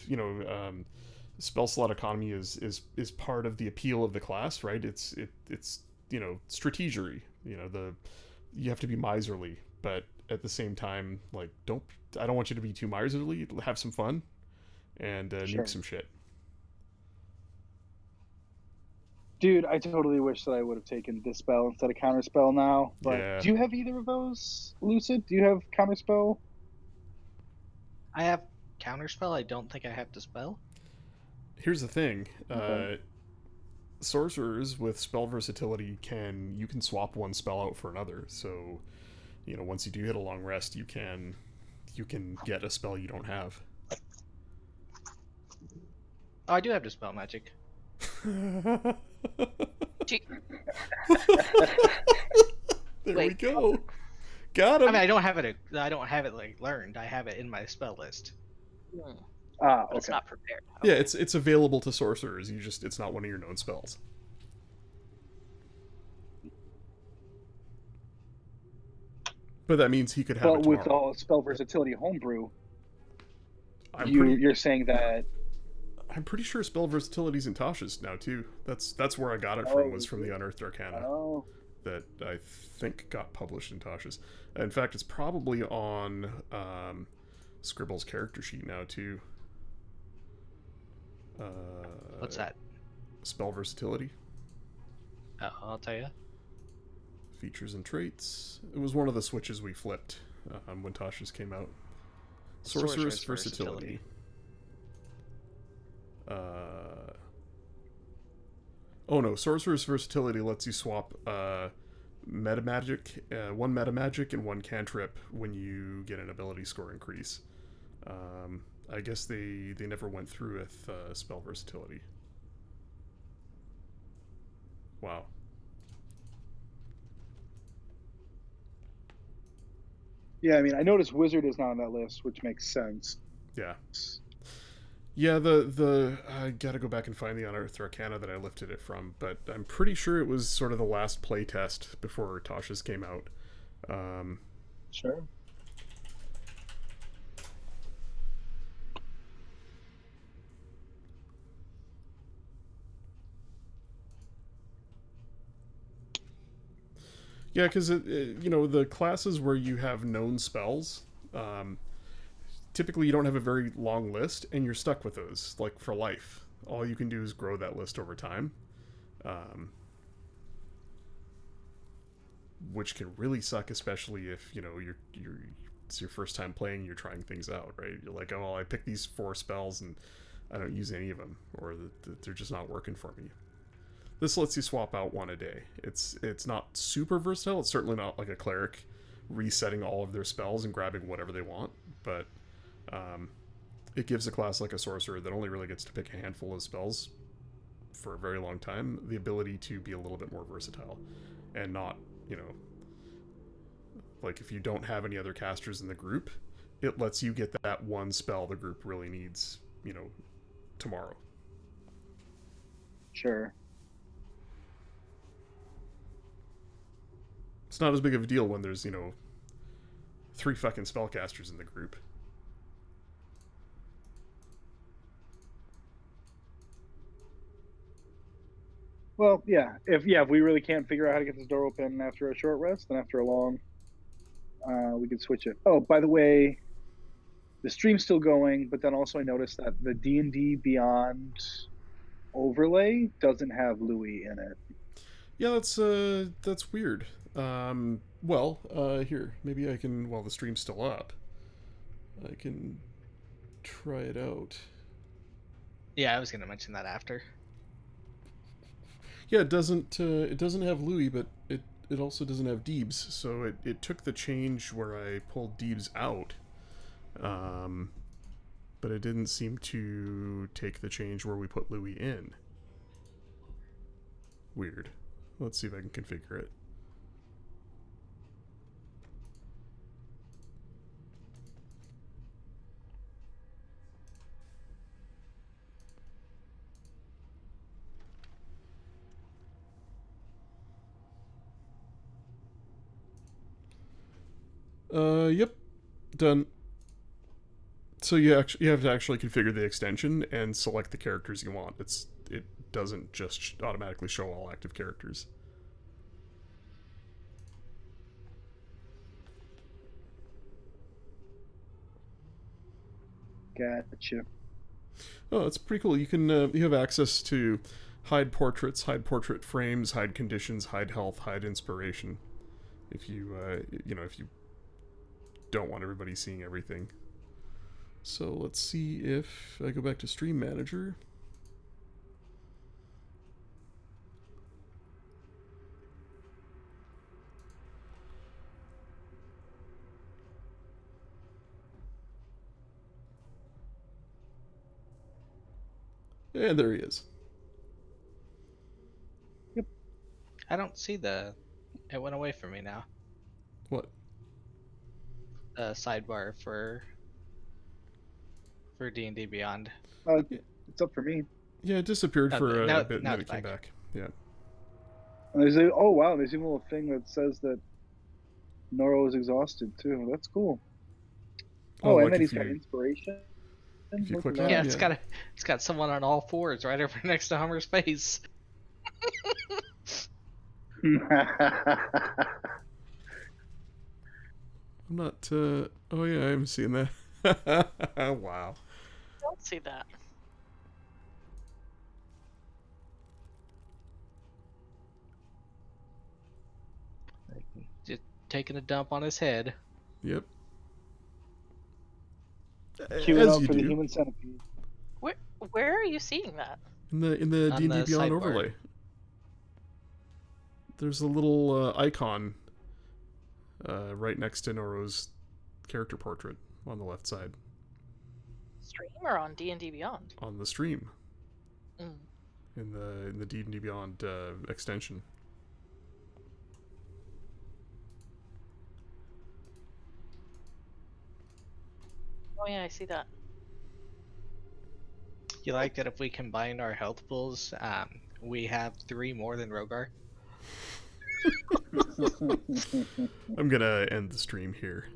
spell slot economy is part of the appeal of the class, right? It's strategery. You have to be miserly, but at the same time, like, I don't want you to be too miserly. Have some fun and Sure. nuke some shit. Dude, I totally wish that I would have taken Dispel instead of Counterspell now. But Yeah. do you have either of those, Lucid? Do you have Counterspell? I have Counterspell. I don't think I have Dispel. Here's the thing. Okay. Sorcerers with spell versatility you can swap one spell out for another. So, once you do hit a long rest, you can get a spell you don't have. Oh, I do have Dispel Magic. Gee, There we Wait. go. Got him. I mean, I don't have it like learned. I have it in my spell list. Ah, but it's okay. not prepared. Yeah, it's available to sorcerers. It's not one of your known spells. But that means he could have it But tomorrow. with all spell versatility homebrew, I'm you're saying that. pretty sure spell versatility's in Tasha's now too. That's where I got it from. Was from the Unearthed Arcana Oh, that I think got published in Tasha's. In fact, it's probably on Scribble's character sheet now too. What's that? Spell versatility. Oh, I'll tell you. Features and traits. It was one of the switches we flipped when Tasha's came out. Sorcerer's versatility. Oh no, Sorcerer's versatility lets you swap meta magic, one meta magic and one cantrip when you get an ability score increase. I guess they never went through with spell versatility. Wow. yeah. I mean, I noticed Wizard is not on that list, which makes sense. Yeah. Yeah, the I gotta go back and find the Unearthed Arcana that I lifted it from, but I'm pretty sure it was sort of the last play test before Tasha's came out. Sure. Yeah, because the classes where you have known spells, typically you don't have a very long list, and you're stuck with those like for life. All you can do is grow that list over time, which can really suck, especially if it's your first time playing. You're trying things out, right? You're like, oh, I picked these 4 spells and I don't use any of them, or they're just not working for me. This lets you swap out one a day. It's not super versatile. It's certainly not like a cleric resetting all of their spells and grabbing whatever they want, but it gives a class like a sorcerer that only really gets to pick a handful of spells for a very long time the ability to be a little bit more versatile and not, like if you don't have any other casters in the group, it lets you get that one spell the group really needs, tomorrow. Sure. It's not as big of a deal when there's, 3 fucking spellcasters in the group. Well, yeah. If we really can't figure out how to get this door open after a short rest, then after a long, we can switch it. Oh, by the way, the stream's still going, but then also I noticed that the D&D Beyond overlay doesn't have Louis in it. Yeah, that's weird. Here, maybe I can, while the stream's still up, I can try it out. Yeah, I was gonna mention that after. Yeah, it doesn't have Louis, but it also doesn't have Deebs, so it took the change where I pulled Deebs out. But it didn't seem to take the change where we put Louis in. Weird. Let's see if I can configure it. Yep, done. So you have to actually configure the extension and select the characters you want. It doesn't just automatically show all active characters. Gotcha. Oh, that's pretty cool. You can you have access to hide portraits, hide portrait frames, hide conditions, hide health, hide inspiration. If you if you don't want everybody seeing everything. So let's see if I go back to Stream Manager. And there he is. I don't see the. It went away from me now. What? The sidebar for D&D Beyond. It's up for me. Yeah, it disappeared for now- a bit and now then it it's came back. back. Yeah. And there's there's even a little thing that says that Noro is exhausted too. That's cool. Oh, like and then if he's got you- inspiration. if you Look click at on that. Yeah, it's got someone on all fours right over next to Hummer's face. I'm not oh yeah, I'm seeing that. Wow. I don't see that. Just taking a dump on his head. Yep. Queuing As up you for the do. human centipede. Where are you seeing that? In the On D&D the Beyond sidebar. overlay. There's a little icon right next to Noro's character portrait on the left side Stream or on D&D Beyond? on the stream Mm. in the D&D Beyond extension. Oh yeah, I see that. You like that if we combine our health pools, we have 3 more than Rogar? I'm gonna end the stream here.